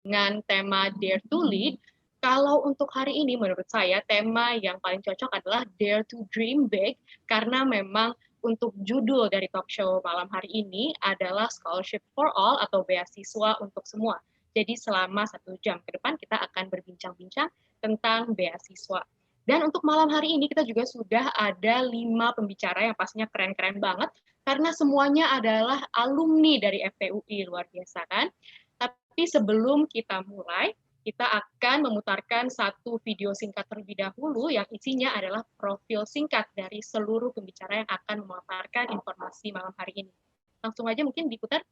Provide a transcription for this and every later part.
dengan tema Dare to Lead. Kalau untuk hari ini menurut saya tema yang paling cocok adalah Dare to Dream Big, karena memang untuk judul dari talk show malam hari ini adalah Scholarship for All atau beasiswa untuk semua. Jadi selama 1 jam ke depan kita akan berbincang-bincang tentang beasiswa. Dan untuk malam hari ini kita juga sudah ada 5 pembicara yang pastinya keren-keren banget, karena semuanya adalah alumni dari FTUI, luar biasa kan? Tapi sebelum kita mulai, kita akan memutarkan satu video singkat terlebih dahulu yang isinya adalah profil singkat dari seluruh pembicara yang akan memaparkan informasi malam hari ini. Langsung aja mungkin diputar.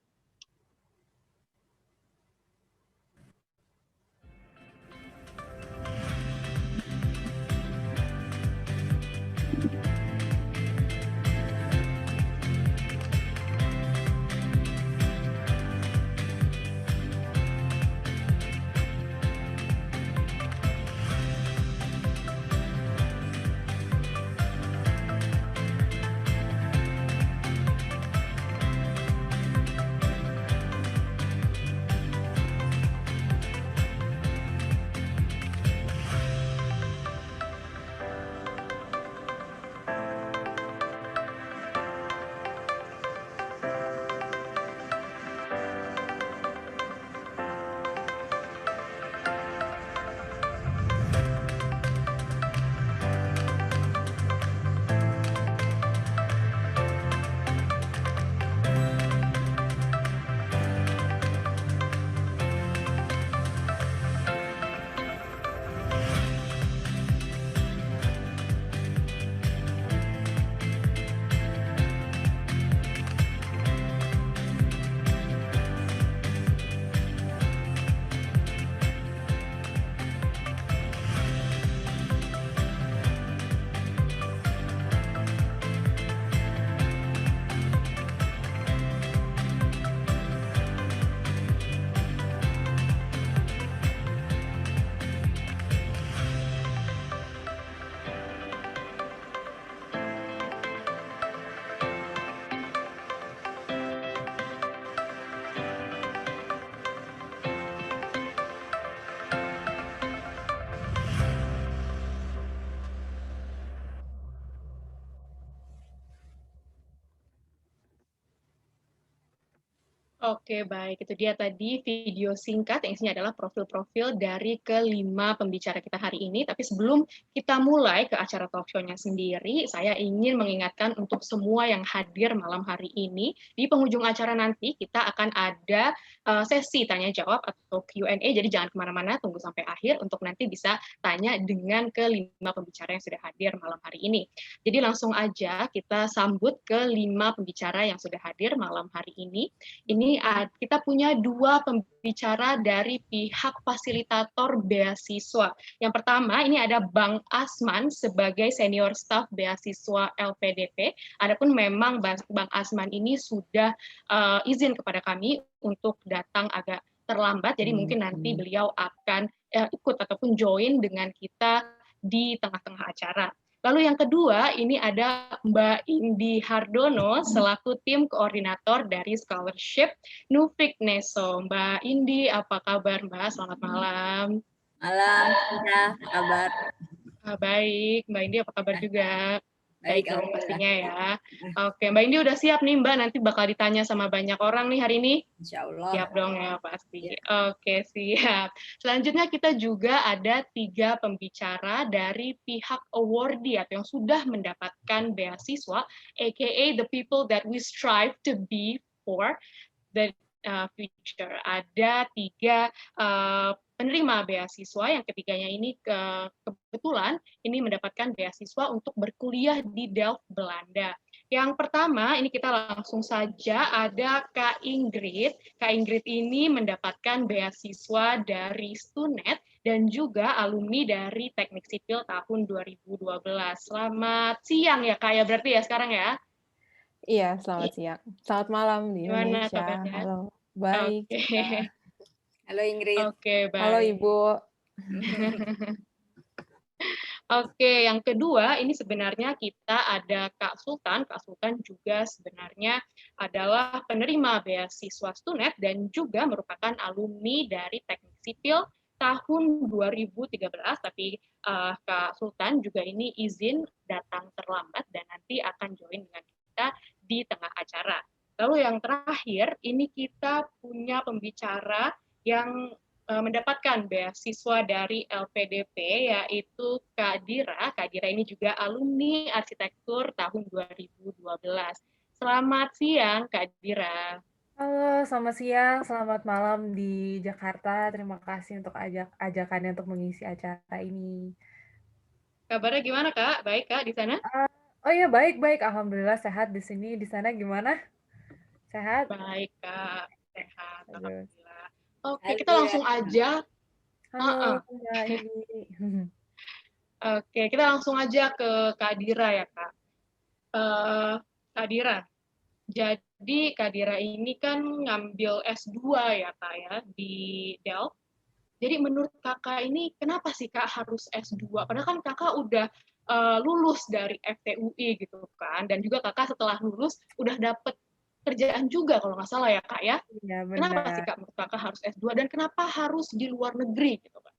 Oke, baik. Itu dia tadi video singkat yang isinya adalah profil-profil dari kelima pembicara kita hari ini. Tapi sebelum kita mulai ke acara talk show-nya sendiri, saya ingin mengingatkan untuk semua yang hadir malam hari ini, di penghujung acara nanti kita akan ada sesi tanya-jawab atau Q&A, jadi jangan kemana-mana, tunggu sampai akhir untuk nanti bisa tanya dengan kelima pembicara yang sudah hadir malam hari ini. Jadi langsung aja kita sambut kelima pembicara yang sudah hadir malam hari ini. Ini kita punya 2 pembicara dari pihak fasilitator beasiswa. Yang pertama, ini ada Bang Asman sebagai senior staff beasiswa LPDP. Adapun memang Bang Asman ini sudah izin kepada kami untuk datang agak terlambat, jadi mungkin nanti beliau akan ikut ataupun join dengan kita di tengah-tengah acara. Lalu yang kedua, ini ada Mbak Indi Hardono selaku tim koordinator dari Scholarship Nufik Neso. Mbak Indi, apa kabar Mbak? Selamat malam. Malam, apa kabar? Baik, Mbak Indi apa kabar juga? Baik Baik, dong alhamdulillah. pastinya ya. Oke, Mbak Indi udah siap nih Mbak, nanti bakal ditanya sama banyak orang nih hari ini? Insya Allah. Siap dong ya pasti. Ya. Oke, siap. Selanjutnya kita juga ada 3 pembicara dari pihak awardee atau yang sudah mendapatkan beasiswa, aka the people that we strive to be for the future. Ada 3 penerima beasiswa, yang ketiganya ini kebetulan ini mendapatkan beasiswa untuk berkuliah di Delft, Belanda. Yang pertama, ini kita langsung saja ada Kak Ingrid. Kak Ingrid ini mendapatkan beasiswa dari Stunet dan juga alumni dari Teknik Sipil tahun 2012. Selamat siang ya Kak ya, berarti ya sekarang ya? Iya, selamat siang. Selamat malam di Gimana Indonesia. kabarnya? Halo, baik. Oke. Halo Ingrid. Oke, Halo baik. Ibu. Oke, yang kedua ini sebenarnya kita ada Kak Sultan. Kak Sultan juga sebenarnya adalah penerima beasiswa Stunet dan juga merupakan alumni dari Teknik Sipil tahun 2013, tapi Kak Sultan juga ini izin datang terlambat dan nanti akan join dengan kita di tengah acara. Lalu yang terakhir, ini kita punya pembicara yang mendapatkan beasiswa dari LPDP, yaitu Kak Dira. Kak Dira ini juga alumni arsitektur tahun 2012. Selamat siang, Kak Dira. Halo, selamat siang, selamat malam di Jakarta. Terima kasih untuk ajakannya untuk mengisi acara ini. Kabarnya gimana, Kak? Baik, Kak, di sana? Oh iya, baik-baik. Alhamdulillah sehat di sini. Di sana gimana? Sehat? Baik, Kak. Sehat, Bagus. alhamdulillah. Oke, Halo, kita langsung aja. Halo, Mbak Indi. Oke, kita langsung aja ke Kak Dira ya, Kak. Kak Dira, jadi Kak Dira ini kan ngambil S2 ya, Kak, ya, di Delft. Jadi menurut Kakak ini kenapa sih Kak harus S2? Padahal kan Kakak udah lulus dari FTUI gitu kan, dan juga Kakak setelah lulus udah dapet kerjaan juga kalau nggak salah ya Kak ya. Iya, Kenapa sih benar. Kak menurut Kakak harus S2 dan kenapa harus di luar negeri gitu Kak?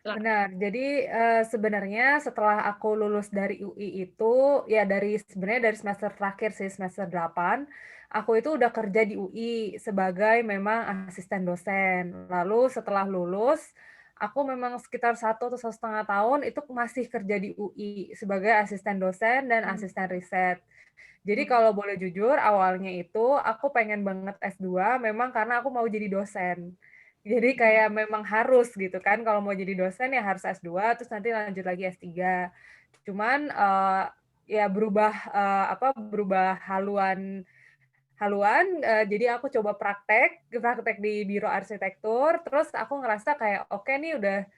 Silakan. Benar. Jadi sebenarnya setelah aku lulus dari UI itu, ya sebenarnya dari semester terakhir sih, semester 8, aku itu udah kerja di UI sebagai memang asisten dosen. Lalu setelah lulus, aku memang sekitar 1 atau 1,5 tahun itu masih kerja di UI sebagai asisten dosen dan asisten riset. Jadi kalau boleh jujur, awalnya itu aku pengen banget S2 memang karena aku mau jadi dosen. Jadi kayak memang harus gitu kan, kalau mau jadi dosen ya harus S2, terus nanti lanjut lagi S3. Cuman ya berubah haluan jadi aku coba praktek di biro arsitektur, terus aku ngerasa kayak oke nih udah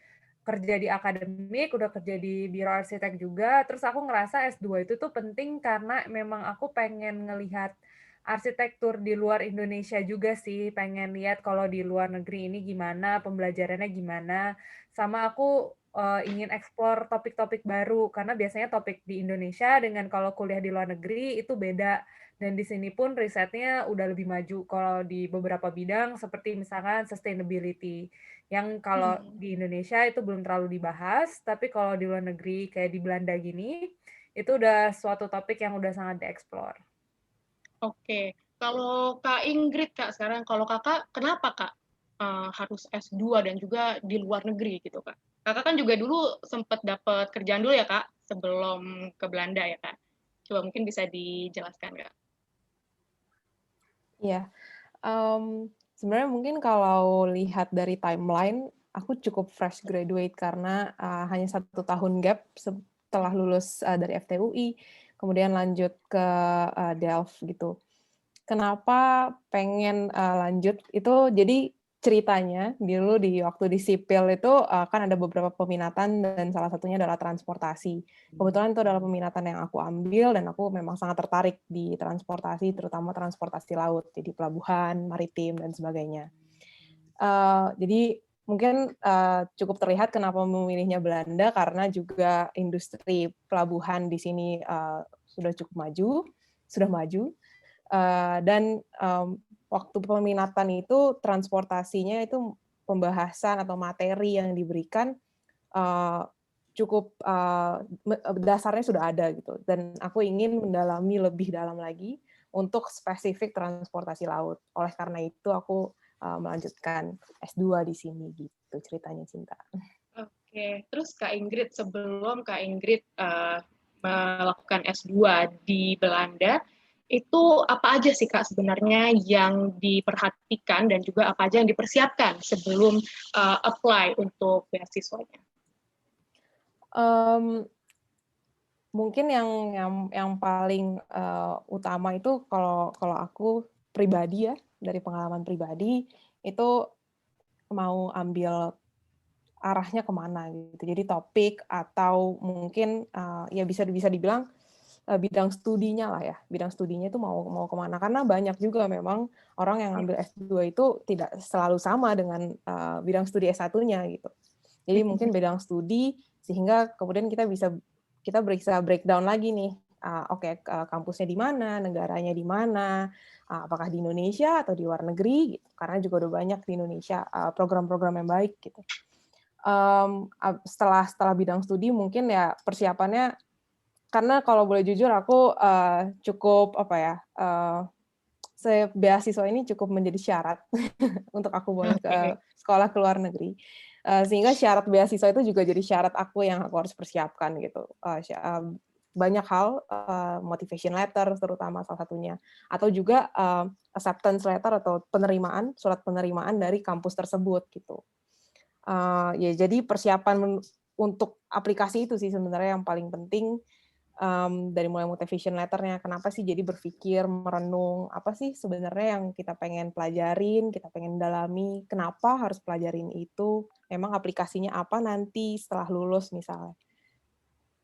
kerja di akademik, udah kerja di biro arsitek juga, terus aku ngerasa S2 itu tuh penting karena memang aku pengen ngelihat arsitektur di luar Indonesia juga sih, pengen lihat kalau di luar negeri ini gimana, pembelajarannya gimana, sama aku ingin eksplor topik-topik baru, karena biasanya topik di Indonesia dengan kalau kuliah di luar negeri itu beda, dan di sini pun risetnya udah lebih maju kalau di beberapa bidang seperti misalkan sustainability yang kalau di Indonesia itu belum terlalu dibahas, tapi kalau di luar negeri kayak di Belanda gini, itu udah suatu topik yang udah sangat dieksplor. Oke, kalau Kak Ingrid Kak sekarang, kalau Kakak kenapa Kak harus S2 dan juga di luar negeri gitu Kak? Kakak kan juga dulu sempat dapat kerjaan dulu ya Kak, sebelum ke Belanda ya Kak. Coba mungkin bisa dijelaskan Kak. Iya, sebenarnya mungkin kalau lihat dari timeline, aku cukup fresh graduate karena hanya 1 tahun gap setelah lulus dari FTUI, kemudian lanjut ke Delft gitu. Kenapa pengen lanjut itu jadi ceritanya dulu waktu di sipil itu kan ada beberapa peminatan dan salah satunya adalah transportasi. Kebetulan itu adalah peminatan yang aku ambil dan aku memang sangat tertarik di transportasi, terutama transportasi laut, jadi pelabuhan, maritim dan sebagainya. Jadi mungkin cukup terlihat kenapa memilihnya Belanda karena juga industri pelabuhan di sini sudah cukup maju, sudah maju. Dan waktu peminatan itu transportasinya itu pembahasan atau materi yang diberikan cukup dasarnya sudah ada gitu, dan aku ingin mendalami lebih dalam lagi untuk spesifik transportasi laut. Oleh karena itu aku melanjutkan S2 di sini gitu ceritanya, Cinta. Oke, terus Kak Ingrid, sebelum Kak Ingrid melakukan S2 di Belanda, itu apa aja sih Kak sebenarnya yang diperhatikan dan juga apa aja yang dipersiapkan sebelum apply untuk beasiswanya? Mungkin yang paling utama itu kalau aku pribadi ya, dari pengalaman pribadi itu mau ambil arahnya kemana gitu. Jadi topik atau mungkin ya bisa dibilang bidang studinya lah ya. Bidang studinya itu mau kemana? Karena banyak juga memang orang yang ambil S2 itu tidak selalu sama dengan bidang studi S1-nya gitu. Jadi mungkin bidang studi Sehingga kemudian kita bisa breakdown lagi nih, kampusnya di mana, negaranya di mana, apakah di Indonesia atau di luar negeri, gitu. Karena juga udah banyak di Indonesia program-program yang baik gitu. Setelah bidang studi mungkin ya persiapannya, karena kalau boleh jujur aku cukup beasiswa ini cukup menjadi syarat untuk aku boleh ke sekolah ke luar negeri. Sehingga syarat beasiswa itu juga jadi syarat aku yang aku harus persiapkan gitu. Banyak hal, motivation letter terutama salah satunya, atau juga acceptance letter atau surat penerimaan dari kampus tersebut gitu. Ya jadi persiapan untuk aplikasi itu sih sebenarnya yang paling penting. Dari mulai motivation letter-nya, kenapa sih jadi berpikir, merenung, apa sih sebenarnya yang kita pengen pelajarin, kita pengen dalami, kenapa harus pelajarin itu, memang aplikasinya apa nanti setelah lulus misalnya.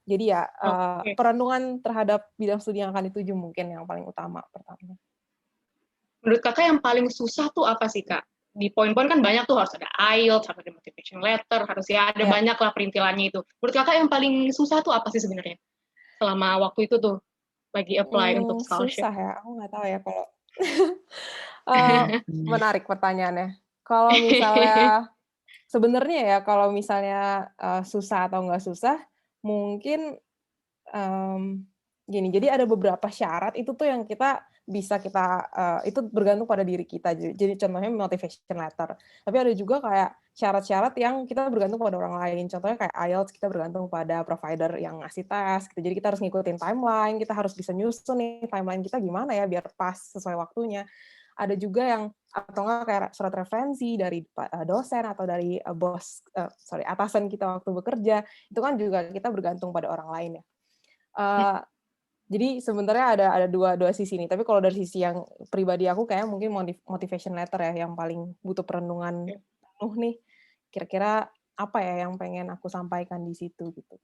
Jadi ya perenungan terhadap bidang studi yang akan dituju mungkin yang paling utama pertama. Menurut kakak yang paling susah tuh apa sih kak? Di poin-poin kan banyak tuh, harus ada IELTS, harus ada motivation letter, harus ya ada banyak lah perintilannya itu. Menurut kakak yang paling susah tuh apa sih sebenarnya? Selama waktu itu tuh lagi apply untuk scholarship. Susah ya, aku nggak tahu ya kalau menarik pertanyaannya. Kalau misalnya sebenarnya ya kalau misalnya susah atau nggak susah, mungkin gini. Jadi ada beberapa syarat itu tuh yang itu bergantung pada diri kita. Jadi contohnya motivation letter. Tapi ada juga kayak syarat-syarat yang kita bergantung pada orang lain. Contohnya kayak IELTS kita bergantung pada provider yang ngasih tes. Gitu. Jadi kita harus ngikutin timeline. Kita harus bisa nyusun nih timeline kita gimana ya biar pas sesuai waktunya. Ada juga yang atau enggak kayak surat referensi dari dosen atau dari atasan kita waktu bekerja. Itu kan juga kita bergantung pada orang lain ya. Jadi sebenarnya ada dua sisi nih. Tapi kalau dari sisi yang pribadi aku kayak mungkin motivation letter ya yang paling butuh perenungan penuh nih. Kira-kira apa ya yang pengen aku sampaikan di situ gitu.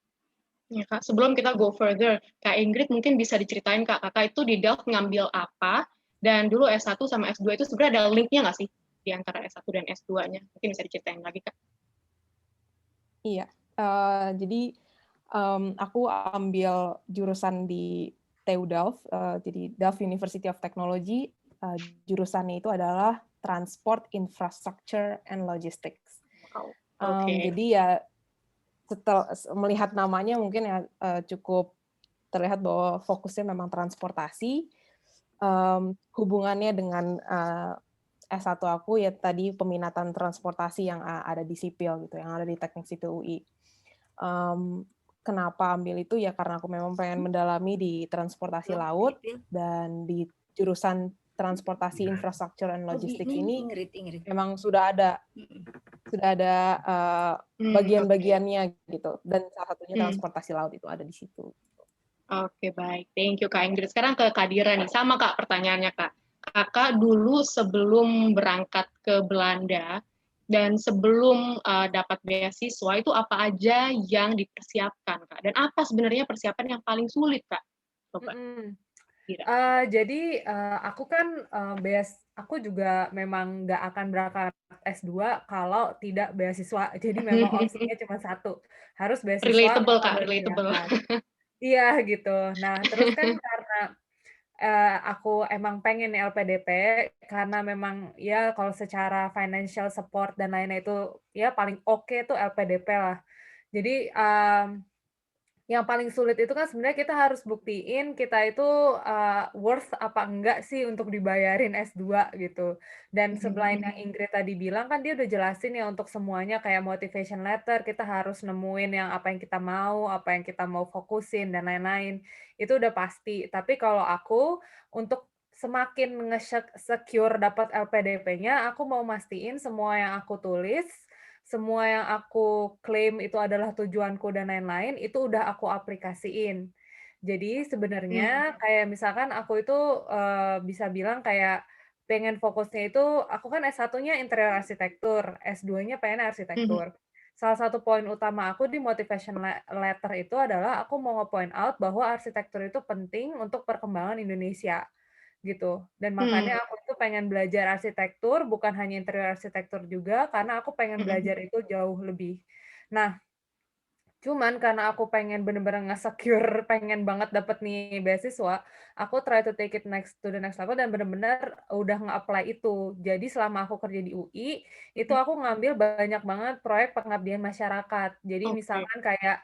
Ya Kak, sebelum kita go further, Kak Ingrid mungkin bisa diceritain Kak, kakak itu di Delft ngambil apa, dan dulu S1 sama S2 itu sebenarnya ada linknya nggak sih di antara S1 dan S2-nya? Mungkin bisa diceritain lagi Kak. Iya, jadi aku ambil jurusan di TU Delft, jadi Delft University of Technology, jurusannya itu adalah Transport Infrastructure and Logistics. Jadi ya setelah melihat namanya mungkin ya cukup terlihat bahwa fokusnya memang transportasi. Hubungannya dengan S1 aku ya tadi peminatan transportasi yang ada di sipil gitu, yang ada di Teknik Sipil UI. Kenapa ambil itu ya karena aku memang pengen mendalami di transportasi laut dan di jurusan transportasi infrastruktur dan logistik ini memang sudah ada bagian-bagiannya gitu, dan salah satunya transportasi laut itu ada di situ. Oke, baik. Thank you Kak Ingrid. Sekarang ke Kak Dira nih. Sama Kak pertanyaannya Kak. Kakak dulu sebelum berangkat ke Belanda dan sebelum dapat beasiswa itu apa aja yang dipersiapkan Kak? Dan apa sebenarnya persiapan yang paling sulit Kak? Coba. Jadi aku kan aku juga memang nggak akan berangkat S2 kalau tidak beasiswa. Jadi memang opsinya cuma satu, harus beasiswa. Relatable Kak, relatable. Iya gitu. Nah terus kan karena aku emang pengen LPDP karena memang ya kalau secara financial support dan lainnya itu ya paling oke tuh LPDP lah. Jadi yang paling sulit itu kan sebenarnya kita harus buktiin kita itu worth apa enggak sih untuk dibayarin S2 gitu. Dan selain yang Ingrid tadi bilang kan dia udah jelasin ya untuk semuanya kayak motivation letter, kita harus nemuin yang apa yang kita mau, apa yang kita mau fokusin dan lain-lain. Itu udah pasti. Tapi kalau aku untuk semakin nge-secure dapat LPDP-nya, aku mau mastiin semua yang aku tulis, semua yang aku klaim itu adalah tujuanku dan lain-lain, itu udah aku aplikasiin. Jadi sebenarnya kayak misalkan aku itu bisa bilang kayak pengen fokusnya itu, aku kan S1-nya interior arsitektur, S2-nya pengen arsitektur. Salah satu poin utama aku di motivation letter itu adalah aku mau nge-point out bahwa arsitektur itu penting untuk perkembangan Indonesia. Gitu. Dan makanya aku itu pengen belajar arsitektur, bukan hanya interior arsitektur juga, karena aku pengen belajar itu jauh lebih. Nah, Cuman karena aku pengen bener-bener nge-secure, pengen banget dapet nih beasiswa, aku try to take it to the next level dan bener-bener udah nge-apply itu. Jadi selama aku kerja di UI, itu Mhm. aku ngambil banyak banget proyek pengabdian masyarakat. Jadi Oke. misalkan kayak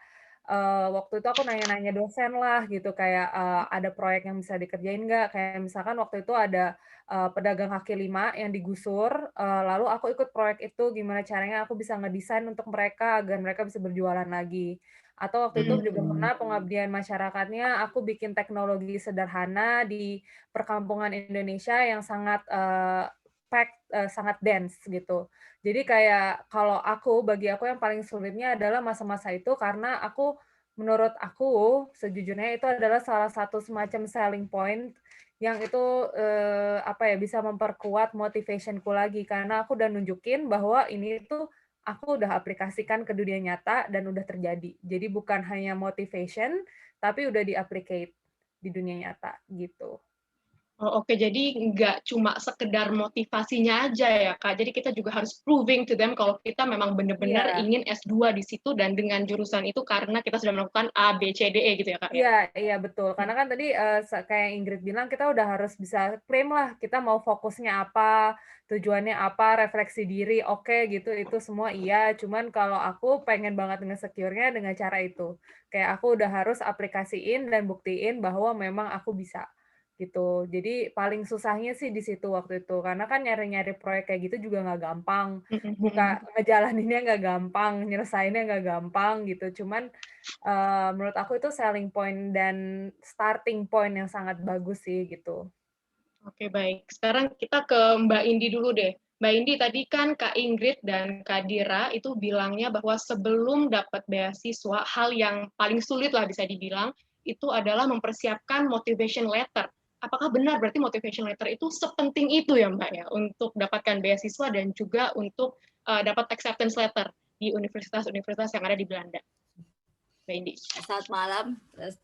waktu itu aku nanya-nanya dosen lah gitu, kayak ada proyek yang bisa dikerjain nggak? Kayak misalkan waktu itu ada pedagang kaki lima yang digusur, lalu aku ikut proyek itu, gimana caranya aku bisa ngedesain untuk mereka agar mereka bisa berjualan lagi. Atau waktu itu juga pernah pengabdian masyarakatnya, aku bikin teknologi sederhana di perkampungan Indonesia yang sangat packed, sangat dense gitu. Jadi kayak kalau bagi aku yang paling sulitnya adalah masa-masa itu karena menurut aku sejujurnya itu adalah salah satu semacam selling point yang itu apa ya, bisa memperkuat motivation-ku lagi karena aku udah nunjukin bahwa ini tuh aku udah aplikasikan ke dunia nyata dan udah terjadi. Jadi bukan hanya motivation, tapi udah di-applicate di dunia nyata gitu. Oh, oke, jadi nggak cuma sekedar motivasinya aja ya, Kak. Jadi kita juga harus proving to them kalau kita memang benar-benar Iya. ingin S2 di situ dan dengan jurusan itu karena kita sudah melakukan A, B, C, D, E gitu ya, Kak, ya? Iya iya betul. Karena kan tadi, kayak Ingrid bilang kita udah harus bisa klaim lah, kita mau fokusnya apa, tujuannya apa, refleksi diri, oke gitu, itu semua iya. Cuman kalau aku pengen banget nge-secure-nya dengan cara itu. Kayak aku udah harus aplikasiin dan buktiin bahwa memang aku bisa, gitu. Jadi paling susahnya sih di situ waktu itu, karena kan nyari-nyari proyek kayak gitu juga nggak gampang. Mhm mhm. Ngejalaninnya nggak gampang, nyelesainnya nggak gampang gitu. Cuman menurut aku itu selling point dan starting point yang sangat bagus sih gitu. Oke, baik. Sekarang kita ke Mbak Indi dulu deh. Mbak Indi, tadi kan Kak Ingrid dan Kak Dira itu bilangnya bahwa sebelum dapat beasiswa, hal yang paling sulit lah bisa dibilang, itu adalah mempersiapkan motivation letter. Apakah benar berarti motivation letter itu sepenting itu ya Mbak ya, untuk dapatkan beasiswa dan juga untuk dapat acceptance letter di universitas-universitas yang ada di Belanda? Mbak Indi. Selamat malam,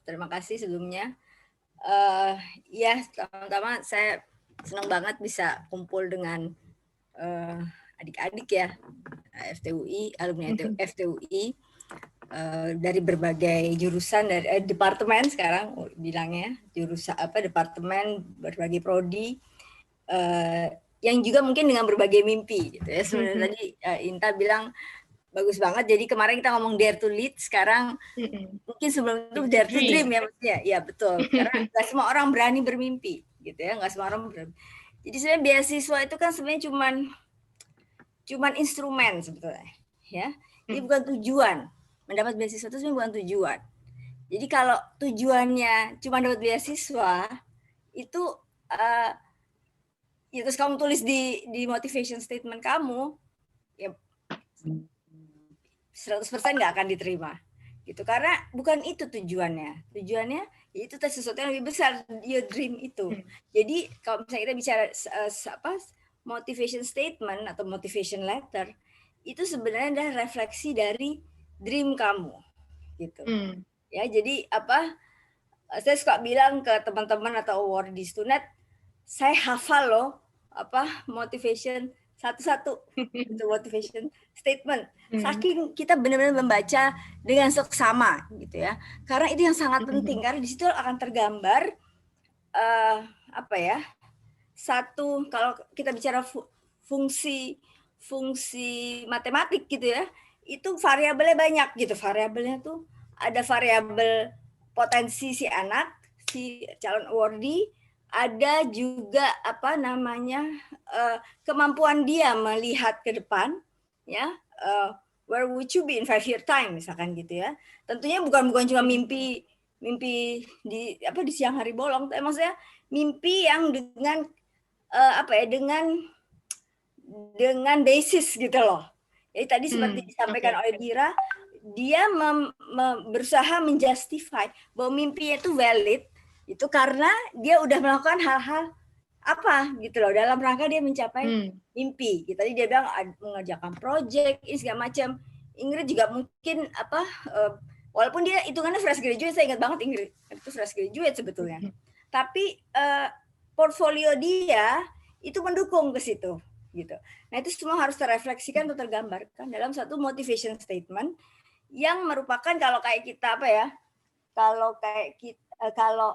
terima kasih sebelumnya. Eh ya, pertama saya senang banget bisa kumpul dengan adik-adik ya FTUI, alumni FTUI dari berbagai jurusan dari departemen sekarang bilangnya jurusan departemen berbagai prodi yang juga mungkin dengan berbagai mimpi gitu ya. Sebenarnya tadi Inta bilang bagus banget. Jadi kemarin kita ngomong dare to lead, sekarang mungkin sebelum itu dare to dream ya maksudnya. Ya betul. Karena nggak semua orang berani bermimpi gitu ya, nggak semua orang berani. Jadi sebenarnya beasiswa itu kan sebenarnya cuman instrumen sebetulnya, ya. Ini bukan tujuan. Mendapat beasiswa itu sebenarnya bukan tujuan. Jadi kalau tujuannya cuma dapat beasiswa, itu ya terus kamu tulis di motivation statement kamu, ya 100% nggak akan diterima gitu karena bukan itu tujuannya itu sesuatu yang lebih besar, your dream itu. Jadi kalau misalnya kita bicara motivation statement atau motivation letter itu sebenarnya adalah refleksi dari dream kamu gitu. Ya jadi saya suka bilang ke teman-teman atau awardees tuh, saya hafal loh motivation satu-satu itu motivation statement. Saking kita benar-benar membaca dengan seksama gitu ya. Karena itu yang sangat penting karena di situ akan tergambar satu kalau kita bicara fungsi matematik gitu ya. Itu variabelnya banyak gitu. Variabelnya tuh ada variabel potensi si anak, si calon awardee, ada juga kemampuan dia melihat ke depan ya, where would you be in 5 year time misalkan gitu ya. Tentunya bukan cuma mimpi di siang hari bolong, tapi maksudnya mimpi yang dengan dengan basis gitu loh. Jadi tadi seperti disampaikan oleh Dira, dia berusaha menjustify bahwa mimpinya itu valid itu karena dia udah melakukan hal-hal gitu loh dalam rangka dia mencapai mimpi. Tadi dia bilang mengerjakan project ini segala macam. Ingrid juga mungkin walaupun dia hitungannya fresh graduate, saya ingat banget Ingrid itu fresh graduate sebetulnya. Tapi portfolio dia itu mendukung ke situ gitu. Nah itu semua harus terrefleksikan atau tergambarkan dalam satu motivation statement yang merupakan kalau kayak kita apa ya? Kalau kayak kita, kalau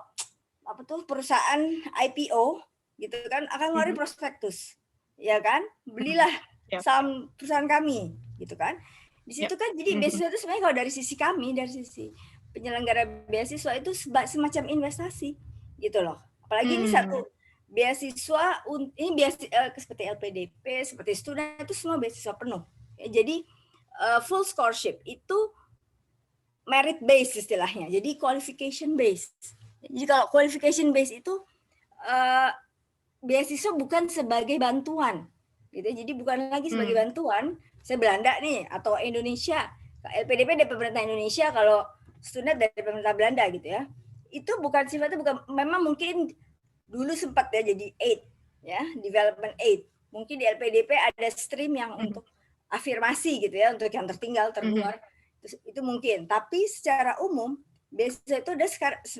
apa tuh perusahaan IPO gitu kan akan ngeluarin prospektus, ya kan? Belilah saham perusahaan kami, gitu kan? Di situ kan jadi beasiswa itu sebenarnya kalau dari sisi kami, dari sisi penyelenggara beasiswa itu semacam investasi, gitu loh. Apalagi ini satu beasiswa, ini beasiswa seperti LPDP, seperti student itu semua beasiswa penuh. Jadi full scholarship itu merit based istilahnya, jadi qualification based. Jadi kalau qualification based itu beasiswa bukan sebagai bantuan, gitu. Jadi bukan lagi sebagai bantuan. Saya Belanda nih atau Indonesia, LPDP dari pemerintah Indonesia, kalau student dari pemerintah Belanda gitu ya. Itu bukan sifatnya bukan, memang mungkin dulu sempat ya jadi aid, ya development aid. Mungkin di LPDP ada stream yang untuk afirmasi gitu ya, untuk yang tertinggal terluar. Itu mungkin, tapi secara umum beasiswa itu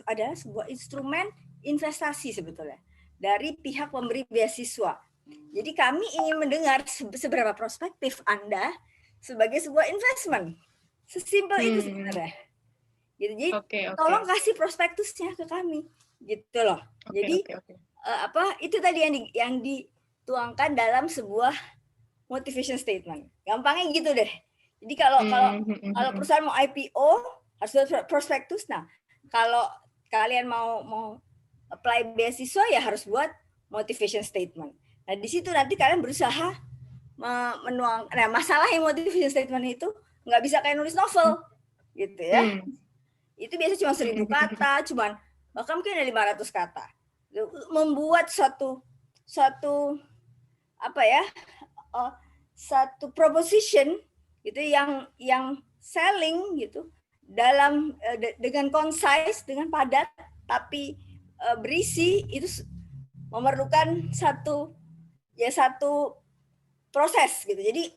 adalah sebuah instrumen investasi sebetulnya dari pihak pemberi beasiswa. Jadi kami ingin mendengar seberapa prospektif Anda sebagai sebuah investment. Sesimpel itu sebenarnya. Gitu. Jadi tolong kasih prospektusnya ke kami, gitu loh. Jadi apa itu tadi yang dituangkan dalam sebuah motivation statement. Gampangnya gitu deh. Jadi kalau perusahaan mau IPO harus ada prospektus. Nah, kalau kalian mau apply beasiswa ya harus buat motivation statement. Nah, di situ nanti kalian berusaha menuang. Nah, masalah yang motivation statement itu nggak bisa kayak nulis novel, gitu ya. Itu biasa cuma 1000 kata, bahkan mungkin ada 500 kata. Membuat suatu apa ya? Satu proposition gitu yang selling gitu dalam dengan concise, dengan padat tapi berisi, itu memerlukan satu proses gitu. Jadi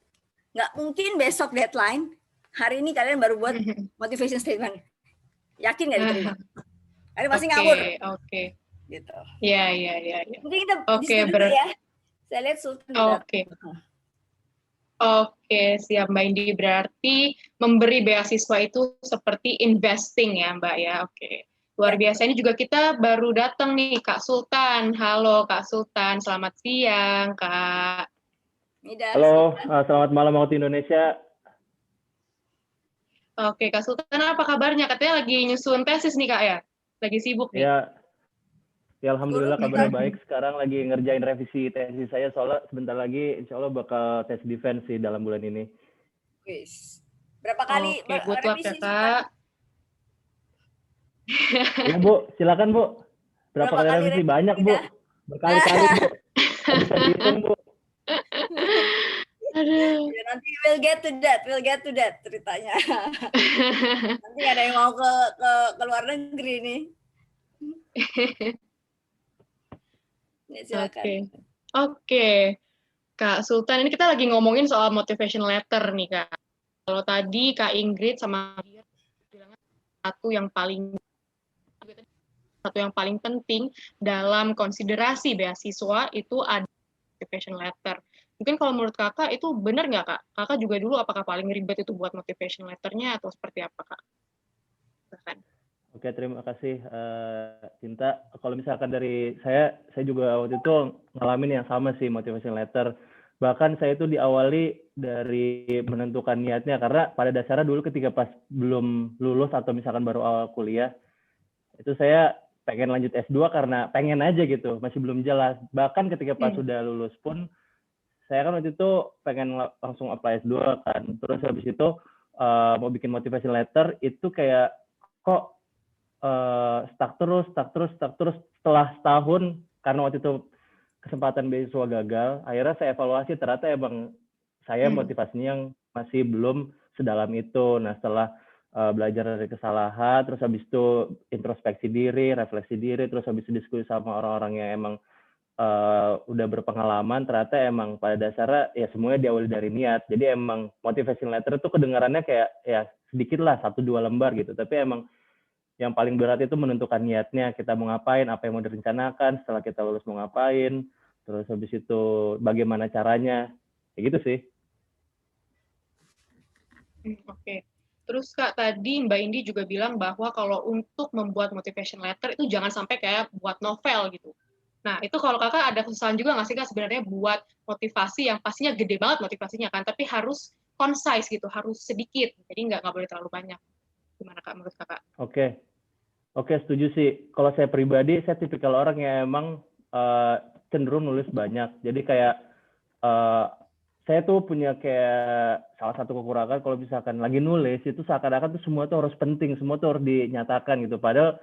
nggak mungkin besok deadline, hari ini kalian baru buat motivation statement. Yakin nggak diterima? Kalian pasti ngawur. Gitu. Iya. Mungkin kita di situ dulu ya. Saya lihat Sultan juga. Oke, siap Mbak Indi. Berarti memberi beasiswa itu seperti investing ya Mbak ya. Oke. Luar biasa. Ini juga kita baru datang nih Kak Sultan. Halo Kak Sultan, selamat siang Kak. Halo, selamat malam waktu Indonesia. Oke, Kak Sultan apa kabarnya? Katanya lagi nyusun tesis nih Kak ya? Lagi sibuk nih? Ya alhamdulillah kabarnya baik. Sekarang lagi ngerjain revisi tesis saya, soalnya sebentar lagi insya Allah bakal tes defense sih dalam bulan ini. Berapa kali revisi Kak? Ya Bu, silakan Bu. Berapa kali revisi? Banyak Bu. Berkali-kali Bu. Bisa dihitung Bu. Aduh. Ya, nanti we'll get to that ceritanya. Nanti ada yang mau ke luar negeri nih. Ya, silakan. Oke. Kak Sultan, ini kita lagi ngomongin soal motivation letter nih Kak. Kalau tadi Kak Ingrid sama bilang satu yang paling penting dalam konsiderasi beasiswa itu ada motivation letter. Mungkin kalau menurut Kakak itu benar nggak Kak? Kakak juga dulu apakah paling ribet itu buat motivation letternya atau seperti apa Kak? Silahkan. Oke, terima kasih Cinta. Kalau misalkan dari saya juga waktu itu ngalamin yang sama sih, motivation letter. Bahkan saya itu diawali dari menentukan niatnya, karena pada dasarnya dulu ketika pas belum lulus atau misalkan baru awal kuliah, itu saya pengen lanjut S2 karena pengen aja gitu, masih belum jelas. Bahkan ketika pas sudah lulus pun, saya kan waktu itu pengen langsung apply S2 kan. Terus habis itu mau bikin motivation letter, itu kayak kok stuck terus setelah setahun, karena waktu itu kesempatan beasiswa gagal. Akhirnya saya evaluasi, ternyata emang saya motivasinya yang masih belum sedalam itu. Nah, setelah belajar dari kesalahan, terus habis itu introspeksi diri, refleksi diri, terus habis itu diskusi sama orang-orang yang emang udah berpengalaman, ternyata emang pada dasarnya ya semuanya diawali dari niat. Jadi emang motivation letter itu kedengarannya kayak ya sedikit lah, 1-2 lembar gitu, tapi emang yang paling berat itu menentukan niatnya, kita mau ngapain, apa yang mau direncanakan, setelah kita lulus mau ngapain, terus habis itu bagaimana caranya, kayak gitu sih. Oke. Terus Kak, tadi Mbak Indi juga bilang bahwa kalau untuk membuat motivation letter itu jangan sampai kayak buat novel gitu. Nah, itu kalau Kakak ada kesusahan juga nggak sih Kak sebenarnya buat motivasi yang pastinya gede banget motivasinya kan, tapi harus concise gitu, harus sedikit. Jadi nggak boleh terlalu banyak. Gimana Kak menurut Kakak? Oke, oke, setuju sih. Kalau saya pribadi, saya tipikal orang yang emang cenderung nulis banyak. Jadi kayak saya tuh punya kayak salah satu kekurangan kalau misalkan lagi nulis itu seakan-akan tuh semua tuh harus penting, semua tuh harus dinyatakan gitu. Padahal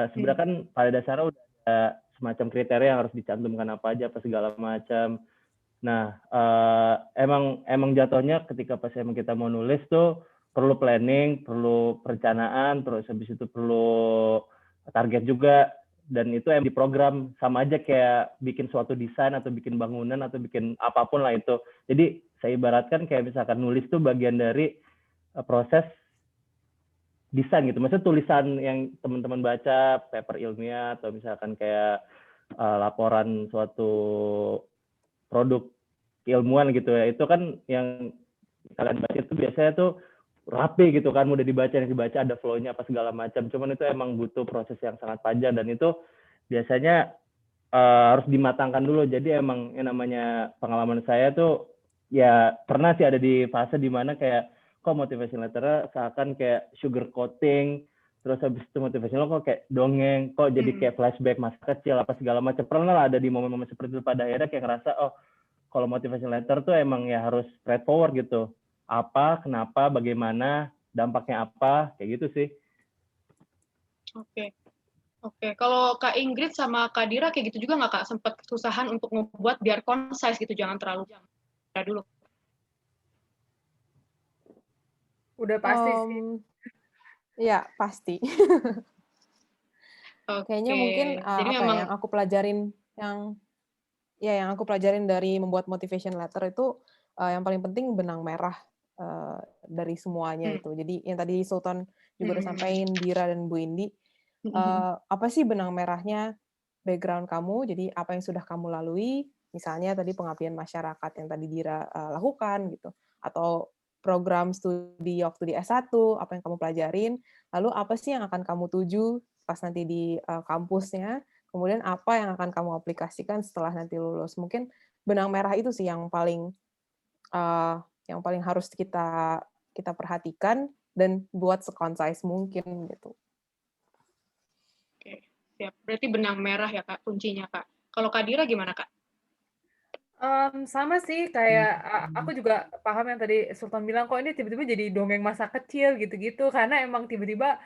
sebenarnya kan pada dasarnya udah ada semacam kriteria yang harus dicantumkan apa aja, apa segala macam. Nah, emang jatuhnya ketika pas emang kita mau nulis tuh perlu planning, perlu perencanaan, terus habis itu perlu target juga, dan itu emang diprogram sama aja kayak bikin suatu desain atau bikin bangunan atau bikin apapun lah itu. Jadi saya ibaratkan kayak misalkan nulis tuh bagian dari proses desain gitu. Maksudnya tulisan yang teman-teman baca, paper ilmiah atau misalkan kayak laporan suatu produk keilmuan gitu ya, itu kan yang kalian baca itu biasanya tuh rapi gitu kan, mudah dibaca, yang dibaca ada flow-nya apa segala macam. Cuman itu emang butuh proses yang sangat panjang dan itu biasanya harus dimatangkan dulu. Jadi emang yang namanya pengalaman saya tuh ya pernah sih ada di fase dimana kayak kok motivation letter seakan kayak sugar coating, terus habis itu motivation lo kok kayak dongeng, kok jadi kayak flashback masa kecil apa segala macam. Pernah lah ada di momen-momen seperti itu, pada akhirnya kayak ngerasa oh kalau motivation letter tuh emang ya harus straightforward gitu. Apa, kenapa, bagaimana, dampaknya apa, kayak gitu sih. Oke. Oke, kalau Kak Ingrid sama Kak Dira kayak gitu juga nggak Kak? Sempat kesusahan untuk membuat biar concise gitu, jangan terlalu dulu. Udah pasti sih. Ya, pasti. Kayaknya mungkin Jadi apa ya, memang yang aku pelajarin dari membuat motivation letter itu yang paling penting benang merah dari semuanya itu. Jadi yang tadi Sultan juga udah sampaikan, Dira dan Bu Indi, apa sih benang merahnya background kamu, jadi apa yang sudah kamu lalui, misalnya tadi pengabdian masyarakat yang tadi Dira lakukan gitu, atau program studi waktu di S1, apa yang kamu pelajarin, lalu apa sih yang akan kamu tuju pas nanti di kampusnya, kemudian apa yang akan kamu aplikasikan setelah nanti lulus. Mungkin benang merah itu sih yang paling harus kita perhatikan dan buat se-concise mungkin gitu. Oke, siap. Berarti benang merah ya Kak, kuncinya Kak. Kalau Kak Dira gimana Kak? Sama sih kayak aku juga paham yang tadi Sultan bilang, kok ini tiba-tiba jadi dongeng masa kecil gitu-gitu, karena emang tiba-tiba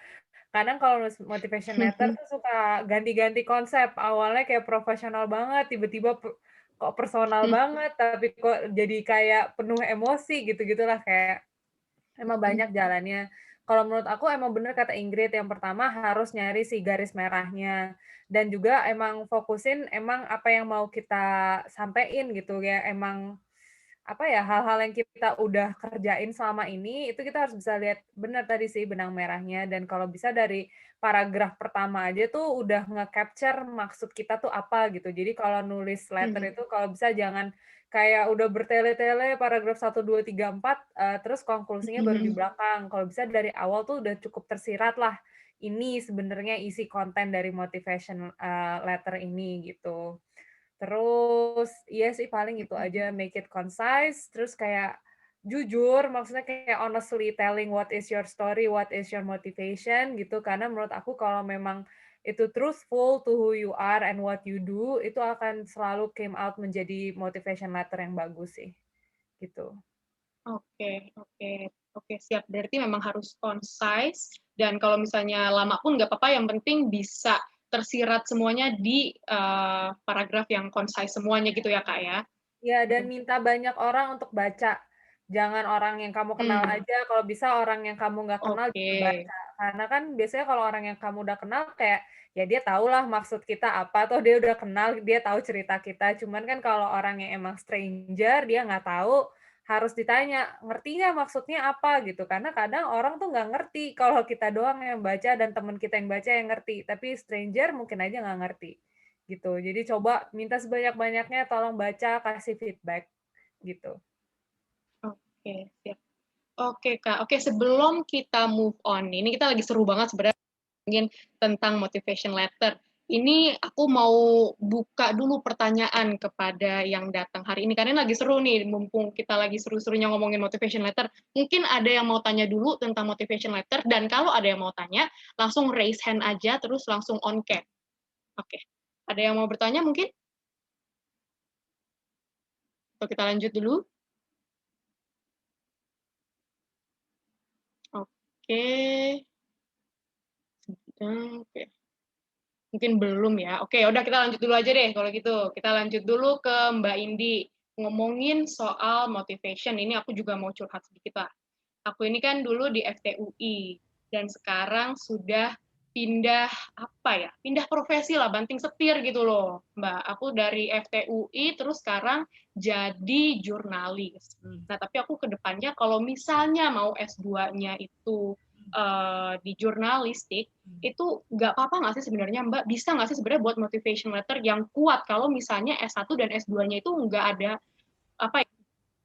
kadang kalau nulis motivation letter tuh suka ganti-ganti konsep. Awalnya kayak profesional banget, tiba-tiba kok personal banget, tapi kok jadi kayak penuh emosi gitu-gitulah, kayak emang banyak jalannya. Kalau menurut aku emang bener kata Ingrid, yang pertama harus nyari si garis merahnya. Dan juga emang fokusin emang apa yang mau kita sampein gitu ya. Emang apa ya, hal-hal yang kita udah kerjain selama ini, itu kita harus bisa lihat benar tadi sih benang merahnya. Dan kalau bisa dari paragraf pertama aja tuh udah nge-capture maksud kita tuh apa gitu. Jadi kalau nulis letter itu kalau bisa jangan kayak udah bertele-tele paragraf 1, 2, 3, 4, terus konklusinya baru di belakang. Kalau bisa dari awal tuh udah cukup tersirat lah, ini sebenarnya isi konten dari motivation letter ini gitu. Terus iya sih paling itu aja, make it concise, terus kayak jujur, maksudnya kayak honestly telling what is your story, what is your motivation gitu. Karena menurut aku kalau memang itu truthful to who you are and what you do, itu akan selalu came out menjadi motivation letter yang bagus sih. Gitu. Oke, siap. Berarti memang harus concise, dan kalau misalnya lama pun nggak apa-apa, yang penting bisa tersirat semuanya di paragraf yang concise semuanya gitu ya Kak ya? Ya, dan minta banyak orang untuk baca. Jangan orang yang kamu kenal aja, kalau bisa orang yang kamu nggak kenal juga baca. Karena kan biasanya kalau orang yang kamu udah kenal kayak, ya dia tahulah maksud kita apa, atau dia udah kenal, dia tahu cerita kita. Cuman kan kalau orang yang emang stranger, dia nggak tahu, harus ditanya, ngerti nggak maksudnya apa gitu. Karena kadang orang tuh nggak ngerti kalau kita doang yang baca dan teman kita yang baca yang ngerti. Tapi stranger mungkin aja nggak ngerti. Gitu. Jadi coba minta sebanyak-banyaknya, tolong baca, kasih feedback gitu. Oke, siap. Oke, Kak. Oke, sebelum kita move on, ini kita lagi seru banget sebenarnya ngomongin tentang motivation letter. Ini aku mau buka dulu pertanyaan kepada yang datang hari ini, karena lagi seru nih, mumpung kita lagi seru-serunya ngomongin motivation letter. Mungkin ada yang mau tanya dulu tentang motivation letter, dan kalau ada yang mau tanya, langsung raise hand aja, terus langsung on cam. Oke. Ada yang mau bertanya mungkin? Atau kita lanjut dulu? Oke. Oke. Mungkin belum ya. Oke, udah kita lanjut dulu aja deh kalau gitu. Kita lanjut dulu ke Mbak Indi. Ngomongin soal motivation, ini aku juga mau curhat sedikit lah. Aku ini kan dulu di FTUI, dan sekarang sudah pindah, apa ya, pindah profesi lah, banting setir gitu loh, Mbak. Aku dari FTUI, terus sekarang jadi jurnalis. Nah, tapi aku ke depannya kalau misalnya mau S2-nya itu di jurnalistik, itu nggak apa-apa nggak sih sebenarnya Mbak? Bisa nggak sih sebenarnya buat motivation letter yang kuat kalau misalnya S1 dan S2-nya itu nggak ada apa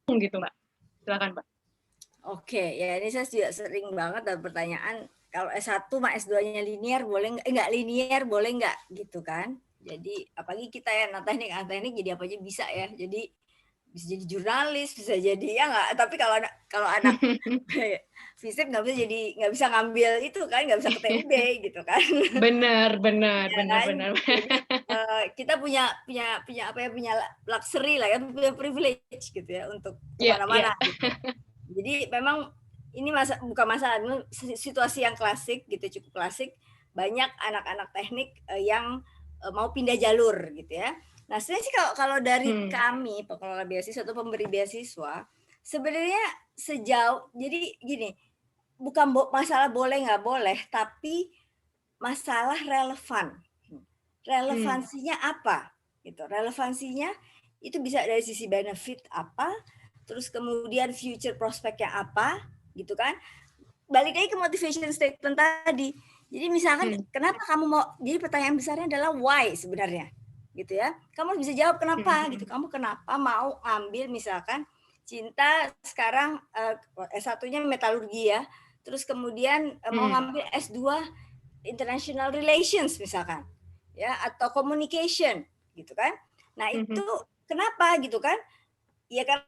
gitu Mbak? Silakan Mbak. Oke, ya ini saya juga sering banget ada pertanyaan, kalau S1 sama S2-nya linear boleh nggak linear boleh nggak gitu kan. Jadi apalagi kita ya anak teknik jadi apa aja bisa ya. Jadi bisa jadi jurnalis, bisa jadi ya nggak. Tapi kalau anak FISIP nggak bisa ngambil itu kan, nggak bisa ke TUB gitu kan. Benar. Ya kan? Jadi kita punya luxury lah ya, punya privilege gitu ya untuk kemana-mana. Gitu. Jadi memang ini bukan masalah, situasi yang klasik gitu, cukup klasik. Banyak anak-anak teknik yang mau pindah jalur gitu ya. Nah sebenarnya sih kalau dari kami pengelola beasiswa atau pemberi beasiswa, sebenarnya sejauh, jadi gini, bukan masalah boleh nggak boleh, tapi masalah relevan. Relevansinya apa? Gitu. Relevansinya itu bisa dari sisi benefit apa, terus kemudian future prospeknya apa, gitu kan? Balik lagi ke motivation statement tadi. Jadi misalkan kenapa kamu mau? Jadi pertanyaan besarnya adalah why sebenarnya, gitu ya. Kamu bisa jawab kenapa, gitu. Kamu kenapa mau ambil misalkan Cinta sekarang S1-nya metalurgi ya, terus kemudian mau ngambil S2 international relations misalkan, ya atau communication, gitu kan? Nah itu kenapa gitu kan? Ya karena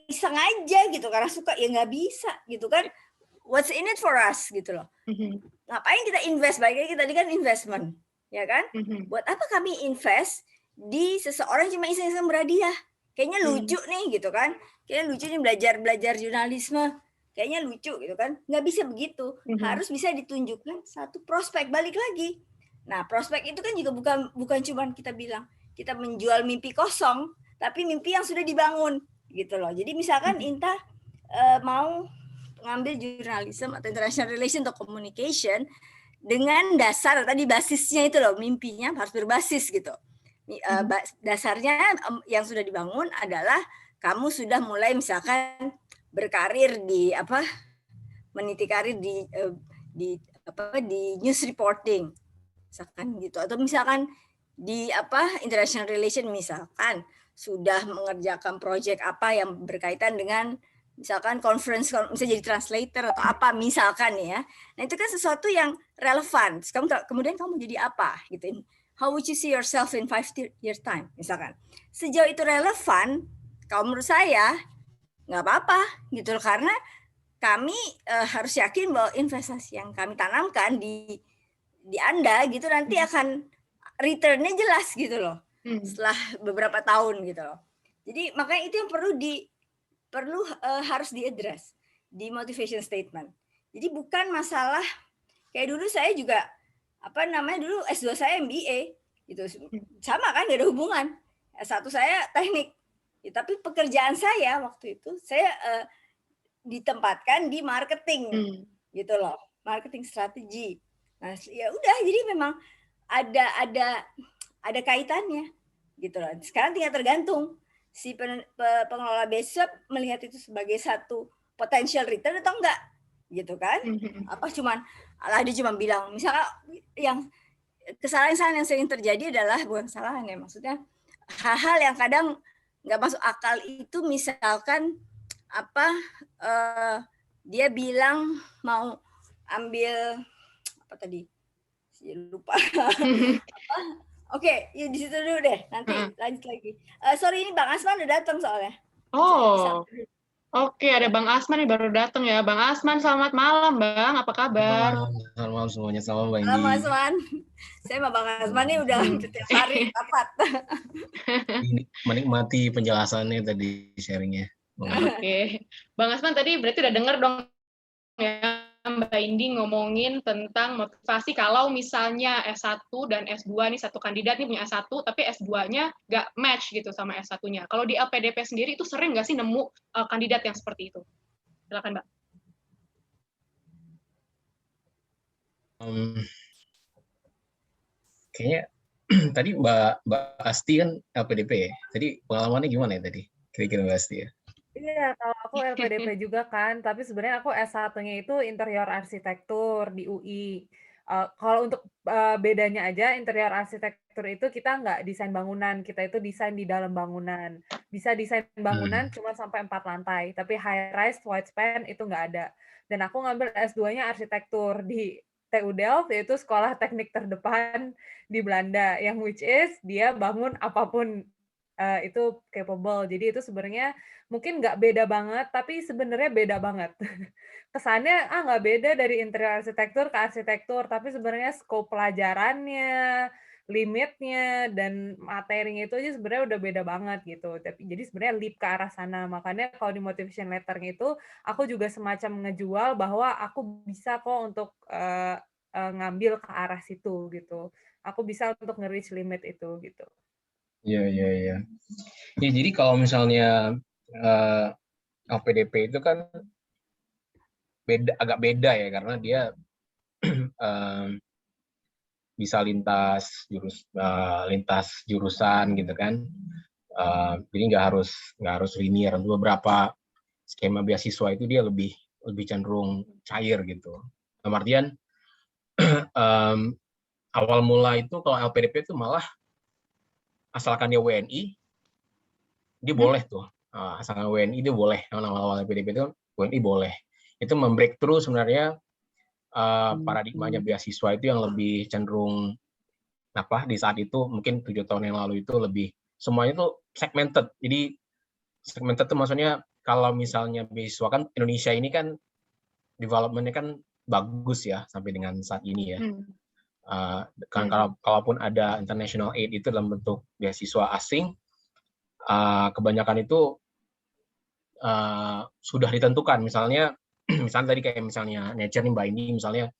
iseng aja gitu, karena suka ya nggak bisa gitu kan. What's in it for us gitu loh. Ngapain kita invest? Balik lagi tadi kan investment, ya kan? Buat apa kami invest di seseorang cuma iseng-iseng berhadiah? Kayaknya lucu nih gitu kan? Kayaknya lucu nih belajar jurnalisme. Kayaknya lucu gitu kan? Nggak bisa begitu. Harus bisa ditunjukkan satu prospek. Balik lagi. Nah prospek itu kan juga bukan cuma kita bilang kita menjual mimpi kosong, tapi mimpi yang sudah dibangun gitu loh. Jadi misalkan Inta mau ngambil jurnalisme atau international relation atau communication dengan dasar tadi basisnya itu loh, mimpinya harus berbasis gitu. Dasarnya yang sudah dibangun adalah kamu sudah mulai misalkan berkarir di meniti karir di news reporting misalkan gitu, atau misalkan di international relation misalkan sudah mengerjakan proyek apa yang berkaitan dengan misalkan conference, bisa jadi translator atau apa misalkan ya. Nah itu kan sesuatu yang relevan. Kemudian kamu jadi apa gitu. How would you see yourself in 5 years time misalkan. Sejauh itu relevan, kalau menurut saya nggak apa-apa gitu loh, karena kami harus yakin bahwa investasi yang kami tanamkan di Anda gitu nanti akan returnnya jelas gitu loh setelah beberapa tahun gitu loh. Jadi makanya itu yang harus diaddress di motivation statement. Jadi bukan masalah kayak dulu saya juga dulu S2 saya MBA gitu, sama kan nggak ada hubungan. S1 saya teknik, ya, tapi pekerjaan saya waktu itu saya ditempatkan di marketing gitu loh, marketing strategi. Nah ya udah, jadi memang ada kaitannya gitu loh. Sekarang tinggal tergantung si pengelola beasiswa melihat itu sebagai satu potential return atau enggak gitu kan. Dia cuma bilang misalnya yang kesalahan yang sering terjadi adalah, bukan kesalahan ya, maksudnya hal-hal yang kadang nggak masuk akal itu, misalkan dia bilang mau ambil apa tadi? Lupa. Oke, ya di situ dulu deh. Nanti lanjut lagi. Sorry, ini Bang Asman udah datang soalnya. Oh, oke, ada Bang Asman yang baru datang ya. Bang Asman, selamat malam, Bang. Apa kabar? Selamat malam semuanya, selamat Bang Halo Indi. Mas Asman. Saya sama Bang Asman ini udah setiap hari rapat. Menikmati penjelasannya tadi, sharingnya. Oke, Bang Asman tadi berarti udah dengar dong ya Mbak Indi ngomongin tentang motivasi kalau misalnya S1 dan S2 nih satu kandidat nih punya S1 tapi S2-nya nggak match gitu sama S1-nya. Kalau di LPDP sendiri itu sering nggak sih nemu kandidat yang seperti itu? Silakan Mbak. Kayaknya tadi Mbak Asti kan LPDP ya. Tadi pengalamannya gimana ya tadi? Kira-kira Mbak Asti ya? Iya, kalau aku LPDP juga kan, tapi sebenarnya aku S1-nya itu interior arsitektur di UI. Kalau untuk bedanya aja, interior arsitektur itu kita nggak desain bangunan, kita itu desain di dalam bangunan. Bisa desain bangunan cuma sampai 4 lantai, tapi high rise, wide span itu nggak ada. Dan aku ngambil S2-nya arsitektur di TU Delft, yaitu sekolah teknik terdepan di Belanda, yang which is dia bangun apapun itu capable. Jadi itu sebenarnya mungkin nggak beda banget, tapi sebenarnya beda banget. Kesannya, nggak beda dari interior arsitektur ke arsitektur, tapi sebenarnya scope pelajarannya, limitnya, dan materinya itu aja sebenarnya udah beda banget gitu. Tapi jadi sebenarnya leap ke arah sana. Makanya kalau di motivation letter-nya itu, aku juga semacam ngejual bahwa aku bisa kok untuk ngambil ke arah situ gitu. Aku bisa untuk nge-reach limit itu gitu. Iya. Ya, jadi kalau misalnya LPDP itu kan agak beda ya, karena dia bisa lintas jurusan gitu kan. Jadi nggak harus linear. Untuk beberapa skema beasiswa itu dia lebih cenderung cair gitu. Dalam artian awal mula itu kalau LPDP itu malah asalkan dia WNI, dia boleh tuh. Asalkan WNI dia boleh. Awal-awal LPDP itu WNI boleh. Itu membreakthrough sebenarnya paradigmanya beasiswa itu yang lebih cenderung di saat itu mungkin 7 tahun yang lalu itu lebih semuanya itu segmented. Jadi segmented itu maksudnya kalau misalnya beasiswa kan Indonesia ini kan development-nya kan bagus ya sampai dengan saat ini ya. Kan kalaupun ada international aid itu dalam bentuk beasiswa asing, kebanyakan itu sudah ditentukan. Misalnya tadi kayak misalnya Nature nih Mbak Indi, misalnya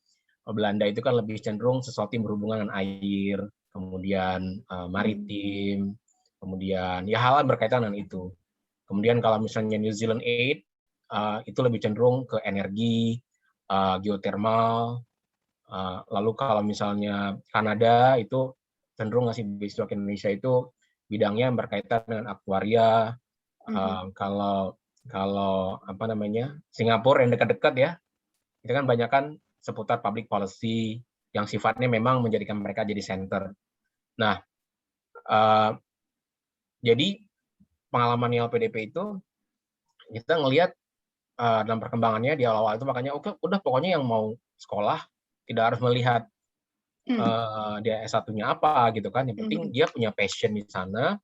Belanda itu kan lebih cenderung sesuatu yang berhubungan dengan air, kemudian maritim, kemudian ya hal berkaitan dengan itu. Kemudian kalau misalnya New Zealand Aid, itu lebih cenderung ke energi, geothermal. Lalu kalau misalnya Kanada itu cenderung ngasih beasiswa ke Indonesia itu bidangnya berkaitan dengan aktuaria. Kalau apa namanya Singapura yang dekat-dekat ya, itu kan banyak kan seputar public policy yang sifatnya memang menjadikan mereka jadi center. Nah, jadi pengalaman LPDP itu kita ngelihat dalam perkembangannya di awal-awal itu, makanya udah pokoknya yang mau sekolah tidak harus melihat dia S1-nya apa gitu kan, yang penting dia punya passion di sana.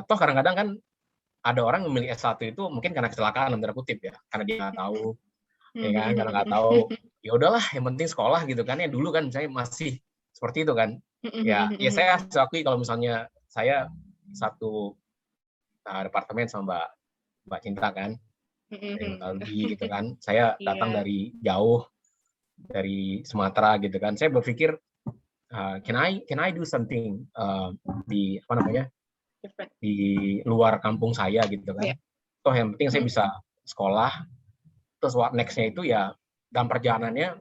Toh kadang-kadang kan ada orang memilih S1 itu mungkin karena kecelakaan tanda kutip ya, karena dia nggak tahu, ya kan, karena nggak tahu, ya udahlah yang penting sekolah gitu kan ya, dulu kan saya masih seperti itu kan. Ya saya akui kalau misalnya saya satu departemen sama Mbak Cinta kan, teknologi gitu kan, saya datang dari jauh dari Sumatera gitu kan, saya berpikir can I do something di apa namanya di luar kampung saya gitu kan. Toh yang penting saya bisa sekolah, terus what next-nya itu ya dalam perjalanannya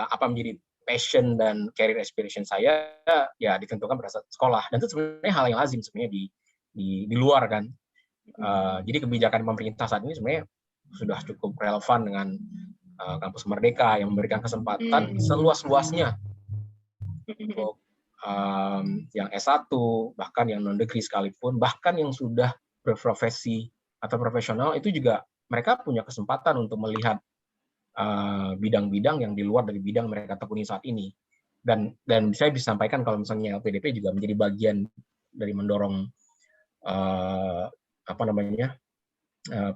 apa menjadi passion dan career aspiration saya ya ditentukan berdasarkan sekolah, dan itu sebenarnya hal yang lazim sebenarnya di luar kan. Jadi kebijakan pemerintah saat ini sebenarnya sudah cukup relevan dengan kampus Merdeka yang memberikan kesempatan seluas-luasnya untuk yang S1, bahkan yang non-degree sekalipun, bahkan yang sudah berprofesi atau profesional itu juga mereka punya kesempatan untuk melihat bidang-bidang yang di luar dari bidang mereka tekuni saat ini. Dan saya bisa sampaikan kalau misalnya LPDP juga menjadi bagian dari mendorong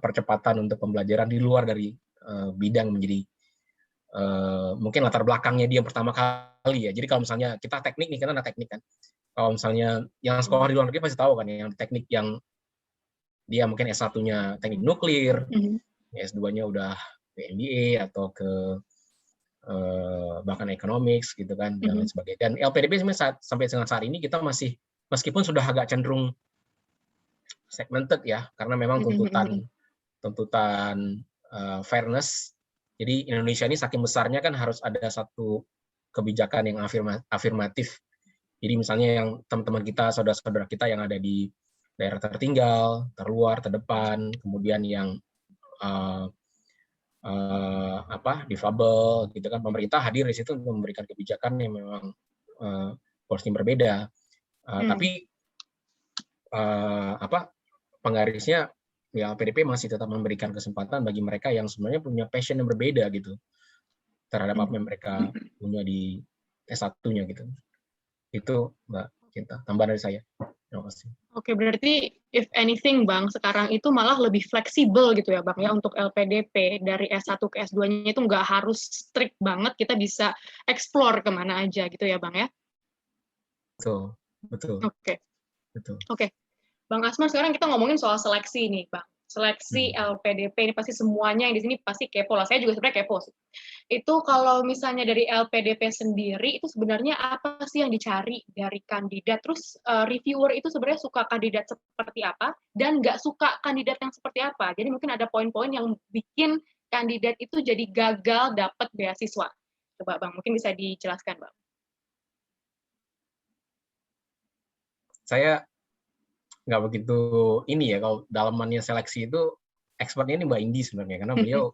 percepatan untuk pembelajaran di luar dari bidang menjadi mungkin latar belakangnya dia pertama kali ya. Jadi kalau misalnya kita teknik nih, karena ada teknik kan. Kalau misalnya yang sekolah di luar negeri pasti tahu kan ya, yang teknik yang dia mungkin S1-nya teknik nuklir, S2-nya udah ke MBA atau ke bahkan economics gitu kan, dan lain sebagainya. Dan LPDP sampai dengan saat ini kita masih, meskipun sudah agak cenderung segmented ya, karena memang tuntutan fairness. Jadi Indonesia ini saking besarnya kan harus ada satu kebijakan yang afirmatif. Jadi misalnya yang teman-teman kita, saudara-saudara kita yang ada di daerah tertinggal, terluar, terdepan, kemudian yang difabel gitu kan, pemerintah hadir di situ untuk memberikan kebijakan yang memang porsi berbeda. Tapi penggarisnya ya, LPDP masih tetap memberikan kesempatan bagi mereka yang sebenarnya punya passion yang berbeda gitu terhadap apa yang mereka punya di S1-nya gitu. Itu Mbak Cinta, tambahan dari saya. Terima kasih. Oke, berarti if anything Bang, sekarang itu malah lebih fleksibel gitu ya Bang ya untuk LPDP, dari S1 ke S2-nya itu nggak harus strict banget, kita bisa explore kemana aja gitu ya Bang ya? Betul. Oke. Bang Asmar, sekarang kita ngomongin soal seleksi nih Bang. Seleksi LPDP ini pasti semuanya yang di sini pasti kepo lah. Saya juga sebenarnya kepo sih. Itu kalau misalnya dari LPDP sendiri, itu sebenarnya apa sih yang dicari dari kandidat? Terus reviewer itu sebenarnya suka kandidat seperti apa dan nggak suka kandidat yang seperti apa? Jadi mungkin ada poin-poin yang bikin kandidat itu jadi gagal dapat beasiswa. Coba Bang, mungkin bisa dijelaskan Bang. Saya nggak begitu ini ya, kalau dalamannya seleksi itu expertnya ini Mbak Indi sebenarnya, karena beliau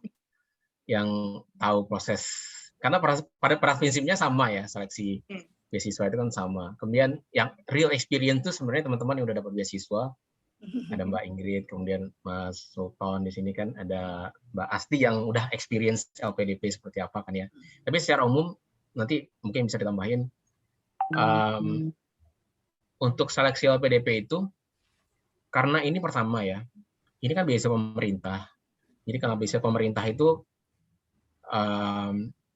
yang tahu proses, karena pada prinsipnya sama ya, seleksi beasiswa itu kan sama. Kemudian yang real experience itu sebenarnya teman-teman yang udah dapat beasiswa, ada Mbak Ingrid, kemudian Mas Sultan di sini kan, ada Mbak Asti yang udah experience LPDP seperti apa kan ya. Tapi secara umum nanti mungkin bisa ditambahin untuk seleksi LPDP itu, karena ini pertama ya, ini kan beasiswa pemerintah. Jadi kalau beasiswa pemerintah itu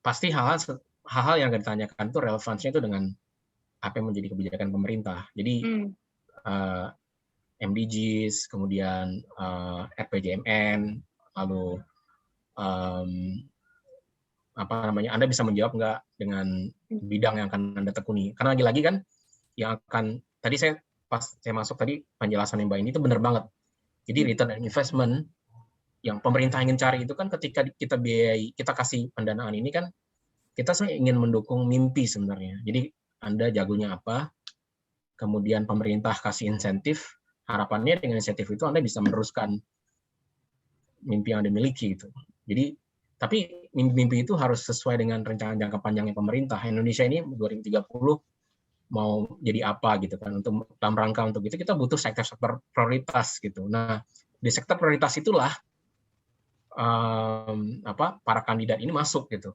pasti hal-hal yang akan ditanyakan itu relevansinya itu dengan apa yang menjadi kebijakan pemerintah. Jadi MDGs, kemudian RPJMN, lalu Anda bisa menjawab nggak dengan bidang yang akan Anda tekuni. Karena lagi-lagi kan yang akan, tadi pas saya masuk tadi penjelasan Mbak ini itu benar banget. Jadi return on investment yang pemerintah ingin cari itu kan ketika kita kasih pendanaan ini kan, kita ingin mendukung mimpi sebenarnya. Jadi Anda jagonya apa, kemudian pemerintah kasih insentif, harapannya dengan insentif itu Anda bisa meneruskan mimpi yang Anda miliki gitu. Jadi tapi mimpi itu harus sesuai dengan rencana jangka panjangnya pemerintah. Indonesia ini 2030 mau jadi apa gitu kan, untuk dalam rangka untuk itu kita butuh sektor-sektor prioritas gitu. Nah, di sektor prioritas itulah para kandidat ini masuk gitu.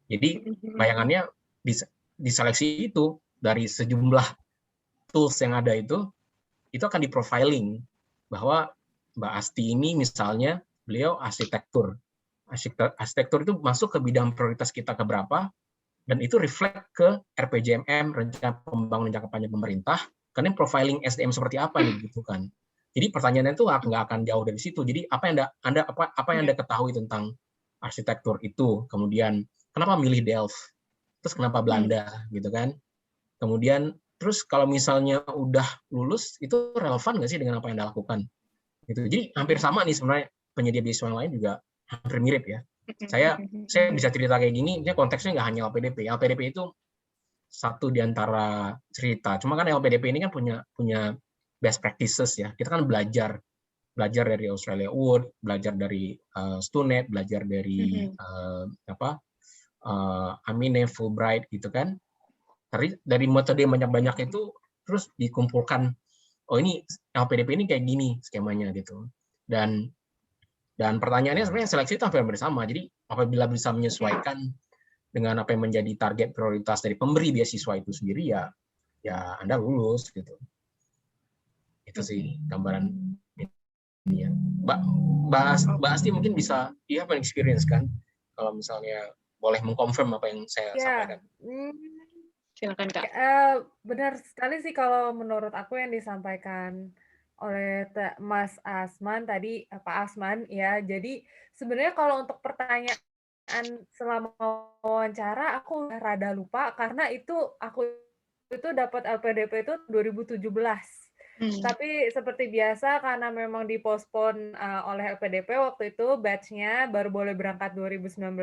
Jadi bayangannya di seleksi itu dari sejumlah tools yang ada itu akan di profiling bahwa Mbak Asti ini misalnya beliau arsitektur itu masuk ke bidang prioritas kita keberapa, dan itu reflect ke RPJMM, rencana pembangunan jangka panjang pemerintah, karena profiling SDM seperti apa yang dibutuhkan. Jadi pertanyaannya itu nggak akan jauh dari situ. Jadi apa yang Anda ketahui tentang arsitektur itu, kemudian kenapa milih Delft, terus kenapa Belanda, gitu kan? Kemudian terus kalau misalnya udah lulus, itu relevan nggak sih dengan apa yang Anda lakukan? Gitu. Jadi hampir sama nih sebenarnya, penyedia beasiswa yang lain juga hampir mirip ya. Saya bisa cerita kayak gini, ini konteksnya nggak hanya LPDP. LPDP itu satu di antara cerita. Cuma kan LPDP ini kan punya best practices ya. Kita kan belajar dari Australia Award, belajar dari Stunet, belajar dari Amine, Fulbright gitu kan. Dari metode banyak-banyak itu terus dikumpulkan, oh ini LPDP ini kayak gini skemanya gitu. Dan Dan pertanyaannya sebenarnya seleksi itu hampir sama. Jadi apabila bisa menyesuaikan dengan apa yang menjadi target prioritas dari pemberi beasiswa itu sendiri, ya Anda lulus gitu. Itu sih gambaran ini ya. Mbak Asti mungkin bisa, you have an experience kan? Kalau misalnya boleh mengkonfirm apa yang saya sampaikan. Silakan Kak. Benar sekali sih kalau menurut aku yang disampaikan oleh Mas Asman tadi, Pak Asman ya. Jadi sebenarnya kalau untuk pertanyaan selama wawancara aku rada lupa karena aku itu dapat LPDP itu 2017. Tapi seperti biasa karena memang dipospon oleh LPDP waktu itu batch-nya baru boleh berangkat 2019,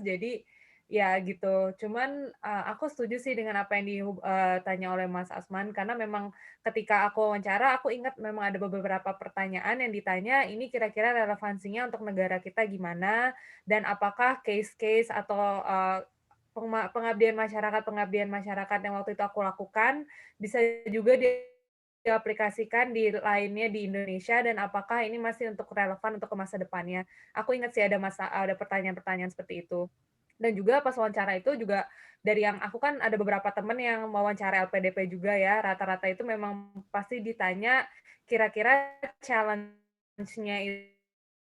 jadi ya gitu. Cuman aku setuju sih dengan apa yang ditanya oleh Mas Asman karena memang ketika aku wawancara aku ingat memang ada beberapa pertanyaan yang ditanya ini kira-kira relevansinya untuk negara kita gimana dan apakah case-case atau pengabdian masyarakat yang waktu itu aku lakukan bisa juga diaplikasikan di lainnya di Indonesia dan apakah ini masih untuk relevan untuk ke masa depannya. Aku ingat sih ada pertanyaan-pertanyaan seperti itu. Dan juga pas wawancara itu juga dari yang aku kan ada beberapa teman yang wawancara LPDP juga ya, rata-rata itu memang pasti ditanya kira-kira challenge-nya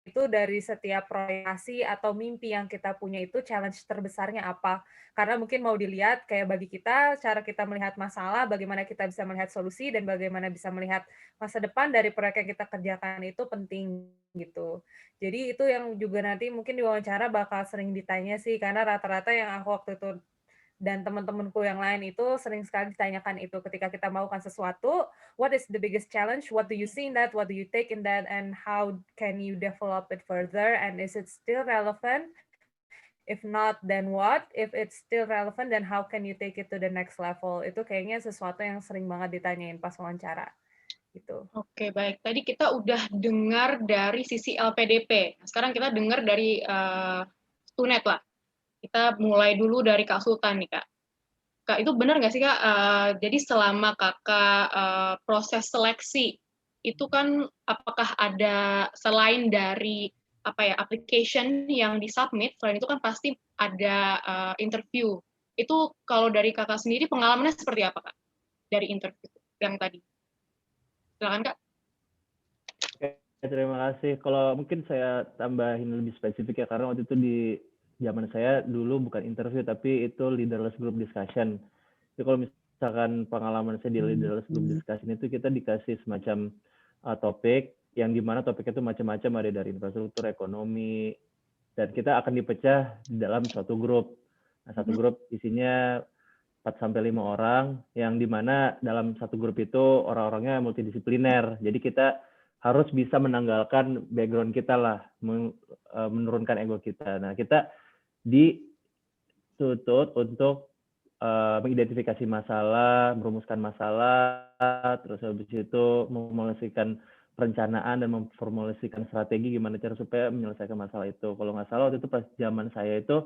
itu dari setiap proyeksi atau mimpi yang kita punya itu challenge terbesarnya apa. Karena mungkin mau dilihat kayak bagi kita, cara kita melihat masalah, bagaimana kita bisa melihat solusi, dan bagaimana bisa melihat masa depan dari proyek yang kita kerjakan itu penting gitu. Jadi itu yang juga nanti mungkin diwawancara bakal sering ditanya sih, karena rata-rata yang aku waktu itu dan teman-temanku yang lain itu sering sekali ditanyakan itu ketika kita melakukan sesuatu, what is the biggest challenge, what do you see in that, what do you take in that, and how can you develop it further, and is it still relevant? If not, then what? If it's still relevant, then how can you take it to the next level? Itu kayaknya sesuatu yang sering banget ditanyain pas wawancara. Gitu. Oke, baik. Tadi kita udah dengar dari sisi LPDP. Nah, sekarang kita dengar dari Stunet lah. Kita mulai dulu dari Kak Sultan nih, Kak. Kak, itu benar nggak sih, Kak? Jadi selama Kakak proses seleksi, itu kan apakah ada selain dari application yang disubmit, selain itu kan pasti ada interview. Itu kalau dari Kakak sendiri pengalamannya seperti apa, Kak? Dari interview yang tadi. Silakan, Kak. Terima kasih. Kalau mungkin saya tambahin lebih spesifik ya, karena waktu itu di zaman saya dulu bukan interview, tapi itu leaderless group discussion. Jadi kalau misalkan pengalaman saya di leaderless group discussion itu kita dikasih semacam topik, yang dimana topik itu macam-macam, ada dari infrastruktur, ekonomi, dan kita akan dipecah di dalam suatu grup. Nah, satu grup isinya 4-5 orang, yang dimana dalam satu grup itu orang-orangnya multidisipliner. Jadi kita harus bisa menanggalkan background kita lah, menurunkan ego kita. Nah, kita dituntut untuk mengidentifikasi masalah, merumuskan masalah, terus habis itu memformulasikan perencanaan dan memformulasikan strategi gimana cara supaya menyelesaikan masalah itu. Kalau nggak salah waktu itu pas zaman saya itu,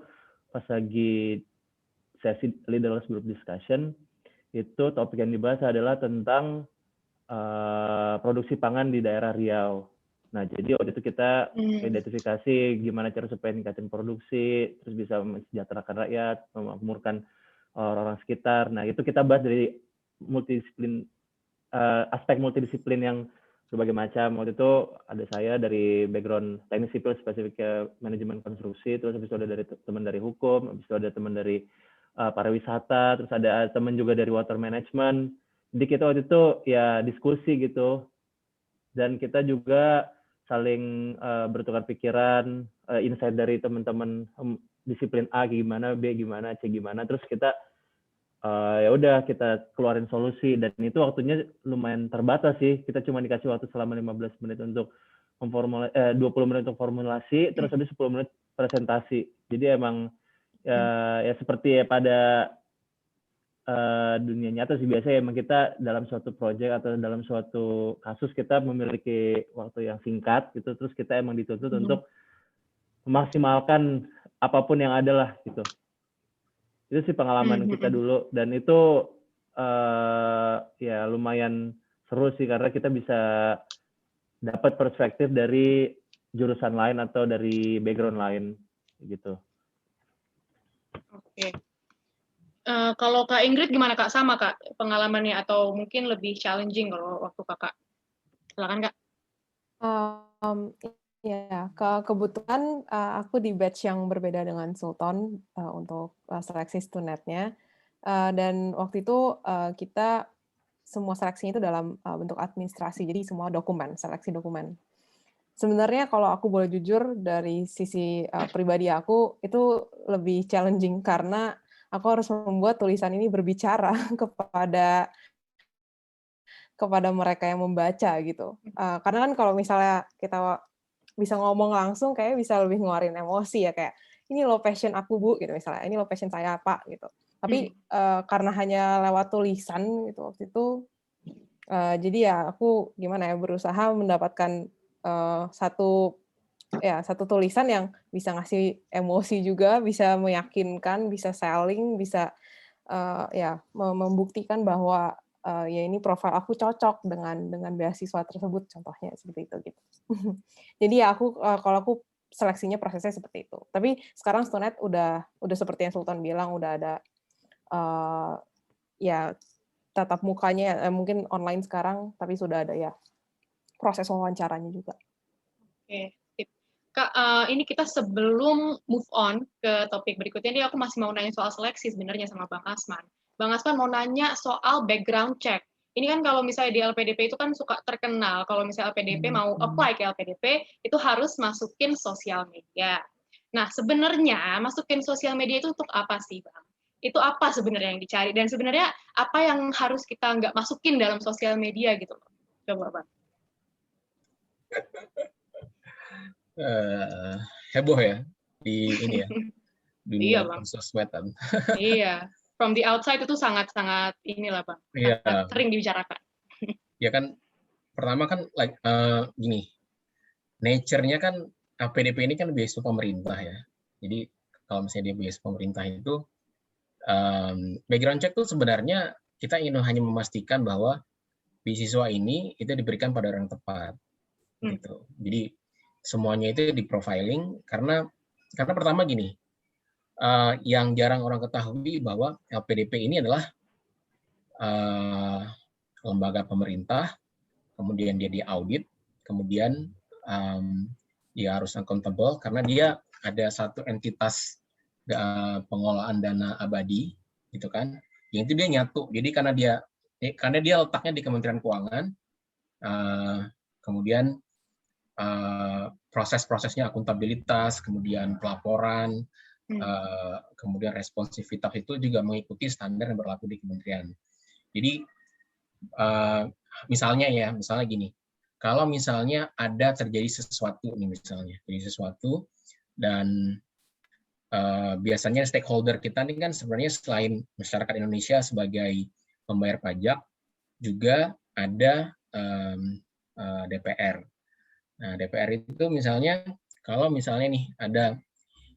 pas lagi sesi leaderless group discussion, itu topik yang dibahas adalah tentang produksi pangan di daerah Riau. Nah, jadi waktu itu kita identifikasi gimana cara supaya meningkatkan produksi, terus bisa mensejahterakan rakyat, memakmurkan orang-orang sekitar. Nah, itu kita bahas dari multidisiplin, aspek multidisiplin yang berbagai macam. Waktu itu ada saya dari background teknik sipil, spesifiknya manajemen konstruksi, terus habis itu ada dari teman dari hukum, habis itu ada teman dari pariwisata, terus ada teman juga dari water management. Jadi kita waktu itu ya diskusi gitu, dan kita juga saling bertukar pikiran, insight dari teman-teman disiplin A gimana, B gimana, C gimana, terus kita ya udah kita keluarin solusi. Dan itu waktunya lumayan terbatas sih, kita cuma dikasih waktu selama 15 menit untuk 20 menit untuk formulasi, terus habis 10 menit presentasi. Jadi emang ya seperti ya pada dunia nyata sih, biasanya emang kita dalam suatu project atau dalam suatu kasus kita memiliki waktu yang singkat gitu, terus kita emang dituntut untuk memaksimalkan apapun yang ada lah gitu. Itu sih pengalaman kita dulu, dan itu ya lumayan seru sih karena kita bisa dapat perspektif dari jurusan lain atau dari background lain gitu. Oke. Kalau Kak Ingrid gimana Kak? Sama Kak pengalamannya atau mungkin lebih challenging kalau waktu Kakak? Silakan Kak. Ya, kebetulan aku di batch yang berbeda dengan Sultan untuk seleksi STUNET-nya. Dan waktu itu kita semua seleksinya itu dalam bentuk administrasi, jadi semua dokumen, seleksi dokumen. Sebenarnya kalau aku boleh jujur dari sisi pribadi aku, itu lebih challenging karena aku harus membuat tulisan ini berbicara kepada mereka yang membaca gitu. Karena kan kalau misalnya kita bisa ngomong langsung, kayak bisa lebih ngeluarin emosi ya, kayak ini loh passion aku Bu, gitu misalnya, ini loh passion saya Pak, gitu. Tapi karena hanya lewat tulisan gitu waktu itu, jadi ya aku gimana ya, berusaha mendapatkan satu tulisan yang bisa ngasih emosi juga, bisa meyakinkan, bisa selling, bisa membuktikan bahwa ya ini profil aku cocok dengan beasiswa tersebut, contohnya seperti itu gitu. Jadi ya kalau aku seleksinya prosesnya seperti itu. Tapi sekarang STUNET udah seperti yang Sultan bilang, udah ada ya tatap mukanya, mungkin online sekarang, tapi sudah ada ya proses wawancaranya juga. Oke, Kak, ini kita sebelum move on ke topik berikutnya, ini aku masih mau nanya soal seleksi sebenarnya sama Bang Asman. Bang Asman mau nanya soal background check. Ini kan kalau misalnya di LPDP itu kan suka terkenal, kalau misalnya LPDP mau apply ke LPDP, itu harus masukin sosial media. Nah, sebenarnya masukin sosial media itu untuk apa sih, Bang? Itu apa sebenarnya yang dicari? Dan sebenarnya apa yang harus kita nggak masukin dalam sosial media gitu? Coba, Bang. Heboh ya di ini ya, dunia Iya, Bang. sosmedan. Iya, from the outside itu sangat-sangat inilah Bang, Iya. sering dibicarakan. Ya kan, pertama kan gini, nature-nya kan LPDP ini kan beasiswa pemerintah ya. Jadi kalau misalnya dia beasiswa pemerintah itu, background check itu sebenarnya kita ingin hanya memastikan bahwa beasiswa ini itu diberikan pada orang tepat, gitu. Jadi semuanya itu di profiling karena pertama gini, yang jarang orang ketahui bahwa LPDP ini adalah lembaga pemerintah, kemudian dia diaudit, kemudian dia harus accountable karena dia ada satu entitas pengelolaan dana abadi, gitu kan? Yang itu dia nyatu. Jadi karena dia letaknya di Kementerian Keuangan, kemudian proses-prosesnya akuntabilitas, kemudian pelaporan, kemudian responsivitas itu juga mengikuti standar yang berlaku di kementerian. Jadi misalnya gini, kalau misalnya ada terjadi sesuatu nih misalnya, dan biasanya stakeholder kita ini kan sebenarnya selain masyarakat Indonesia sebagai pembayar pajak, juga ada DPR. Nah, DPR itu misalnya, kalau misalnya nih ada,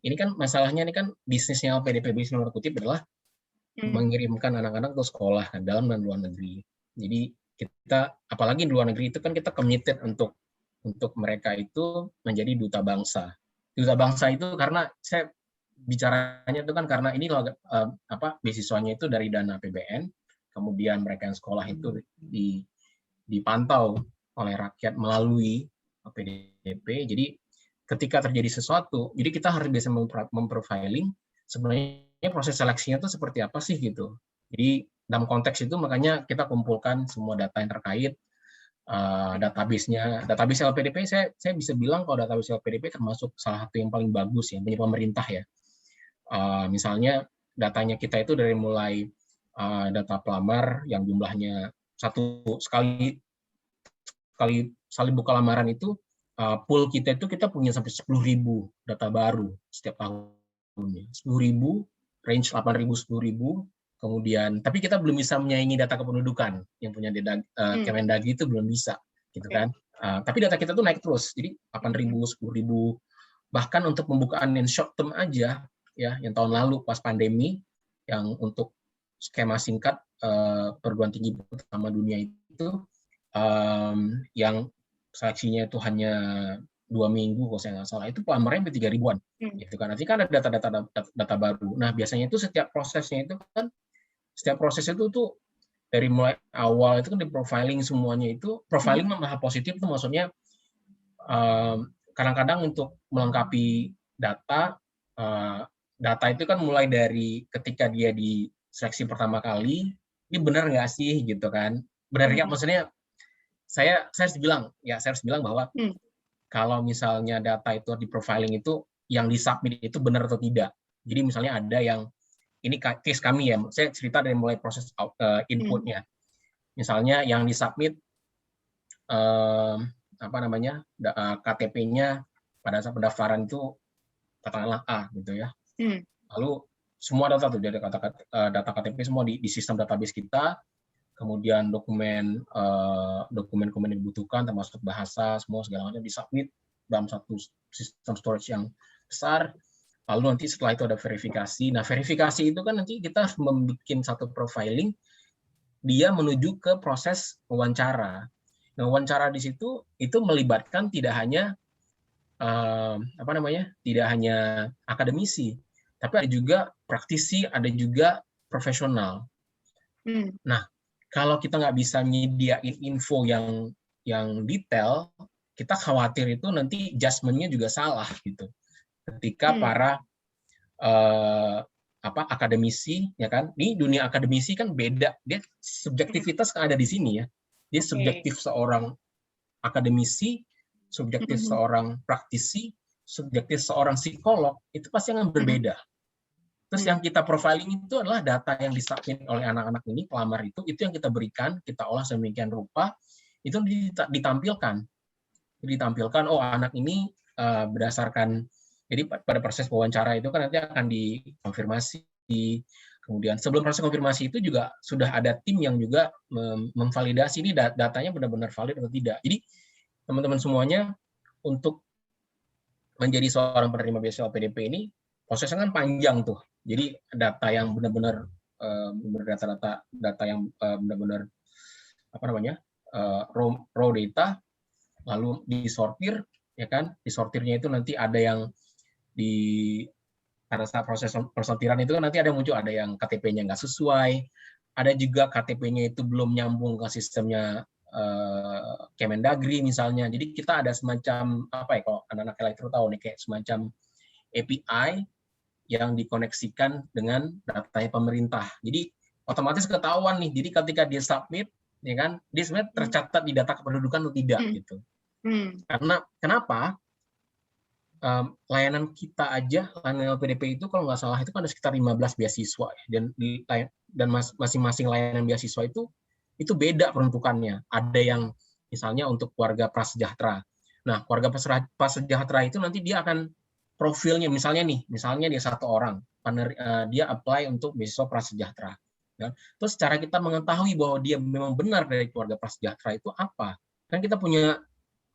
ini kan masalahnya ini kan bisnisnya LPDP, bisnis nomor kutip adalah mengirimkan anak-anak ke sekolah kan, dalam dan luar negeri. Jadi kita, apalagi di luar negeri itu kan kita committed untuk mereka itu menjadi duta bangsa. Duta bangsa itu karena saya bicaranya itu kan karena ini beasiswanya itu dari dana APBN, kemudian mereka yang sekolah itu dipantau oleh rakyat melalui LPDP. Jadi ketika terjadi sesuatu, jadi kita harus bisa memprofiling sebenarnya proses seleksinya itu seperti apa sih gitu. Jadi dalam konteks itu makanya kita kumpulkan semua data yang terkait, database LPDP. Saya bisa bilang kalau database LPDP termasuk salah satu yang paling bagus ya, punya pemerintah ya. Misalnya datanya kita itu dari mulai data pelamar yang jumlahnya sekali buka lamaran itu, pool kita itu kita punya sampai 10.000 data baru setiap tahunnya. 10.000, range 8.000, 10.000. Kemudian, tapi kita belum bisa menyaingi data kependudukan yang punya Kemendagri itu belum bisa, gitu kan? Tapi data kita tuh naik terus, jadi 8.000, 10.000. Bahkan untuk pembukaan yang short term aja, ya, yang tahun lalu pas pandemi, yang untuk skema singkat perguruan tinggi pertama dunia itu, yang seleksinya itu hanya 2 minggu kalau saya nggak salah, itu pelamarnya 3 ribuan. Gitu kan. Nanti kan ada data baru. Nah, biasanya itu setiap prosesnya itu kan, setiap proses itu tuh dari mulai awal itu kan di profiling semuanya itu, profiling hal positif itu maksudnya kadang-kadang untuk melengkapi data, data itu kan mulai dari ketika dia di seleksi pertama kali, ini benar nggak sih gitu kan? Benar nggak? Maksudnya saya harus bilang bahwa kalau misalnya data itu di profiling itu yang disubmit itu benar atau tidak. Jadi misalnya ada yang ini case kami ya, saya cerita dari mulai proses inputnya. Misalnya yang disubmit KTP-nya pada saat pendaftaran itu katakanlah A gitu ya. Lalu semua data tuh dari data KTP semua di sistem database kita. Kemudian dokumen yang dibutuhkan termasuk bahasa semua segala macam disubmit dalam satu sistem storage yang besar. Lalu nanti setelah itu ada verifikasi. Nah, verifikasi itu kan nanti kita harus membuat satu profiling, dia menuju ke proses wawancara. Nah, wawancara di situ itu melibatkan tidak hanya tidak hanya akademisi, tapi ada juga praktisi, ada juga profesional. Nah, kalau kita nggak bisa nyediain info yang detail, kita khawatir itu nanti judgement-nya juga salah gitu. Ketika para akademisi, ya kan? Di dunia akademisi kan beda, dia subjektivitas kan ada di sini ya. Dia subjektif seorang akademisi, subjektif seorang praktisi, subjektif seorang psikolog, itu pasti akan berbeda. Terus yang kita profiling itu adalah data yang disubmit oleh anak-anak ini, pelamar itu yang kita berikan, kita olah sedemikian rupa, itu ditampilkan. Oh, anak ini berdasarkan, jadi pada proses wawancara itu kan nanti akan dikonfirmasi. Kemudian sebelum proses konfirmasi itu juga sudah ada tim yang juga memvalidasi ini datanya benar-benar valid atau tidak. Jadi teman-teman semuanya untuk menjadi seorang penerima beasiswa LPDP ini prosesnya kan panjang tuh. Jadi data yang benar-benar data yang benar-benar raw data, lalu disortir, ya kan? Disortirnya itu nanti ada yang pada saat proses persortiran itu kan nanti ada muncul, ada yang KTP-nya nggak sesuai, ada juga KTP-nya itu belum nyambung ke sistemnya Kemendagri misalnya. Jadi kita ada semacam kalau anak-anak elektro tahu nih, kayak semacam API yang dikoneksikan dengan datanya pemerintah. Jadi otomatis ketahuan nih. Jadi ketika dia submit, ya kan, dia sebenarnya tercatat di data kependudukan atau tidak gitu. Karena kenapa? Layanan kita aja, layanan LPDP itu kalau nggak salah itu kan ada sekitar 15 beasiswa dan masing-masing layanan beasiswa itu beda peruntukannya. Ada yang misalnya untuk keluarga prasejahtera. Nah, keluarga prasejahtera itu nanti dia akan profilnya, misalnya dia satu orang, dia apply untuk beasiswa prasejahtera. Ya. Terus cara kita mengetahui bahwa dia memang benar dari keluarga prasejahtera itu apa? Kan kita punya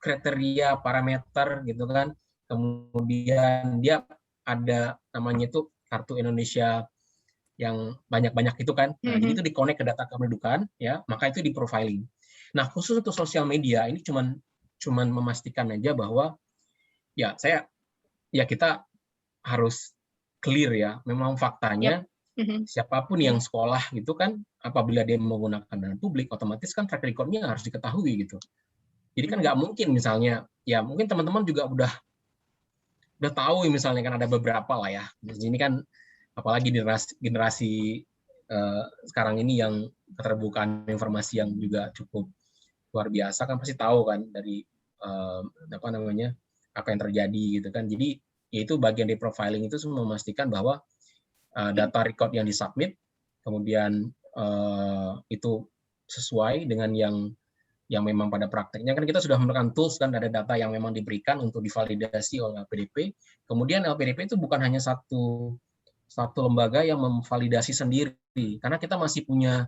kriteria, parameter gitu kan. Kemudian dia ada namanya itu kartu Indonesia yang banyak-banyak itu kan. Nah, jadi itu di-connect ke data kependudukan, ya, maka itu di-profiling. Nah, khusus untuk sosial media ini cuman memastikan aja bahwa kita harus clear ya. Memang faktanya siapapun yang sekolah gitu kan, apabila dia menggunakan dana publik, otomatis kan track record-nya harus diketahui gitu. Jadi kan nggak mungkin misalnya, ya mungkin teman-teman juga udah tahu misalnya kan ada beberapa lah ya. Di sini kan apalagi generasi sekarang ini yang keterbukaan informasi yang juga cukup luar biasa kan, pasti tahu kan dari apa yang terjadi gitu kan. Jadi yaitu bagian dari profiling itu semua memastikan bahwa data record yang disubmit kemudian itu sesuai dengan yang memang pada prakteknya. Kan kita sudah menggunakan tools kan, ada data yang memang diberikan untuk divalidasi oleh LPDP. Kemudian LPDP itu bukan hanya satu lembaga yang memvalidasi sendiri, karena kita masih punya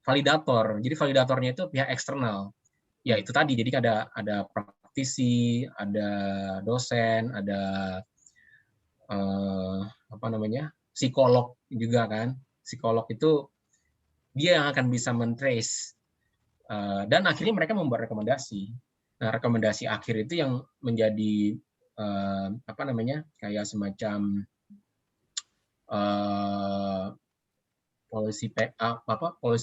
validator. Jadi validatornya itu pihak eksternal. Ya itu tadi, jadi ada praktisi, ada dosen, ada psikolog juga kan. Psikolog itu dia yang akan bisa men-trace dan akhirnya mereka membuat rekomendasi. Nah, rekomendasi akhir itu yang menjadi apa namanya, kayak semacam policy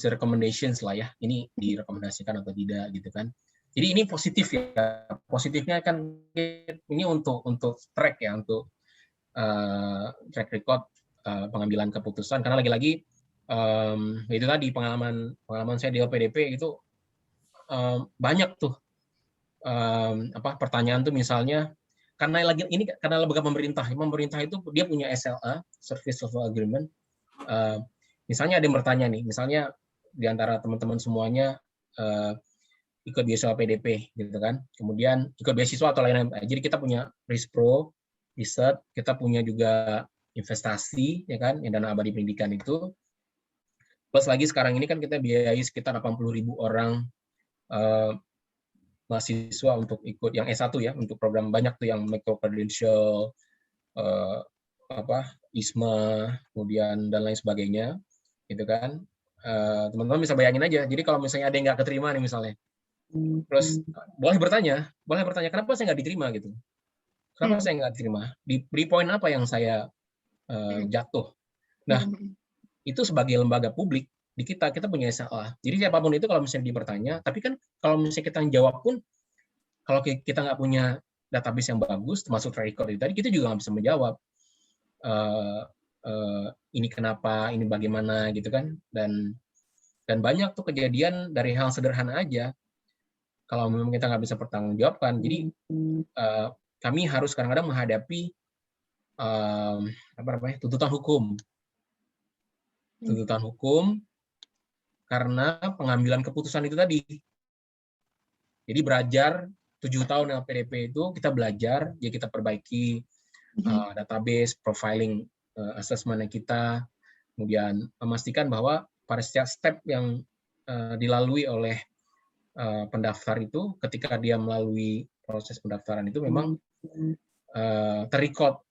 recommendations lah ya. Ini direkomendasikan atau tidak gitu kan. Jadi ini positif ya. Positifnya kan ini untuk track ya, untuk track record pengambilan keputusan. Karena lagi-lagi itu tadi pengalaman saya di LPDP itu banyak tuh pertanyaan tuh misalnya karena lembaga pemerintah itu dia punya SLA, Service Level Agreement. Misalnya ada yang bertanya nih, misalnya di antara teman-teman semuanya ikut beasiswa PDP gitu kan, kemudian ikut beasiswa atau lain-lain. Jadi kita punya Risk-Pro, Research, kita punya juga investasi ya kan, yang dana abadi pendidikan itu. Plus lagi sekarang ini kan kita biayai sekitar 80.000 orang mahasiswa untuk ikut yang S1 ya, untuk program banyak tuh yang micro credential, ISMA, kemudian dan lain sebagainya, gitu kan. Teman-teman bisa bayangin aja. Jadi kalau misalnya ada yang nggak keterima nih misalnya, terus boleh bertanya, kenapa saya nggak diterima gitu? Kenapa saya nggak diterima? Di poin apa yang saya jatuh? Nah, itu sebagai lembaga publik di kita punya SLA. Jadi siapapun itu kalau misalnya bertanya, tapi kan kalau misalnya kita jawab pun, kalau kita nggak punya database yang bagus, termasuk track record itu tadi, kita juga nggak bisa menjawab ini kenapa, ini bagaimana gitu kan. Dan banyak tuh kejadian dari hal sederhana aja. Kalau memang kita nggak bisa pertanggungjawabkan, jadi kami harus kadang-kadang menghadapi tuntutan hukum karena pengambilan keputusan itu tadi. Jadi belajar 7 tahun LPDP itu kita belajar, ya kita perbaiki database, profiling, assessment kita, kemudian memastikan bahwa pada setiap step yang dilalui oleh pendaftar itu, ketika dia melalui proses pendaftaran itu memang terrecord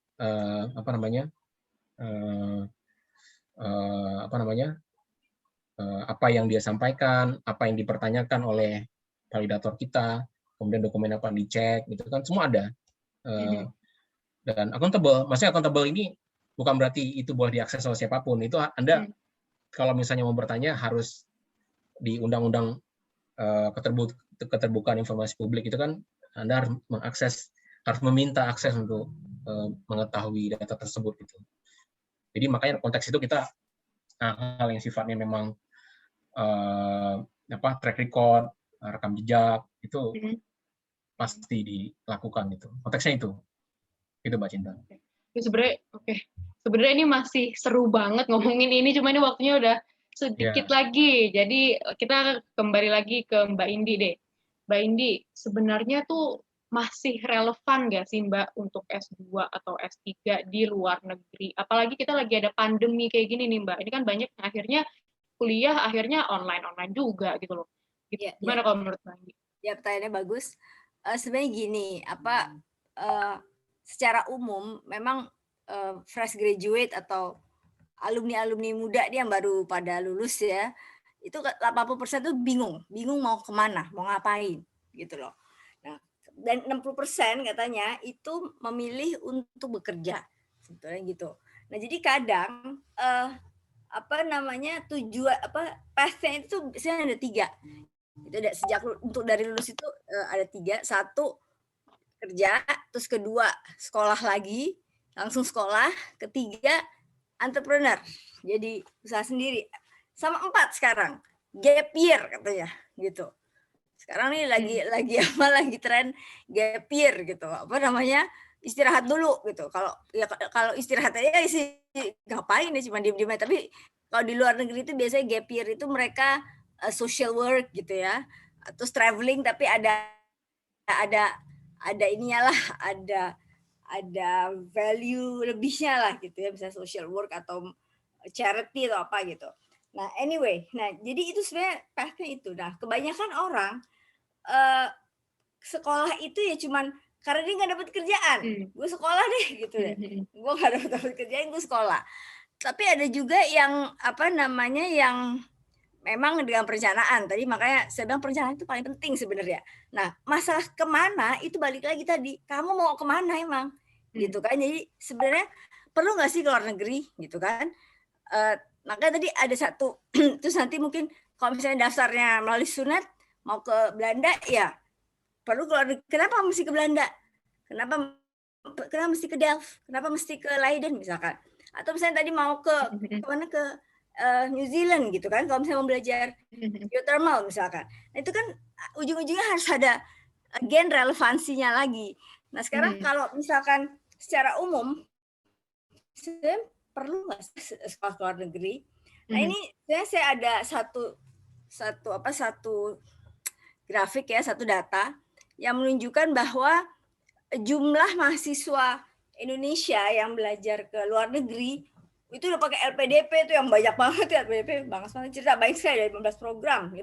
apa yang dia sampaikan, apa yang dipertanyakan oleh validator kita, kemudian dokumen apa yang dicek, gitu kan semua ada. Dan accountable, maksudnya accountable ini bukan berarti itu boleh diakses oleh siapapun. Itu Anda kalau misalnya mau bertanya harus di Undang-Undang Keterbukaan Informasi Publik itu kan Anda harus meminta akses untuk mengetahui data tersebut gitu. Jadi makanya konteks itu kita hal yang sifatnya memang track record, rekam jejak itu pasti dilakukan itu. Konteksnya itu Mbak Cinta. Sebenarnya ini masih seru banget ngomongin ini, cuma ini waktunya udah sedikit lagi. Jadi kita kembali lagi ke Mbak Indi deh. Mbak Indi, sebenarnya tuh masih relevan nggak sih Mbak untuk S2 atau S3 di luar negeri? Apalagi kita lagi ada pandemi kayak gini nih Mbak. Ini kan banyak akhirnya kuliah akhirnya online juga gitu loh. Gimana kalau menurut Mbak Indi? Ya, pertanyaannya bagus. Sebenarnya gini, secara umum memang fresh graduate atau alumni muda dia yang baru pada lulus ya, itu 80% tuh bingung mau kemana, mau ngapain gitu loh. Nah, dan 60% katanya itu memilih untuk bekerja sebetulnya gitu. Nah, jadi kadang tujuan path-nya itu biasanya ada 3. Itu sejak untuk dari lulus itu ada 3. 1 kerja, terus 2 sekolah lagi, langsung sekolah, 3 entrepreneur, jadi usaha sendiri, sama 4 sekarang gap year katanya gitu. Sekarang nih lagi tren gap year gitu, istirahat dulu gitu. Kalau istirahat aja sih ngapain ya, cuma diem-diem aja. Tapi kalau di luar negeri itu biasanya gap year itu mereka social work gitu ya, terus traveling, tapi ada ininya lah, ada value lebihnya lah gitu ya, misalnya social work atau charity atau apa gitu. Nah anyway, jadi itu sebenarnya pathnya itu. Nah kebanyakan orang sekolah itu ya cuman karena dia nggak dapat kerjaan, gue sekolah deh gitu deh, gue nggak dapat kerjaan, gue sekolah. Tapi ada juga yang yang memang dengan perencanaan. Tadi makanya saya bilang perencanaan itu paling penting sebenarnya. Nah, masalah kemana itu balik lagi tadi. Kamu mau kemana emang? Gitu kan. Jadi sebenarnya perlu nggak sih ke luar negeri gitu kan? Makanya tadi ada satu, terus nanti mungkin kalau misalnya daftarnya melalui Sunat, mau ke Belanda, ya perlu ke luar negeri. Kenapa mesti ke Belanda? Kenapa mesti ke Delft? Kenapa mesti ke Leiden misalkan? Atau misalnya tadi mau ke mana, ke New Zealand gitu kan, kalau misalnya mau belajar geothermal misalkan. Nah itu kan ujung-ujungnya harus ada gen relevansinya lagi. Nah sekarang kalau misalkan secara umum, saya perlu nggak sekolah ke luar negeri? Nah ini saya ada satu grafik ya, satu data yang menunjukkan bahwa jumlah mahasiswa Indonesia yang belajar ke luar negeri itu udah pakai LPDP itu yang banyak banget ya, LPDP banget cerita baik sekali, dari 15 program, 15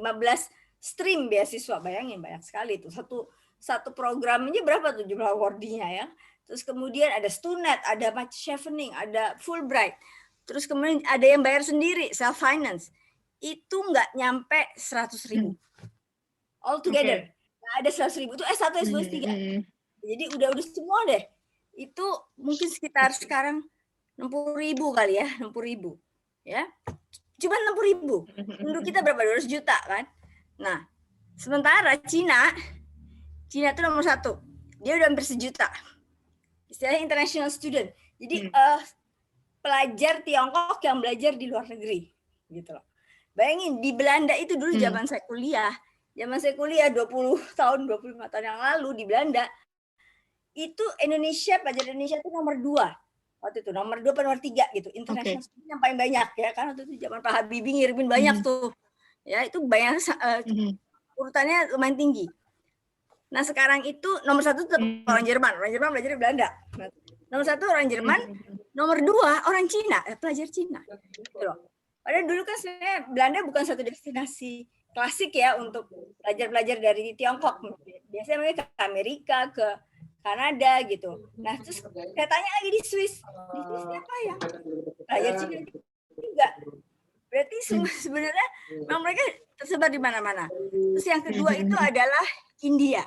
stream beasiswa, bayangin banyak sekali itu. Satu programnya berapa tuh jumlah awardee-nya ya. Terus kemudian ada Stunet, ada Chevening, ada Fulbright. Terus kemudian ada yang bayar sendiri, self finance. Itu nggak nyampe 100.000. All together. Nggak ada 100.000 itu S1 S2 S3. Jadi udah semua deh. Itu mungkin sekitar sekarang 60.000 kali ya, 60.000. Ya. Cuma 60.000. Penduduk kita berapa? 200 juta kan? Nah, sementara Cina itu nomor 1. Dia udah hampir 1 juta. Istilahnya international student. Jadi pelajar Tiongkok yang belajar di luar negeri gitu loh. Bayangin di Belanda itu dulu zaman saya kuliah 20 tahun, 25 tahun yang lalu di Belanda, itu pelajar Indonesia itu nomor 2. Waktu itu nomor 2 atau nomor 3 gitu. International student yang paling banyak ya, kan waktu itu zaman Pak Habibie ngirimin banyak tuh. Ya, itu banyak urutannya lumayan tinggi. Nah, sekarang itu nomor 1 tetap orang Jerman. Orang Jerman belajar di Belanda. Nomor 1 orang Jerman, nomor 2 orang Cina, pelajar Cina. Gitu loh. Padahal dulu kan sebenarnya Belanda bukan satu destinasi klasik ya untuk pelajar-pelajar dari Tiongkok. Biasanya mereka ke Amerika, ke Kanada gitu. Nah, terus saya tanya lagi di Swiss. Di Swiss siapa yang pelajar Cina juga? Berarti sebenarnya memang mereka tersebar di mana-mana. Terus yang kedua itu adalah India.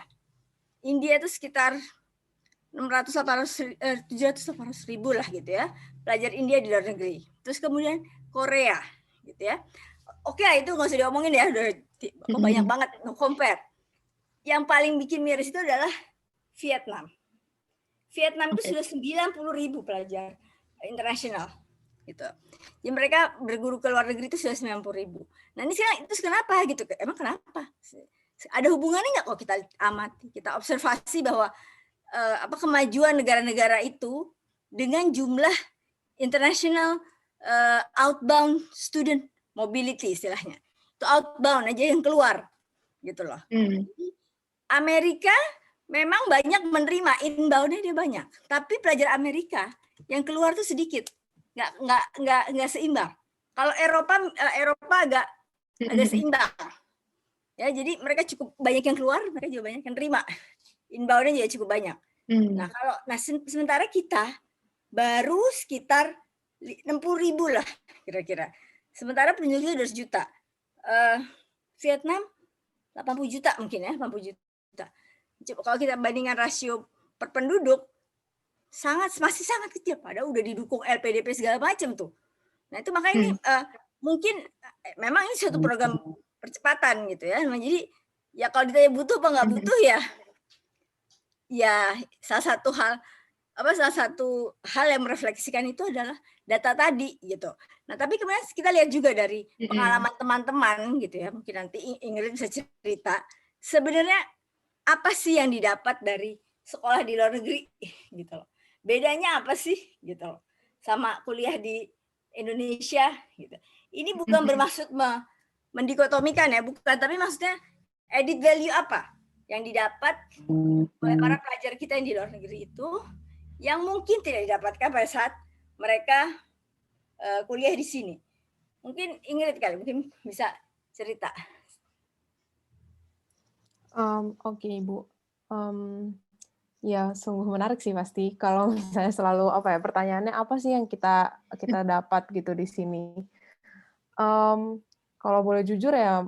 India itu sekitar 700-800 ribu lah gitu ya. Pelajar India di luar negeri. Terus kemudian Korea gitu ya. Oke, itu nggak usah diomongin ya, udah banyak banget, no compare. Yang paling bikin miris itu adalah Vietnam. Vietnam itu sudah 90.000 pelajar internasional gitu. Jadi mereka berguru ke luar negeri itu sudah 90.000. Nah ini sekarang itu kenapa gitu? Emang kenapa? Ada hubungannya nggak kalau kita amati, kita observasi bahwa kemajuan negara-negara itu dengan jumlah international outbound student mobility istilahnya. Itu outbound aja yang keluar gitu loh. Amerika memang banyak menerima, inbound-nya dia banyak. Tapi pelajar Amerika yang keluar tuh sedikit. Nggak seimbang. Kalau Eropa agak seimbang. Ya, jadi mereka cukup banyak yang keluar, mereka juga banyak yang terima. Inbound-nya juga cukup banyak. Nah, sementara kita baru sekitar 60.000 lah kira-kira. Sementara penduduknya 200 juta. Vietnam 80 juta mungkin ya, 80 juta. Kalau kita bandingkan rasio per penduduk masih sangat kecil, padahal udah didukung LPDP segala macam tuh. Nah, itu makanya ini mungkin memang ini suatu program percepatan gitu ya. Nah, jadi ya kalau ditanya butuh apa nggak butuh ya salah satu hal yang merefleksikan itu adalah data tadi gitu. Nah, tapi kemudian kita lihat juga dari pengalaman teman-teman gitu ya. Mungkin nanti Ingrid bisa cerita sebenarnya apa sih yang didapat dari sekolah di luar negeri gitu loh. Bedanya apa sih gitu loh sama kuliah di Indonesia gitu. Ini bukan bermaksud mendikotomikan ya, bukan, tapi maksudnya added value apa yang didapat oleh para pelajar kita yang di luar negeri itu yang mungkin tidak didapatkan pada saat mereka kuliah di sini. Mungkin Ingrid kali, mungkin bisa cerita. Oke, Ibu. Ya, sungguh menarik sih pasti. Kalau misalnya selalu pertanyaannya apa sih yang kita dapat gitu di sini. Kalau boleh jujur ya,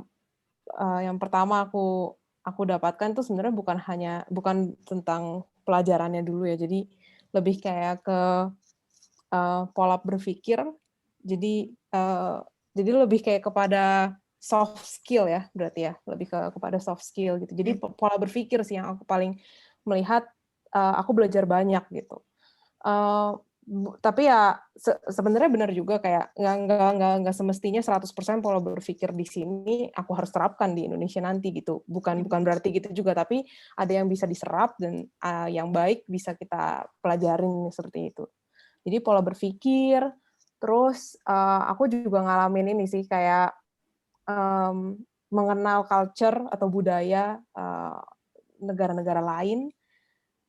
yang pertama aku dapatkan tuh sebenarnya bukan tentang pelajarannya dulu ya, jadi lebih kayak ke pola berpikir. Jadi lebih kayak kepada soft skill ya, berarti ya, lebih kepada soft skill gitu. Jadi pola berpikir sih yang aku paling melihat, aku belajar banyak gitu. Tapi ya sebenarnya benar juga kayak nggak semestinya 100% pola berpikir di sini aku harus terapkan di Indonesia nanti gitu. Bukan berarti gitu juga, tapi ada yang bisa diserap dan yang baik bisa kita pelajarin seperti itu. Jadi pola berpikir, terus aku juga ngalamin ini sih kayak mengenal culture atau budaya negara-negara lain.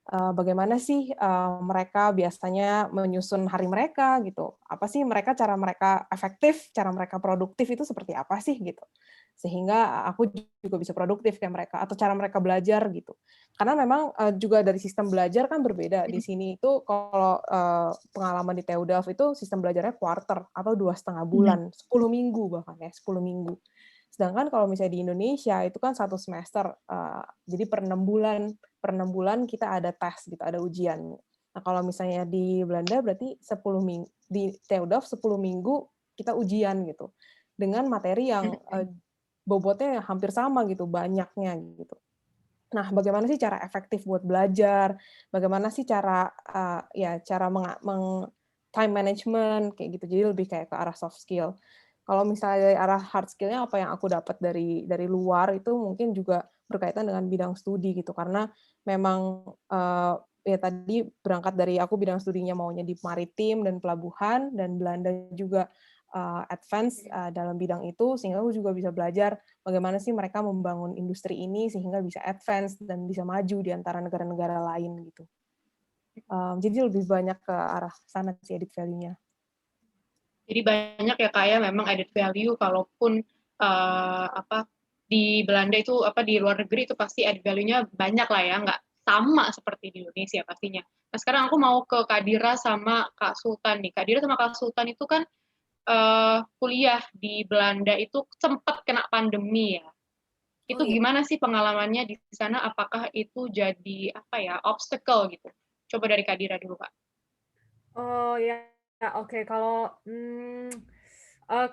Bagaimana sih mereka biasanya menyusun hari mereka gitu? Apa sih cara mereka efektif, cara mereka produktif itu seperti apa sih gitu? Sehingga aku juga bisa produktif kayak mereka, atau cara mereka belajar gitu. Karena memang juga dari sistem belajar kan berbeda. Di sini itu kalau pengalaman di TU Delft itu sistem belajarnya quarter atau 2,5 bulan, 10 minggu bahkan ya, 10 minggu. Sedangkan kalau misalnya di Indonesia itu kan 1 semester, jadi per 6 bulan kita ada tes gitu, ada ujian. Nah, kalau misalnya di Belanda berarti 10 minggu, di TU Delft 10 minggu kita ujian gitu. Dengan materi yang bobotnya hampir sama gitu, banyaknya gitu. Nah, bagaimana sih cara efektif buat belajar? Bagaimana sih cara time management kayak gitu. Jadi lebih kayak ke arah soft skill. Kalau misalnya dari arah hard skill-nya apa yang aku dapat dari luar itu mungkin juga berkaitan dengan bidang studi gitu. Karena memang ya tadi berangkat dari aku bidang studinya maunya di maritim dan pelabuhan, dan Belanda juga advance dalam bidang itu, sehingga aku juga bisa belajar bagaimana sih mereka membangun industri ini sehingga bisa advance dan bisa maju di antara negara-negara lain gitu. Jadi lebih banyak ke arah sana sih added value-nya. Jadi banyak ya kayak memang added value, kalaupun di Belanda itu di luar negeri itu pasti added value-nya banyak lah ya, nggak sama seperti di Indonesia pastinya. Nah sekarang aku mau ke Kak Dira sama Kak Sultan nih. Kak Dira sama Kak Sultan itu kan kuliah di Belanda itu sempat kena pandemi ya. Itu gimana sih pengalamannya di sana? Apakah itu jadi obstacle gitu? Coba dari Kak Dira dulu, Kak. Oh ya, oke.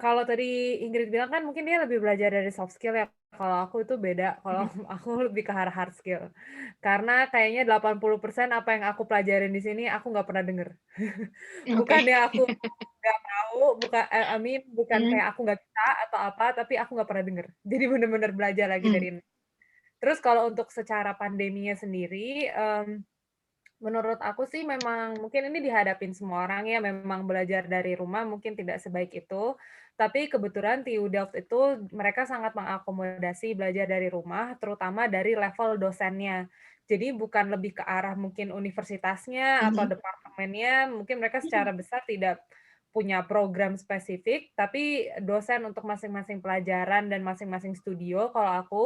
Kalau tadi Ingrid bilang kan mungkin dia lebih belajar dari soft skill ya. Kalau aku itu beda. Kalau aku lebih ke arah hard skill. Karena kayaknya 80% apa yang aku pelajarin di sini aku nggak pernah denger. Bukannya aku nggak tahu, bukan kayak aku nggak bisa atau apa, tapi aku nggak pernah denger. Jadi bener-bener belajar lagi dari ini. Terus kalau untuk secara pandeminya sendiri, menurut aku sih memang mungkin ini dihadapin semua orang ya, memang belajar dari rumah mungkin tidak sebaik itu. Tapi kebetulan TU Delft itu mereka sangat mengakomodasi belajar dari rumah, terutama dari level dosennya. Jadi bukan lebih ke arah mungkin universitasnya atau departemennya, mungkin mereka secara besar tidak punya program spesifik, tapi dosen untuk masing-masing pelajaran dan masing-masing studio, kalau aku,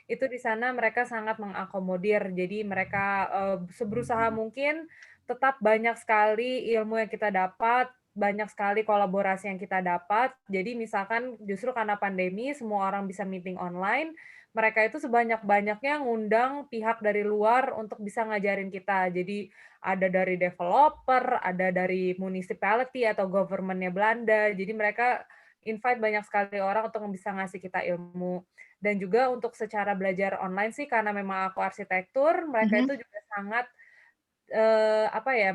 itu di sana mereka sangat mengakomodir. Jadi mereka seberusaha mungkin tetap banyak sekali ilmu yang kita dapat, banyak sekali kolaborasi yang kita dapat. Jadi misalkan justru karena pandemi semua orang bisa meeting online, mereka itu sebanyak-banyaknya ngundang pihak dari luar untuk bisa ngajarin kita. Jadi ada dari developer, ada dari municipality atau government-nya Belanda. Jadi mereka invite banyak sekali orang untuk bisa ngasih kita ilmu. Dan juga untuk secara belajar online sih karena memang aku arsitektur, mereka itu juga sangat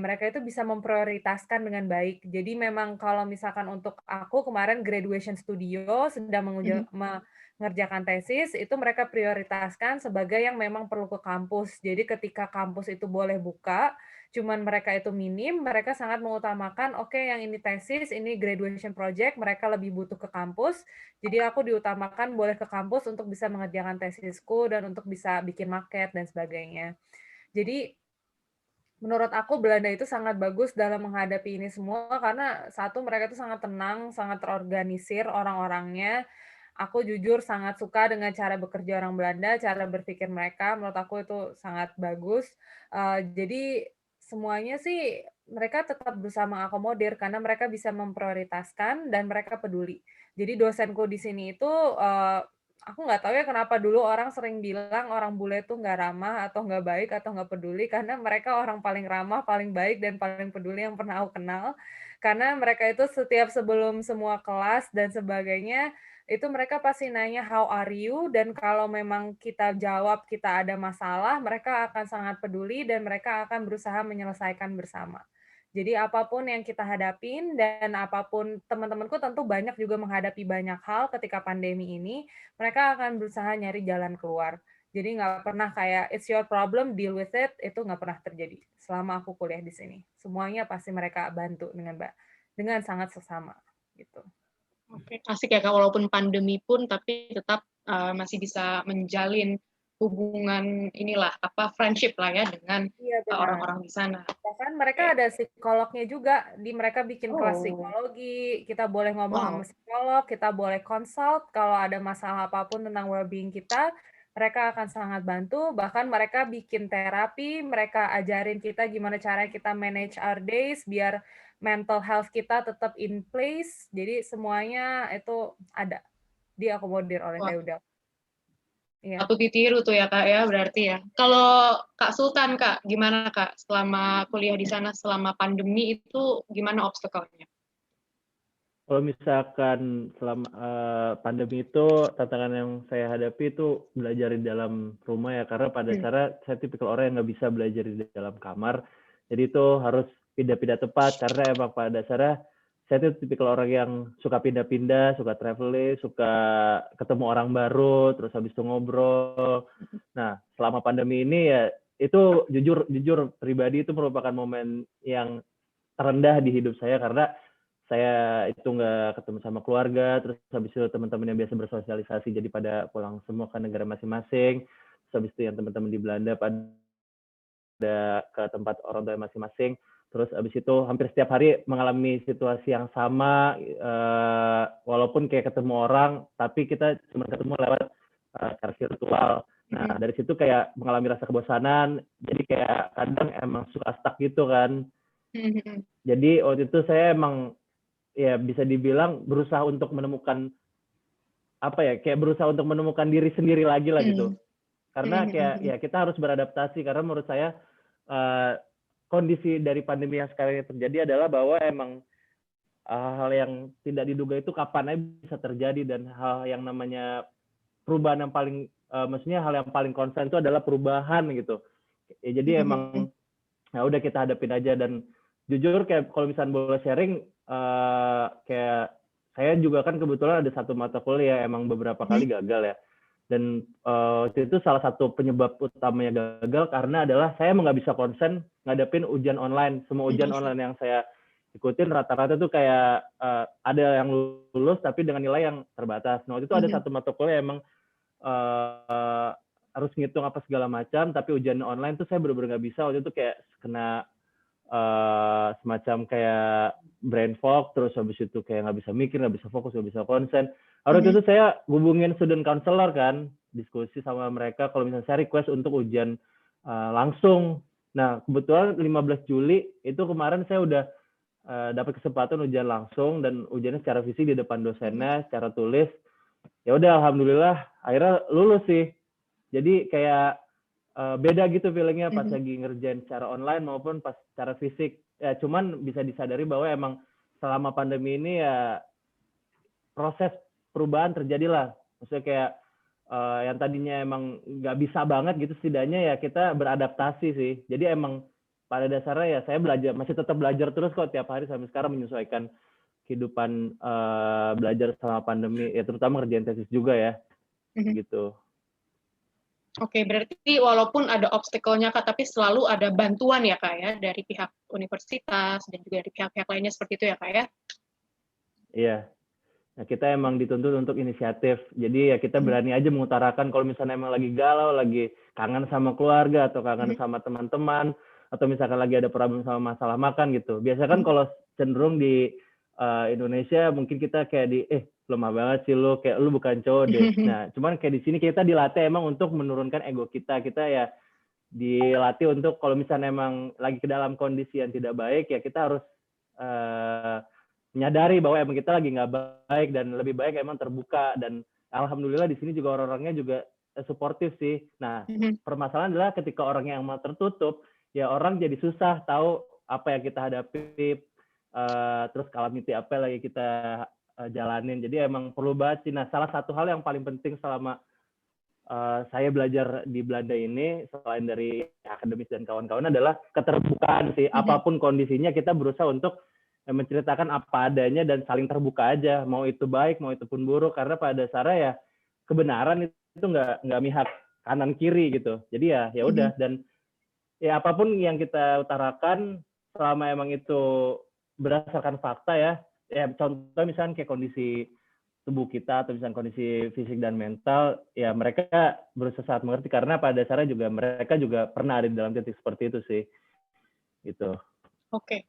mereka itu bisa memprioritaskan dengan baik. Jadi memang kalau misalkan untuk aku kemarin graduation studio sedang mengerjakan tesis, itu mereka prioritaskan sebagai yang memang perlu ke kampus. Jadi ketika kampus itu boleh buka, cuman mereka itu minim, mereka sangat mengutamakan, oke, yang ini tesis, ini graduation project, mereka lebih butuh ke kampus. Jadi aku diutamakan boleh ke kampus untuk bisa mengerjakan tesisku dan untuk bisa bikin maket dan sebagainya. Jadi menurut aku Belanda itu sangat bagus dalam menghadapi ini semua karena satu mereka itu sangat tenang, sangat terorganisir orang-orangnya. Aku jujur sangat suka dengan cara bekerja orang Belanda, cara berpikir mereka. Menurut aku itu sangat bagus. Jadi semuanya sih mereka tetap berusaha mengakomodir karena mereka bisa memprioritaskan dan mereka peduli. Jadi dosenku di sini itu, aku nggak tahu ya kenapa dulu orang sering bilang orang bule itu nggak ramah atau nggak baik atau nggak peduli, karena mereka orang paling ramah, paling baik, dan paling peduli yang pernah aku kenal. Karena mereka itu setiap sebelum semua kelas dan sebagainya, itu mereka pasti nanya, "How are you?" Dan kalau memang kita jawab kita ada masalah, mereka akan sangat peduli dan mereka akan berusaha menyelesaikan bersama. Jadi apapun yang kita hadapin dan apapun teman-temanku tentu banyak juga menghadapi banyak hal ketika pandemi ini, mereka akan berusaha nyari jalan keluar. Jadi nggak pernah kayak, "It's your problem, deal with it," itu nggak pernah terjadi selama aku kuliah di sini. Semuanya pasti mereka bantu dengan sangat seksama, gitu. Oke, asik ya Kak, walaupun pandemi pun tapi tetap masih bisa menjalin hubungan inilah friendship lah ya dengan Iya benar. orang-orang di sana. Bahkan mereka Oke. ada psikolognya juga, mereka bikin kelas Oh, psikologi, kita boleh ngomong sama Wow. psikolog, kita boleh consult kalau ada masalah apapun tentang well-being kita, mereka akan sangat bantu, bahkan mereka bikin terapi, mereka ajarin kita gimana cara kita manage our days biar mental health kita tetap in place, jadi semuanya itu ada, diakomodir oleh Wah, Eudel. Iya. patut ditiru tuh ya Kak ya berarti ya. Kalau Kak Sultan Kak, gimana Kak selama kuliah di sana selama pandemi itu gimana obstacle-nya? Kalau misalkan selama pandemi itu tantangan yang saya hadapi itu belajar di dalam rumah ya, karena pada dasarnya saya tipikal orang yang nggak bisa belajar di dalam kamar, jadi itu harus pindah-pindah tempat karena emang pada dasarnya saya tuh tipikal orang yang suka pindah-pindah, suka traveling, suka ketemu orang baru, terus habis itu ngobrol. Nah selama pandemi ini ya itu jujur pribadi itu merupakan momen yang terendah di hidup saya karena saya itu nggak ketemu sama keluarga, terus habis itu teman-teman yang biasa bersosialisasi jadi pada pulang semua ke negara masing-masing, terus habis itu yang teman-teman di Belanda pada ke tempat orang tua masing-masing, terus habis itu hampir setiap hari mengalami situasi yang sama, walaupun kayak ketemu orang, tapi kita cuma ketemu lewat secara virtual. Nah dari situ kayak mengalami rasa kebosanan, jadi kayak kadang emang suka stuck gitu kan. Jadi waktu itu saya emang ya bisa dibilang berusaha untuk menemukan kayak berusaha untuk menemukan diri sendiri lagi lah gitu. Karena kayak ya kita harus beradaptasi karena menurut saya kondisi dari pandemi yang sekarang ini terjadi adalah bahwa emang hal yang tidak diduga itu kapan aja bisa terjadi, dan hal yang namanya perubahan yang paling maksudnya hal yang paling konstan itu adalah perubahan gitu. Ya, jadi emang ya udah kita hadapin aja. Dan jujur kayak kalau misalnya boleh sharing, kayak saya juga kan kebetulan ada satu mata kuliah emang beberapa kali gagal ya, dan itu salah satu penyebab utamanya gagal karena adalah saya emang nggak bisa konsen ngadepin ujian online. Semua ujian online yang saya ikutin rata-rata tuh kayak ada yang lulus tapi dengan nilai yang terbatas. Nah waktu itu ada satu mata kuliah emang harus ngitung apa segala macam, tapi ujian online tuh saya benar-benar nggak bisa. Waktu itu kayak kena semacam kayak brain fog, terus habis itu kayak nggak bisa mikir, nggak bisa fokus, nggak bisa konsen. Waktu itu saya hubungin student counselor kan, diskusi sama mereka kalau misalnya saya request untuk ujian langsung. Nah kebetulan 15 Juli itu kemarin saya udah dapat kesempatan ujian langsung, dan ujiannya secara fisik di depan dosennya, secara tulis. Ya udah alhamdulillah akhirnya lulus sih. Jadi kayak beda gitu feelingnya pas lagi ngerjain secara online maupun pas secara fisik. Ya cuman bisa disadari bahwa emang selama pandemi ini ya proses perubahan terjadi lah. Maksudnya kayak yang tadinya emang nggak bisa banget gitu, setidaknya ya kita beradaptasi sih. Jadi emang pada dasarnya ya saya masih tetap belajar terus kok tiap hari sampai sekarang, menyesuaikan kehidupan belajar selama pandemi, ya terutama ngerjain tesis juga ya, gitu. Oke, berarti walaupun ada obstacle-nya Kak, tapi selalu ada bantuan ya Kak ya, dari pihak universitas dan juga dari pihak-pihak lainnya seperti itu ya Kak ya? Iya. Nah, kita emang dituntut untuk inisiatif. Jadi ya kita berani aja mengutarakan kalau misalnya emang lagi galau, lagi kangen sama keluarga, atau kangen sama teman-teman, atau misalkan lagi ada problem sama masalah makan gitu. Biasanya kan kalau cenderung di Indonesia mungkin kita kayak lemah banget sih lu, kayak lu bukan cowok deh. Nah, cuman kayak di sini kita dilatih emang untuk menurunkan ego kita. Kita ya dilatih untuk kalau misalnya emang lagi ke dalam kondisi yang tidak baik, ya kita harus menyadari bahwa emang kita lagi nggak baik, dan lebih baik emang terbuka. Dan alhamdulillah di sini juga orang-orangnya juga suportif sih. Nah, permasalahan adalah ketika orang yang mau tertutup, ya orang jadi susah tahu apa yang kita hadapi, terus calamity apa lagi kita jalanin. Jadi emang perlu banget sih. Nah, salah satu hal yang paling penting selama saya belajar di Belanda ini, selain dari akademis dan kawan-kawan, adalah keterbukaan sih. Apapun kondisinya, kita berusaha untuk menceritakan apa adanya dan saling terbuka aja. Mau itu baik, mau itu pun buruk. Karena pada dasarnya ya kebenaran itu nggak mihak kanan kiri gitu. Jadi ya udah. Dan ya apapun yang kita utarakan, selama emang itu berdasarkan fakta ya contoh misalnya kayak kondisi tubuh kita atau misalnya kondisi fisik dan mental, ya mereka berusaha sangat mengerti karena pada dasarnya juga mereka juga pernah ada di dalam titik seperti itu sih. Gitu. Oke.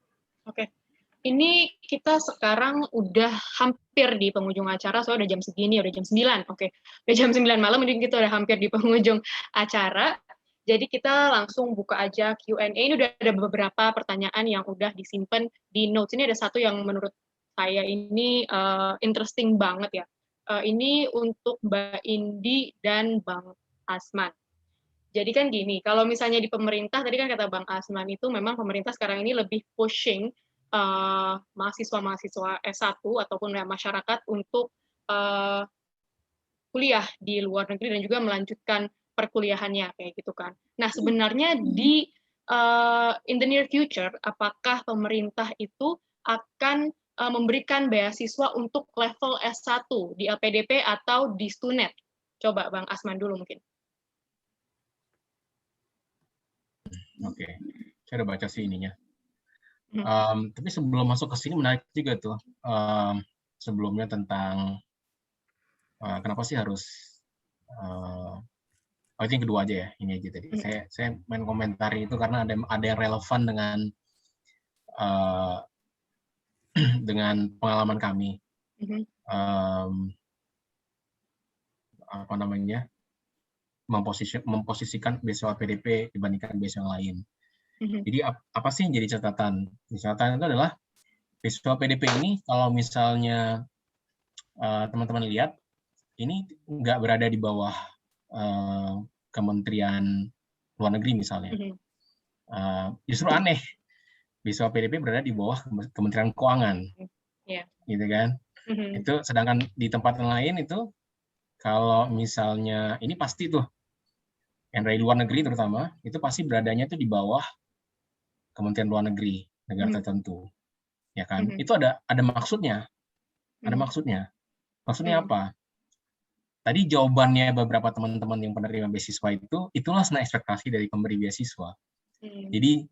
Ini kita sekarang udah hampir di penghujung acara, soalnya udah jam segini, udah jam 9. Oke. Udah jam 9 malam, ini kita udah hampir di penghujung acara. Jadi kita langsung buka aja Q&A. Ini udah ada beberapa pertanyaan yang udah disimpan di notes. Ini ada satu yang menurut saya ini interesting banget ya. Ini untuk Mbak Indi dan Bang Asman. Jadi kan gini, kalau misalnya di pemerintah, tadi kan kata Bang Asman itu memang pemerintah sekarang ini lebih pushing mahasiswa-mahasiswa S1 ataupun masyarakat untuk kuliah di luar negeri dan juga melanjutkan perkuliahannya kayak gitu kan. Nah, sebenarnya di in the near future, apakah pemerintah itu akan memberikan beasiswa untuk level S1 di LPDP atau di STUNET? Coba Bang Asman dulu mungkin. Oke, saya udah baca sih ininya. Tapi sebelum masuk ke sini menarik juga tuh sebelumnya tentang kenapa sih harus itu yang kedua aja ya, ini aja tadi. Saya main komentari itu karena ada yang relevan dengan pengalaman kami. Apa namanya? Memposisikan beasiswa PDP dibandingkan beasiswa yang lain. Jadi apa sih yang jadi catatan? Catatan itu adalah beasiswa PDP ini kalau misalnya teman-teman lihat, ini nggak berada di bawah Kementerian Luar Negeri misalnya. Justru aneh, beasiswa PDP berada di bawah Kementerian Keuangan, gitu kan? Itu sedangkan di tempat lain itu kalau misalnya ini pasti tuh yang dari luar negeri terutama itu pasti beradanya tuh di bawah Kementerian Luar Negeri negara tertentu, ya kan? Itu ada maksudnya, Maksudnya apa? Tadi jawabannya beberapa teman-teman yang penerima beasiswa itulah sebenarnya ekspektasi dari pemberi beasiswa. Jadi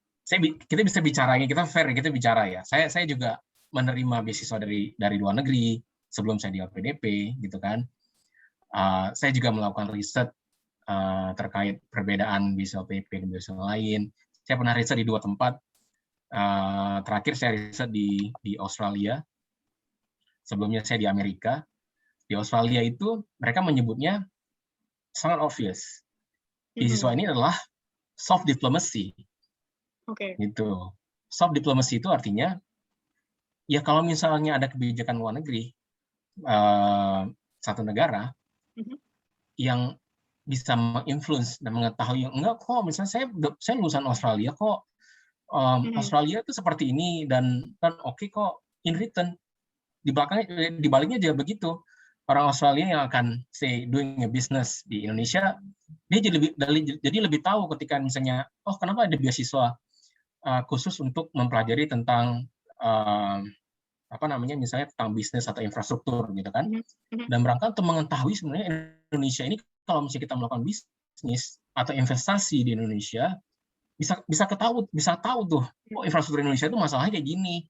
kita bisa bicara, kita fair, kita bicara ya. Saya juga menerima beasiswa dari luar negeri sebelum saya di LPDP, gitu kan. Saya juga melakukan riset terkait perbedaan beasiswa PDP dan beasiswa lain. Saya pernah riset di 2 tempat. Terakhir saya riset di Australia. Sebelumnya saya di Amerika. Di Australia itu mereka menyebutnya sangat obvious. Beasiswa ini adalah soft diplomacy. Gitu. Soft diplomacy itu artinya ya kalau misalnya ada kebijakan luar negeri satu negara yang bisa menginfluence dan mengetahui enggak kok misalnya saya lulusan Australia kok Australia itu seperti ini dan oke kok in return di baliknya juga begitu. Orang Australia yang akan say doing a business di Indonesia, dia jadi lebih tahu ketika misalnya kenapa ada beasiswa khusus untuk mempelajari tentang misalnya tentang bisnis atau infrastruktur gitu kan. Dan berangkat untuk mengetahui sebenarnya Indonesia ini kalau misalnya kita melakukan bisnis atau investasi di Indonesia bisa tahu tuh infrastruktur Indonesia itu masalahnya kayak gini.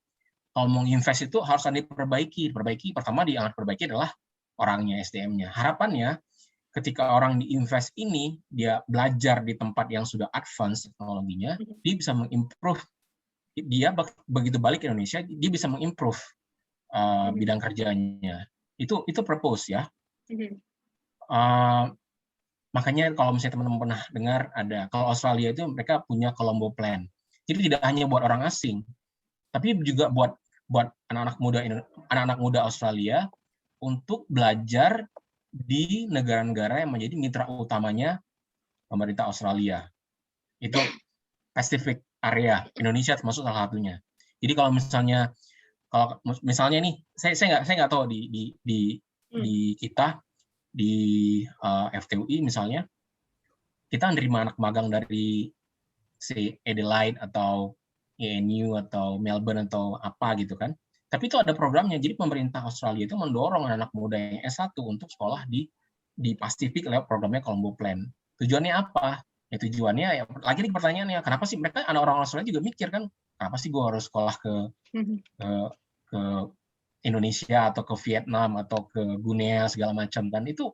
Kalau mau invest itu harus ada diperbaiki. Pertama yang harus diperbaiki adalah orangnya, SDM-nya. Harapannya ketika orang diinvest ini, dia belajar di tempat yang sudah advance teknologinya, dia bisa mengimprove. Dia begitu balik ke Indonesia, dia bisa mengimprove bidang kerjanya. Itu purpose ya. Makanya kalau misalnya teman-teman pernah dengar kalau Australia itu mereka punya Colombo Plan. Jadi tidak hanya buat orang asing, tapi juga buat anak-anak muda Australia untuk belajar di negara-negara yang menjadi mitra utamanya pemerintah Australia. Itu Pacific area, Indonesia termasuk salah satunya. Jadi kalau misalnya nih, saya nggak tahu di kita di FTUI misalnya, kita menerima anak magang dari si Adelaide atau ANU atau Melbourne atau apa gitu kan. Tapi itu ada programnya. Jadi pemerintah Australia itu mendorong anak muda yang S1 untuk sekolah di Pasifik lewat programnya Colombo Plan. Tujuannya apa? Ya tujuannya ya lagi nih pertanyaannya, kenapa sih mereka orang Australia juga mikir kan, kenapa sih gue harus sekolah ke Indonesia atau ke Vietnam atau ke Guinea segala macam kan. Itu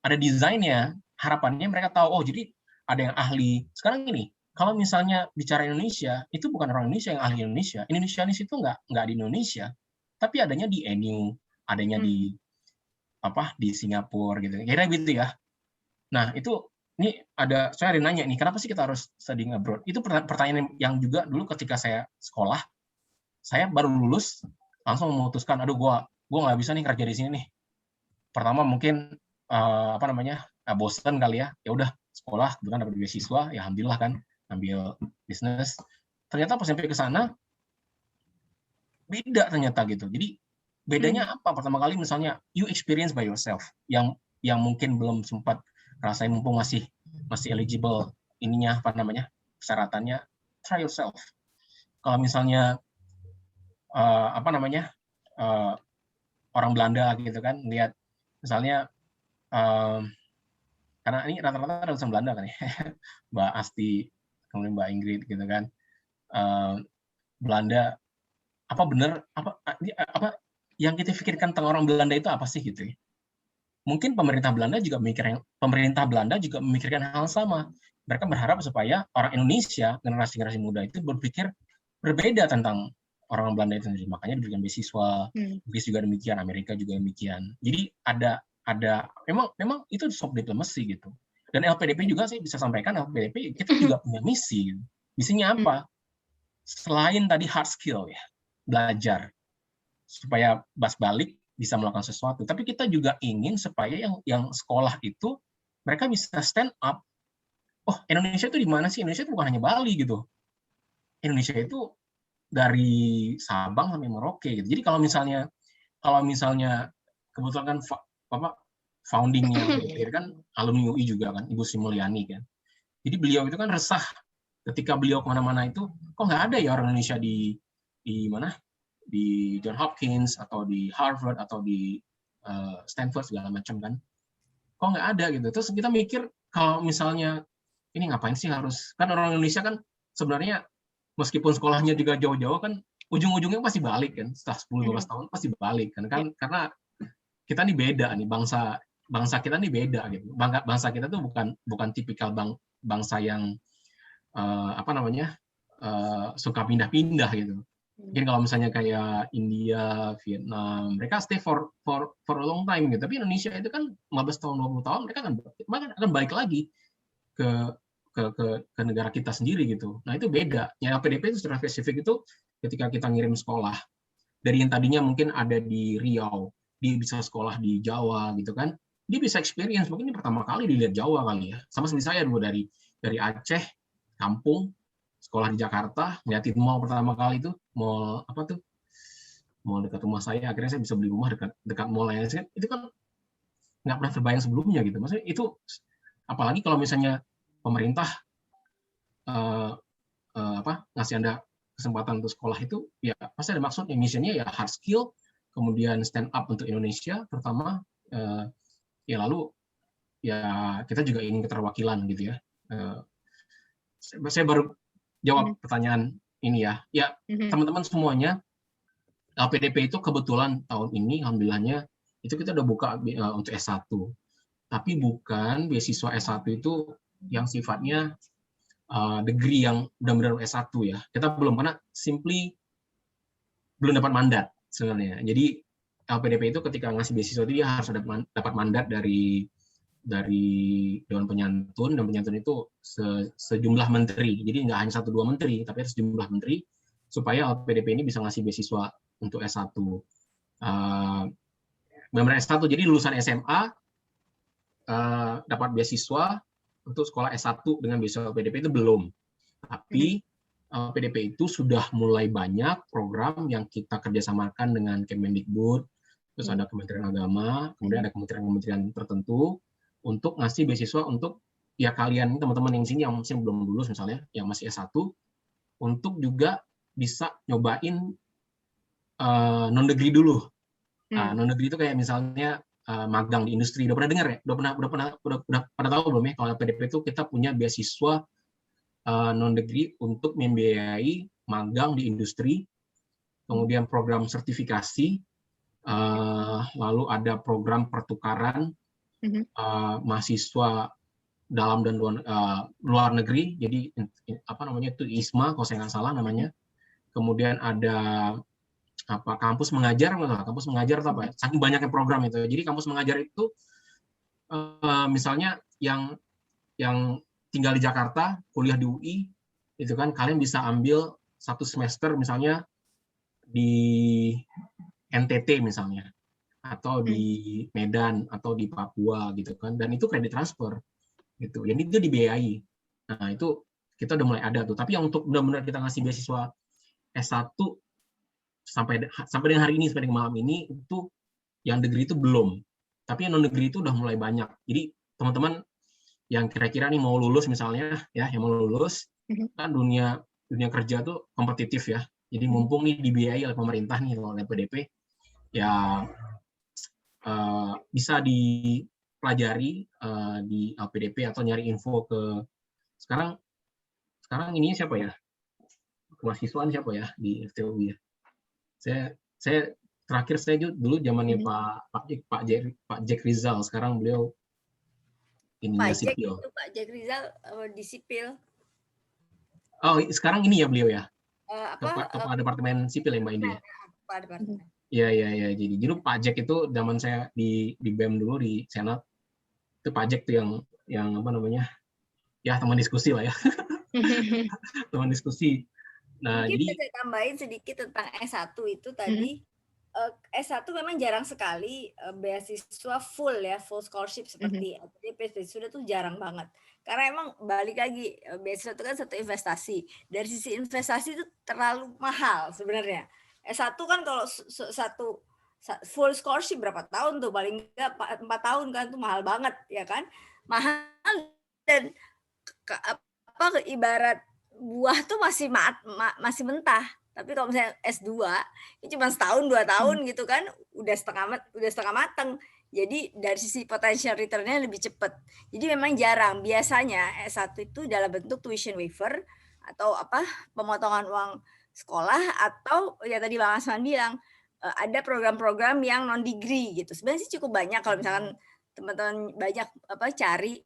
ada desainnya. Harapannya mereka tahu, oh jadi ada yang ahli. Sekarang gini, kalau misalnya bicara Indonesia, itu bukan orang Indonesia yang ahli Indonesia. Indonesianis itu nggak di Indonesia, tapi adanya di ANU, adanya di Singapura gitu. Kira gitu ya. Nah, ini saya ada nanya nih, kenapa sih kita harus studying abroad? Itu pertanyaan yang juga dulu ketika saya sekolah, saya baru lulus, langsung memutuskan, aduh gua nggak bisa nih kerja di sini nih. Pertama mungkin bosan kali ya. Ya udah sekolah, kebetulan dapat beasiswa, ya alhamdulillah kan, ambil bisnis. Ternyata pas sampai ke sana beda ternyata gitu. Jadi bedanya apa? Pertama kali misalnya you experience by yourself, yang mungkin belum sempat rasain mumpung masih eligible persyaratannya, try yourself. Kalau misalnya orang Belanda gitu kan, lihat misalnya karena ini rata-rata lulusan Belanda kan ya, Mbak Asti, kemudian Mbak Ingrid gitu kan, Belanda apa yang kita pikirkan tentang orang Belanda itu apa sih gitu ya? Mungkin pemerintah Belanda juga memikirkan hal sama. Mereka berharap supaya orang Indonesia, generasi muda itu berpikir berbeda tentang orang Belanda itu sendiri. Makanya diberikan beasiswa, Inggris juga demikian, Amerika juga demikian. Jadi ada memang itu soft diplomacy gitu. Dan LPDP juga saya bisa sampaikan, LPDP kita juga punya misi. Misinya apa? Selain tadi hard skill ya, belajar supaya balik bisa melakukan sesuatu, tapi kita juga ingin supaya yang sekolah itu mereka bisa stand up. Oh, Indonesia itu di mana sih? Indonesia itu bukan hanya Bali gitu. Indonesia itu dari Sabang sampai Merauke gitu. Jadi kalau misalnya kebetulan kan foundingnya kan alumni UI juga kan, Ibu Sri Mulyani kan. Jadi beliau itu kan resah ketika beliau kemana-mana itu, kok nggak ada ya orang Indonesia di mana? Di John Hopkins atau di Harvard atau di Stanford segala macam kan, kok nggak ada gitu. Terus kita mikir kalau misalnya ini ngapain sih harus, kan orang Indonesia kan sebenarnya meskipun sekolahnya juga jauh-jauh kan ujung-ujungnya pasti balik kan, setelah 10-12 tahun pasti balik kan, karena kita nih beda nih, bangsa kita nih beda gitu. Bangsa kita tuh bukan tipikal bangsa yang suka pindah-pindah gitu. Mungkin kalau misalnya kayak India, Vietnam, mereka stay for a long time gitu. Tapi Indonesia itu kan 15 tahun, 20 tahun mereka akan balik lagi ke negara kita sendiri gitu. Nah, itu beda. Yang LPDP itu secara spesifik itu ketika kita ngirim sekolah dari yang tadinya mungkin ada di Riau, dia bisa sekolah di Jawa gitu kan. Dia bisa experience, mungkin ini pertama kali dilihat Jawa kali ya. Sama seperti saya dulu dari Aceh, kampung, sekolah di Jakarta, ngeliatin mall pertama kali itu, mall dekat rumah saya, akhirnya saya bisa beli rumah dekat mall yang itu kan nggak pernah terbayang sebelumnya gitu. Maksudnya itu, apalagi kalau misalnya pemerintah ngasih Anda kesempatan untuk sekolah itu, ya pasti ada maksudnya, misinya ya hard skill, kemudian stand up untuk Indonesia, pertama, ya lalu ya kita juga ingin keterwakilan gitu ya. Saya baru jawab pertanyaan ini ya. Ya, teman-teman semuanya, LPDP itu kebetulan tahun ini, alhamdulillahnya, itu kita udah buka untuk S1. Tapi bukan beasiswa S1 itu yang sifatnya degree yang benar-benar S1 ya. Kita belum, karena simply belum dapat mandat sebenarnya. Jadi LPDP itu ketika ngasih beasiswa itu dia harus dapat mandat dari dari Dewan Penyantun, dan penyantun itu sejumlah menteri. Jadi nggak hanya 1-2 menteri, tapi ada sejumlah menteri supaya LPDP ini bisa ngasih beasiswa untuk S1. Benar-benar S1, jadi lulusan SMA dapat beasiswa untuk sekolah S1 dengan beasiswa LPDP itu belum. Tapi LPDP itu sudah mulai banyak program yang kita kerjasamakan dengan Kemendikbud, terus ada Kementerian Agama, kemudian ada kementerian-kementerian tertentu untuk ngasih beasiswa untuk ya kalian teman-teman yang sini yang masih belum lulus misalnya, yang masih S1, untuk juga bisa nyobain non-degree dulu. Non-degree itu kayak misalnya magang di industri. Udah pernah dengar ya? Udah pada tahu belum ya? Kalau LPDP itu kita punya beasiswa non-degree untuk membiayai magang di industri, kemudian program sertifikasi, lalu ada program pertukaran mahasiswa dalam dan luar negeri, jadi apa namanya itu ISMA kalau saya nggak salah namanya. Kemudian ada kampus mengajar, kampus mengajar atau apa? Saking banyaknya program itu. Jadi kampus mengajar itu misalnya yang tinggal di Jakarta, kuliah di UI, itu kan kalian bisa ambil 1 semester misalnya di NTT misalnya, atau di Medan, atau di Papua gitu kan, dan itu kredit transfer gitu. Jadi itu dibiayai. Nah itu kita udah mulai ada tuh. Tapi yang untuk benar-benar kita ngasih beasiswa S1 sampai dengan hari ini, sampai dengan malam ini, itu yang degree itu belum. Tapi yang non degree itu udah mulai banyak. Jadi teman-teman yang kira-kira nih mau lulus misalnya, ya yang mau lulus, kan dunia kerja tuh kompetitif ya. Jadi mumpung nih dibiayai oleh pemerintah nih oleh PDP, ya bisa dipelajari di LPDP atau nyari info ke sekarang ini siapa ya? Kemahasiswaan siapa ya di FTUI ya? Saya terakhir saya dulu zamannya Pak Jack Rizal, sekarang beliau ininya sipil. Pak Jack Rizal di sipil. Oh, sekarang ini ya beliau ya? Kepala Departemen Sipil ya Mbak Indi? Iya. Jadi Pak Jack itu zaman saya di BEM dulu di Senat, itu Pak Jack tuh yang apa namanya? Ya teman diskusi lah ya. Teman diskusi. Nah, mungkin jadi saya tambahin sedikit tentang S1 itu tadi. S1 memang jarang sekali beasiswa full scholarship seperti LPDP, sudah tuh jarang banget. Karena emang balik lagi, beasiswa itu kan satu investasi. Dari sisi investasi itu terlalu mahal sebenarnya. S1 kan kalau satu full scholarship berapa tahun tuh, paling enggak 4 tahun kan, tuh mahal banget ya kan. Mahal, dan ibarat buah tuh masih mentah. Tapi kalau misalnya S2 ini cuma setahun 2 tahun gitu kan, udah setengah matang. Jadi dari sisi potential return-nya lebih cepat. Jadi memang jarang. Biasanya S1 itu dalam bentuk tuition waiver atau pemotongan uang sekolah, atau ya tadi Bang Asman bilang ada program-program yang non degree gitu. Sebenarnya sih cukup banyak kalau misalkan teman-teman banyak cari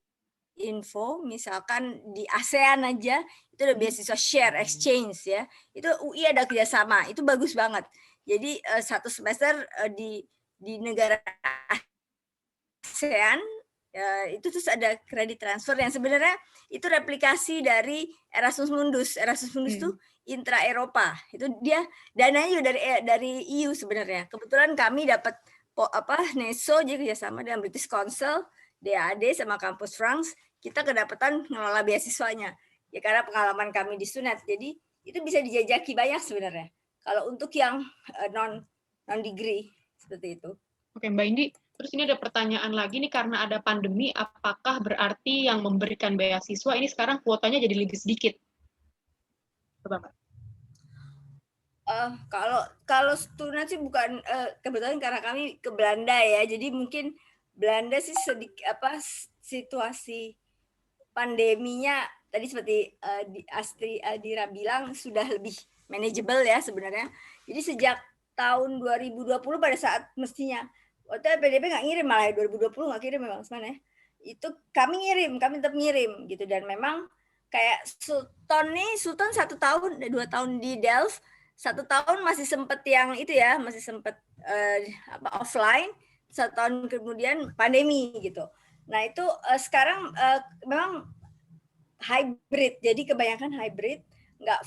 info, misalkan di ASEAN aja itu ada beasiswa share exchange ya, itu UI ada kerjasama, itu bagus banget. Jadi 1 semester di negara ASEAN itu terus ada kredit transfer yang sebenarnya itu replikasi dari Erasmus Mundus. Erasmus Mundus itu intra Eropa, itu dia dananya juga dari EU sebenarnya. Kebetulan kami dapat NESO, jadi kerjasama dengan British Council, DAAD sama Kampus France, kita kedapatan ngelola beasiswanya. Ya karena pengalaman kami di SUNET. Jadi itu bisa dijajaki banyak sebenarnya. Kalau untuk yang non degree seperti itu. Oke, Mbak Indi, terus ini ada pertanyaan lagi nih, karena ada pandemi, apakah berarti yang memberikan beasiswa ini sekarang kuotanya jadi lebih sedikit? Coba, Mbak. Kalau SUNET sih bukan, kebetulan karena kami ke Belanda ya, jadi mungkin Belanda sih sedikit situasi pandeminya tadi seperti Astri Adira bilang sudah lebih manageable ya sebenarnya. Jadi sejak tahun 2020 pada saat mestinya waktu PDP nggak ngirim, malah 2020 nggak kirim memang sebenarnya. Itu kami tetap ngirim gitu, dan memang kayak Sultan 1 tahun 2 tahun di Delft, 1 tahun masih sempet yang itu ya, masih sempet offline, 1 tahun kemudian pandemi gitu. Nah itu sekarang memang hybrid, jadi kebanyakan hybrid, nggak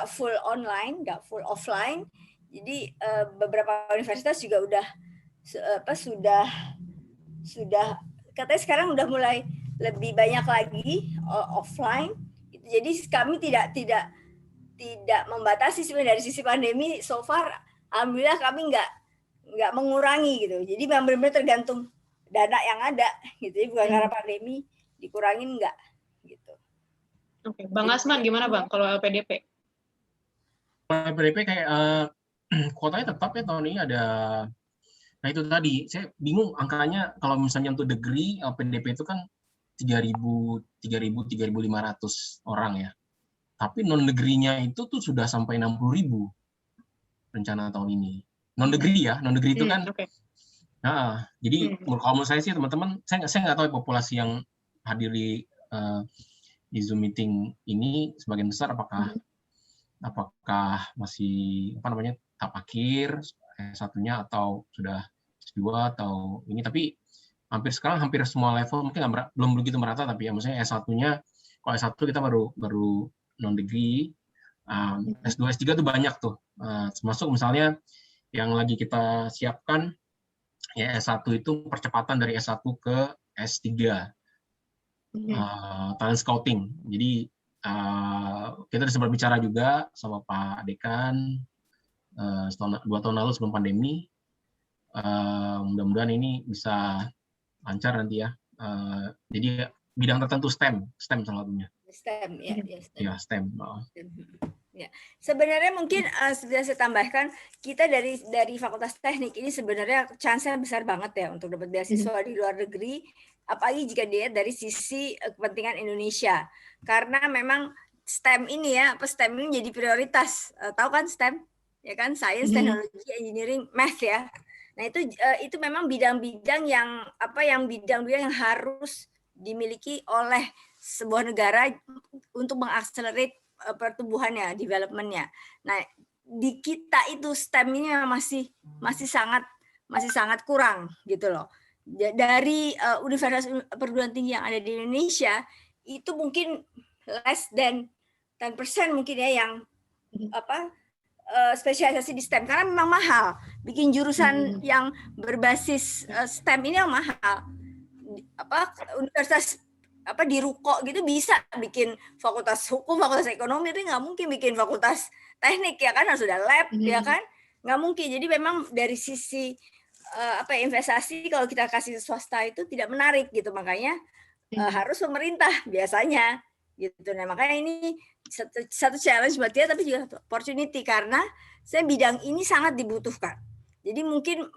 full online, nggak full offline. Jadi beberapa universitas juga udah sudah katanya sekarang udah mulai lebih banyak lagi offline. Jadi kami tidak membatasi sebenarnya dari sisi pandemi. So far, alhamdulillah kami nggak mengurangi gitu. Jadi benar-benar tergantung dana yang ada gitu. Jadi bukan karena pandemi dikurangin nggak gitu. Oke, Bang Asman gimana Bang kalau LPDP? Kalau LPDP kayak kuotanya tetap ya tahun ini ada. Nah itu tadi, saya bingung angkanya kalau misalnya untuk degree LPDP itu kan 3.500 orang ya. Tapi non-negerinya itu tuh sudah sampai 60.000 rencana tahun ini. Non-negeri ya, non-negeri itu kan. Nah, jadi kalau menurut saya sih teman-teman, saya nggak tahu populasi yang hadir di Zoom meeting ini sebagian besar apakah masih tahap akhir satunya atau sudah S2 atau ini, tapi hampir semua level mungkin belum begitu merata, tapi ya maksudnya S1-nya, kalau S1 kita baru non-degree, S2, S3 tuh banyak tuh, termasuk misalnya yang lagi kita siapkan ya S1 itu percepatan dari S1 ke S3, talent scouting. Jadi kita sempat bicara juga sama Pak Dekan 2 tahun lalu sebelum pandemi. Mudah-mudahan ini bisa lancar nanti ya. Jadi bidang tertentu STEM salah satunya. STEM ya, STEM. Ya, STEM. Ya. Sebenarnya mungkin sudah saya tambahkan, kita dari Fakultas Teknik ini sebenarnya chance-nya besar banget ya untuk dapat beasiswa di luar negeri, apalagi jika dilihat dari sisi kepentingan Indonesia. Karena memang STEM ini STEM ini jadi prioritas. Tahu kan STEM? Ya kan, Science, Technology, Engineering, Math ya. Nah, itu memang bidang-bidang yang bidang-bidang yang harus dimiliki oleh sebuah negara untuk mengakselerate pertumbuhannya, development-nya. Nah, di kita itu STEM ini masih sangat kurang gitu loh. Dari universitas perguruan tinggi yang ada di Indonesia itu mungkin less than 10% mungkin ya yang spesialisasi di STEM, karena memang mahal. Bikin jurusan yang berbasis STEM ini yang mahal. Universitas di Ruko gitu bisa bikin fakultas hukum, fakultas ekonomi, tapi nggak mungkin bikin fakultas teknik ya kan, harus ada lab ya kan, nggak mungkin. Jadi memang dari sisi investasi kalau kita kasih swasta itu tidak menarik gitu, makanya harus pemerintah biasanya gitu. Nah makanya ini satu challenge buat dia, tapi juga satu opportunity karena saya bidang ini sangat dibutuhkan. Jadi mungkin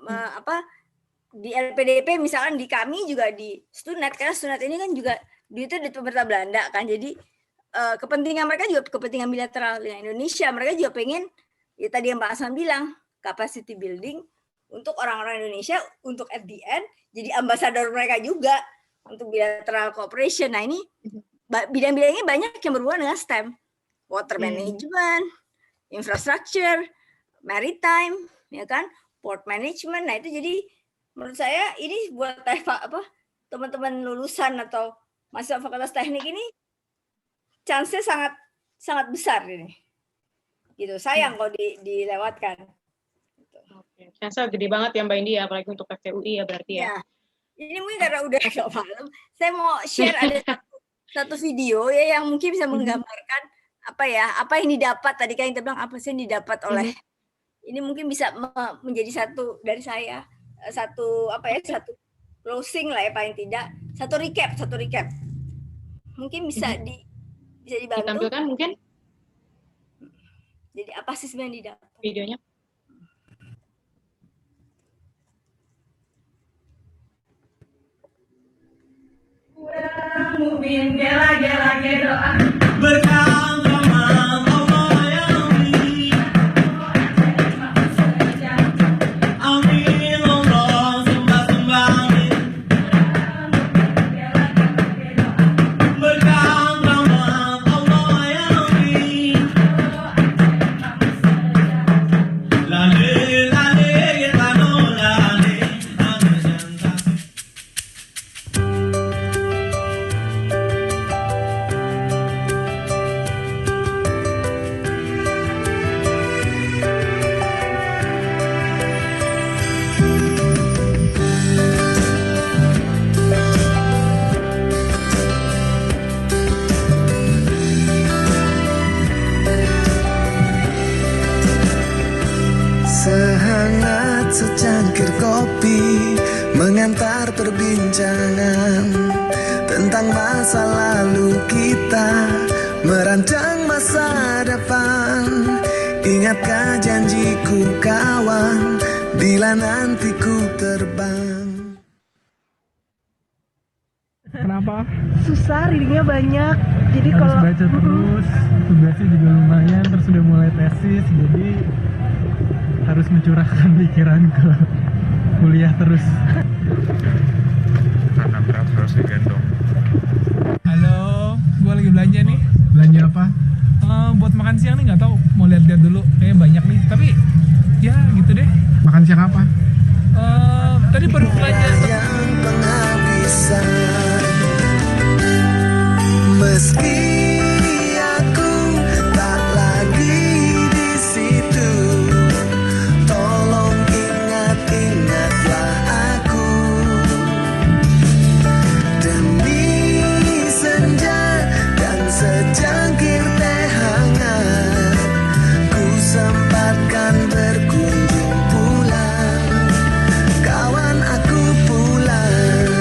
di LPDP misalkan di kami juga di Stunet, karena Stunet ini kan juga duitnya dari pemerintah Belanda kan, jadi kepentingan mereka juga kepentingan bilateral dengan Indonesia. Mereka juga pengen ya tadi yang Pak Asman bilang, capacity building untuk orang-orang Indonesia, untuk at the end jadi ambasador mereka juga untuk bilateral cooperation. Nah ini bidang-bidang ini banyak yang berhubungan dengan STEM, water management, infrastructure, maritime, ya kan, port management. Nah itu jadi menurut saya ini buat teman-teman lulusan atau mahasiswa Fakultas Teknik ini chance-nya sangat besar ini. Gitu. Sayang kalau dilewatkan. Gitu. Oke. Chance-nya gede banget ya Mbak Indi, apalagi untuk FTUI ya berarti ya. Ini mungkin karena udah agak malam, saya mau share ada satu video ya yang mungkin bisa menggambarkan apa yang didapat tadi kan kita bilang apa sih yang didapat oleh ini, mungkin bisa menjadi satu dari saya satu closing lah ya, paling tidak satu recap mungkin bisa dibantu ditampilkan mungkin. Jadi apa sih sebenarnya yang didapat videonya? Mungkin gela-gela doa berkah rahmat Allah yang beri. Amin Allah sembah amin. Berkah rahmat Allah yang beri. Lale lale kita no lale anu cinta. secangkir kopi, mengantar perbincangan tentang masa lalu kita, merancang masa depan. Ingatkah janjiku kawan, bila nanti ku terbang? Kenapa? Susah, readingnya banyak. Jadi Harus kalau baca terus, tugasnya juga lumayan, terus udah mulai tesis, jadi harus mencurahkan pikiran ke kuliah terus. Karena berat harus digendong. Halo, gue lagi belanja nih. Belanja apa? Buat makan siang nih, nggak tahu, mau lihat-lihat dulu, kayaknya banyak nih. Tapi ya gitu deh. Makan siang apa? Tadi baru belanja. Yang penghabisan, meski aku tak lagi di situ, tolong ingat-ingatlah aku. Demi senja dan secangkir teh hangat, ku sempatkan berkunjung pulang, kawan aku pulang.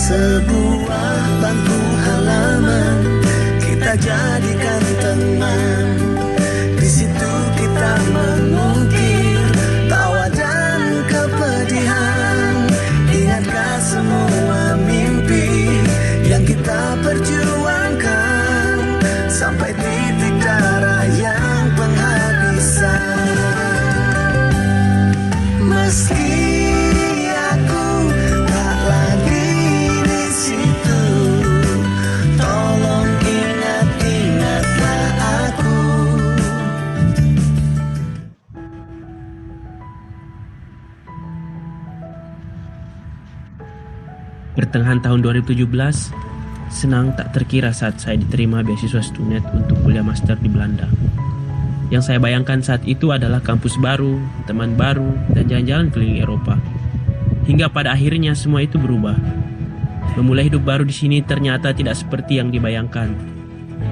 Sebuah bangku halaman kita jadikan teman, di situ kita mengukir tawa dan kepedihan. Ingatkah semua mimpi yang kita perjuangkan, sampai titik darah yang penghabisan. Meski aku tak lagi di situ, tolong ingat-ingatlah aku. Pertengahan tahun 2017, senang tak terkira saat saya diterima beasiswa Stunet untuk kuliah master di Belanda. Yang saya bayangkan saat itu adalah kampus baru, teman baru, dan jalan-jalan keliling Eropa. Hingga pada akhirnya semua itu berubah. Memulai hidup baru di sini ternyata tidak seperti yang dibayangkan.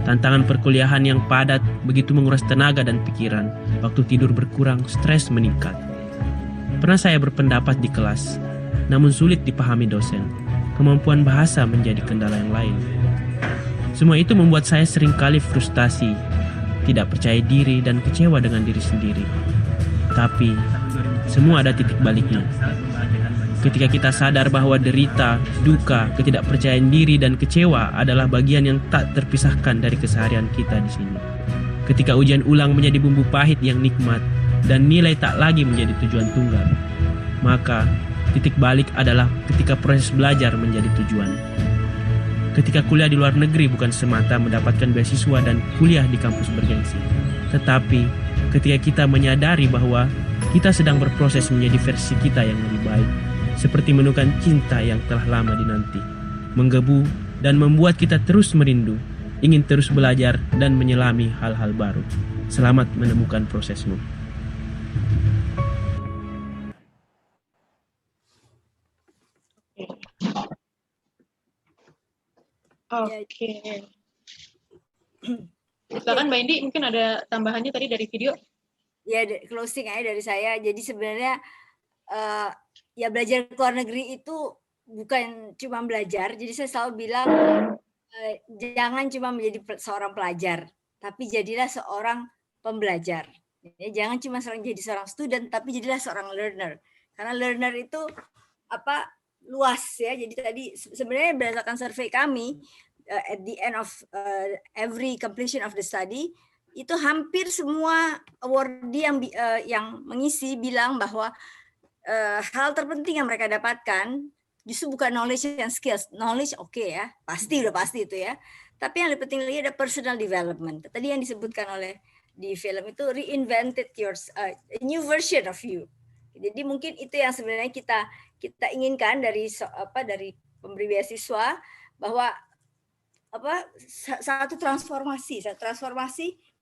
Tantangan perkuliahan yang padat begitu menguras tenaga dan pikiran. Waktu tidur berkurang, stres meningkat. Pernah saya berpendapat di kelas, namun sulit dipahami dosen. Kemampuan bahasa menjadi kendala yang lain. Semua itu membuat saya seringkali frustasi, tidak percaya diri dan kecewa dengan diri sendiri. Tapi, semua ada titik baliknya. Ketika kita sadar bahwa derita, duka, ketidakpercayaan diri dan kecewa adalah bagian yang tak terpisahkan dari keseharian kita di sini. Ketika ujian ulang menjadi bumbu pahit yang nikmat dan nilai tak lagi menjadi tujuan tunggal, maka titik balik adalah ketika proses belajar menjadi tujuan. Ketika kuliah di luar negeri bukan semata mendapatkan beasiswa dan kuliah di kampus bergengsi, tetapi ketika kita menyadari bahwa kita sedang berproses menjadi versi kita yang lebih baik, seperti menemukan cinta yang telah lama dinanti, menggebu dan membuat kita terus merindu, ingin terus belajar dan menyelami hal-hal baru. Selamat menemukan prosesmu. Oke. Silakan Mbak Indi, mungkin ada tambahannya tadi dari video. Ya, closing aja dari saya. Jadi sebenarnya ya belajar ke luar negeri itu bukan cuma belajar. Jadi saya selalu bilang jangan cuma menjadi seorang pelajar, tapi jadilah seorang pembelajar. Ya, jangan cuma jadi seorang student, tapi jadilah seorang learner. Karena learner itu luas ya. Jadi tadi sebenarnya berdasarkan survei kami at the end of every completion of the study, itu hampir semua awardee yang mengisi bilang bahwa hal terpenting yang mereka dapatkan justru bukan knowledge and skills. Knowledge oke ya, udah pasti itu ya. Tapi yang lebih penting lagi ada personal development. Tadi yang disebutkan oleh di film itu reinvented a new version of you. Jadi mungkin itu yang sebenarnya kita inginkan dari pemberi beasiswa, bahwa satu transformasi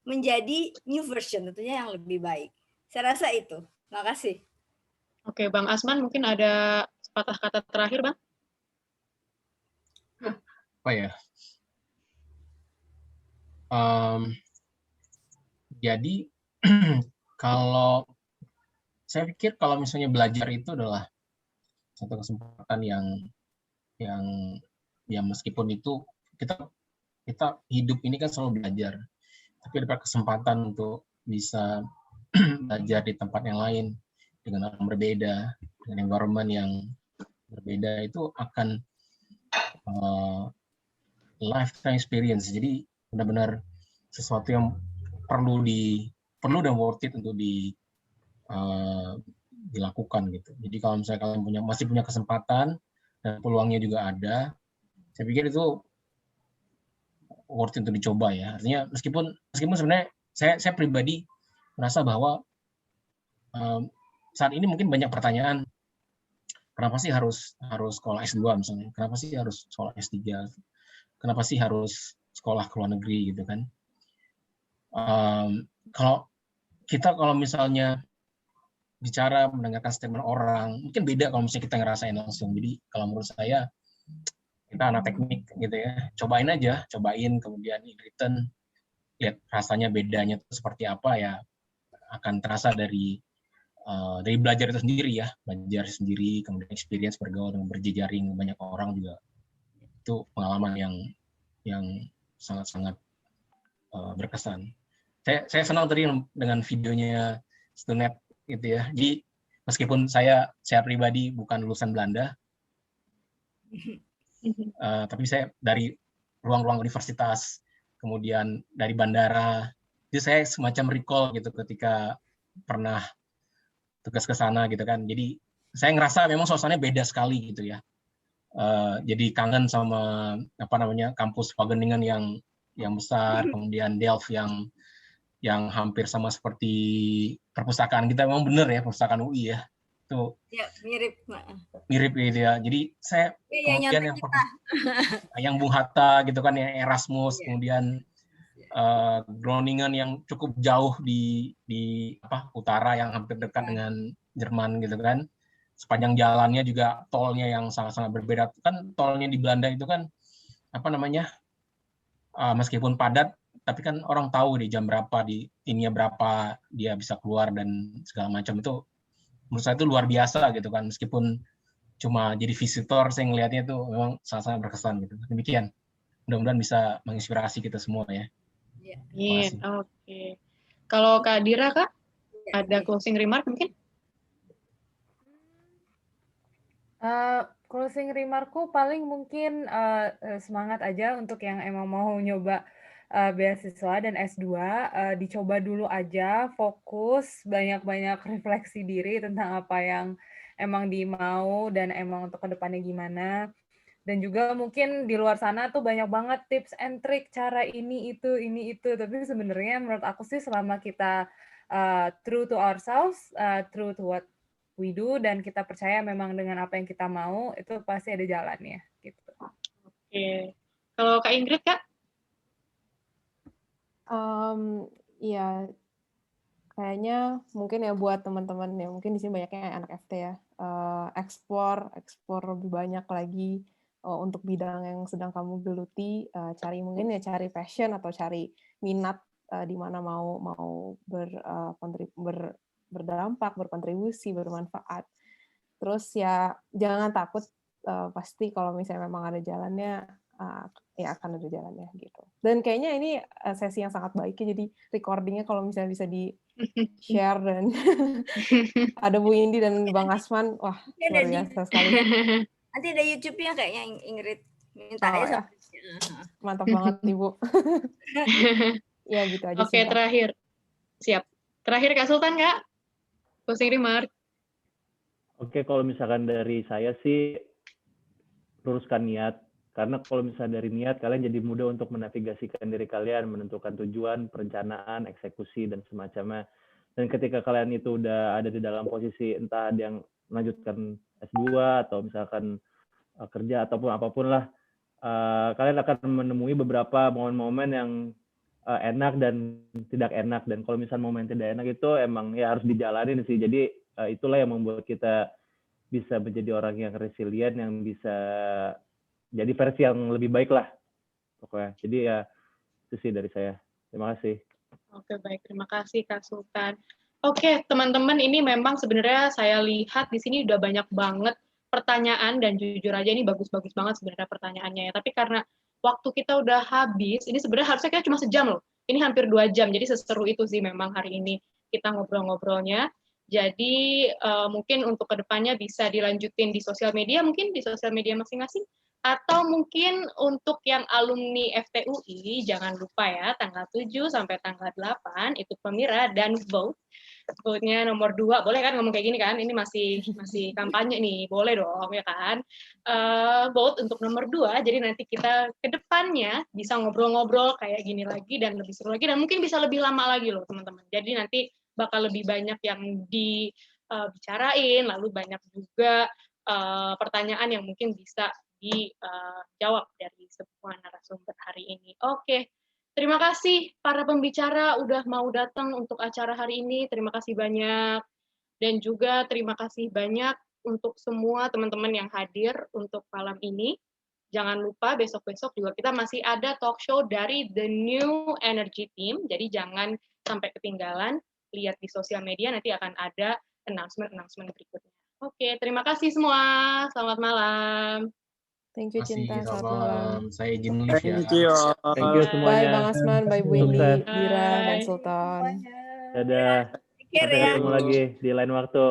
menjadi new version tentunya yang lebih baik. Saya rasa itu. Terima kasih. Oke, Bang Asman mungkin ada sepatah kata terakhir, Bang. apa ya? Jadi kalau saya pikir kalau misalnya belajar itu adalah satu kesempatan yang ya meskipun itu kita hidup ini kan selalu belajar, tapi ada kesempatan untuk bisa belajar di tempat yang lain dengan orang berbeda, dengan environment yang berbeda, itu akan lifetime experience. Jadi benar-benar sesuatu yang perlu dan worth it untuk dilakukan gitu. Jadi kalau misalnya kalian masih punya kesempatan dan peluangnya juga ada, saya pikir itu worth it untuk dicoba ya. Artinya meskipun sebenarnya saya pribadi merasa bahwa saat ini mungkin banyak pertanyaan, kenapa sih harus sekolah S2 misalnya, kenapa sih harus sekolah S3, kenapa sih harus sekolah ke luar negeri gitu kan. Kalau misalnya bicara mendengarkan statement orang, mungkin beda kalau misalnya kita ngerasain langsung. Jadi kalau menurut saya, kita anak teknik gitu ya, cobain kemudian in return lihat rasanya bedanya itu seperti apa ya, akan terasa dari belajar itu sendiri ya, belajar sendiri, kemudian experience bergaul dengan berjejaring banyak orang juga, itu pengalaman yang sangat-sangat berkesan. Saya senang tadi dengan videonya Stunet gitu ya. Jadi meskipun saya pribadi bukan lulusan Belanda, tapi saya dari ruang-ruang universitas, kemudian dari bandara, jadi saya semacam recall gitu ketika pernah tugas ke sana gitu kan. Jadi saya ngerasa memang suasananya beda sekali gitu ya. Jadi kangen sama kampus Wageningen yang besar, kemudian Delft yang hampir sama seperti perpustakaan kita. Memang benar ya, perpustakaan UI ya. Itu ya, mirip gitu ya. Jadi saya kemudian yang Bung Hatta gitu kan, yang Erasmus, kemudian Groningen yang cukup jauh di utara yang hampir dekat dengan Jerman gitu kan. Sepanjang jalannya juga tolnya yang sangat-sangat berbeda. Kan tolnya di Belanda itu kan meskipun padat, tapi kan orang tahu di jam berapa, di ininya berapa dia bisa keluar dan segala macam. Itu menurut saya itu luar biasa gitu kan. Meskipun cuma jadi visitor, saya ngelihatnya itu memang sangat-sangat berkesan gitu. Demikian. Mudah-mudahan bisa menginspirasi kita semua ya. Iya, oke. Kalau Kak Dira, Kak, ada closing remark mungkin? Closing remarkku paling mungkin semangat aja untuk yang emang mau nyoba beasiswa dan S2, dicoba dulu aja, fokus, banyak-banyak refleksi diri tentang apa yang emang dimau dan emang untuk kedepannya gimana. Dan juga mungkin di luar sana tuh banyak banget tips and trick, cara ini itu. Tapi sebenarnya menurut aku sih selama kita true to ourselves, true to what we do, dan kita percaya memang dengan apa yang kita mau, itu pasti ada jalannya. Gitu. Oke. Kalau Kak Ingrid, Kak? Ya, kayaknya mungkin ya buat teman-teman ya, mungkin di sini banyaknya anak FT ya, explore lebih banyak lagi untuk bidang yang sedang kamu geluti, cari passion atau cari minat di mana mau berdampak, berkontribusi, bermanfaat. Terus ya jangan takut, pasti kalau misalnya memang ada jalannya, ya akan ada jalannya gitu. Dan kayaknya ini sesi yang sangat baik ya, jadi recordingnya kalau misalnya bisa di-share dan ada Bu Indi dan Bang Asman, wah luar biasa sekali. Nanti ada YouTube-nya kayaknya Ingrid. Minta ya. Mantap banget Ibu. Ya gitu aja. Oke, terakhir. Siap. Terakhir Kak Sultan, Kak. Closing remark. Oke, kalau misalkan dari saya sih luruskan niat. Karena kalau misalnya dari niat, kalian jadi mudah untuk menavigasikan diri kalian, menentukan tujuan, perencanaan, eksekusi, dan semacamnya. Dan ketika kalian itu udah ada di dalam posisi entah ada yang melanjutkan S2 atau misalkan kerja ataupun apapun lah, kalian akan menemui beberapa momen-momen yang enak dan tidak enak. Dan kalau misalnya momen tidak enak itu emang ya harus dijalanin sih. Jadi itulah yang membuat kita bisa menjadi orang yang resilient, yang bisa jadi versi yang lebih baik lah pokoknya. Jadi ya itu sih dari saya. Terima kasih. Oke, baik. Terima kasih, Kak Sultan. Oke, teman-teman, ini memang sebenarnya saya lihat di sini udah banyak banget pertanyaan, dan jujur aja ini bagus-bagus banget sebenarnya pertanyaannya ya. Tapi karena waktu kita udah habis, ini sebenarnya harusnya kita cuma sejam loh. Ini hampir 2 jam, jadi seseru itu sih memang hari ini kita ngobrol-ngobrolnya. Jadi mungkin untuk kedepannya bisa dilanjutin di sosial media, mungkin di sosial media masing-masing. Atau mungkin untuk yang alumni FTUI, jangan lupa ya, tanggal 7 sampai tanggal 8, ikut Pemira dan vote. Vote-nya nomor 2, boleh kan ngomong kayak gini kan? Ini masih kampanye nih, boleh dong ya kan? Vote untuk nomor 2, jadi nanti kita ke depannya bisa ngobrol-ngobrol kayak gini lagi, dan lebih seru lagi, dan mungkin bisa lebih lama lagi loh teman-teman. Jadi nanti bakal lebih banyak yang dibicarain, lalu banyak juga pertanyaan yang mungkin bisa dijawab dari semua narasumber hari ini. Oke, terima kasih para pembicara udah mau datang untuk acara hari ini. Terima kasih banyak. Dan juga terima kasih banyak untuk semua teman-teman yang hadir untuk malam ini. Jangan lupa besok-besok juga kita masih ada talk show dari The New Energy Team. Jadi jangan sampai ketinggalan. Lihat di sosial media, nanti akan ada announcement berikutnya. Oke, terima kasih semua. Selamat malam. Thank you Masih Cinta, selamat selamat malam. malam. Saya izin live ya. Thank you Bye semuanya. Bang Asman, bye Bu Indi, Sukses. Dira, dan Bye. Sultan. Dadah. Take care Sampai ya. ketemu lagi di lain waktu.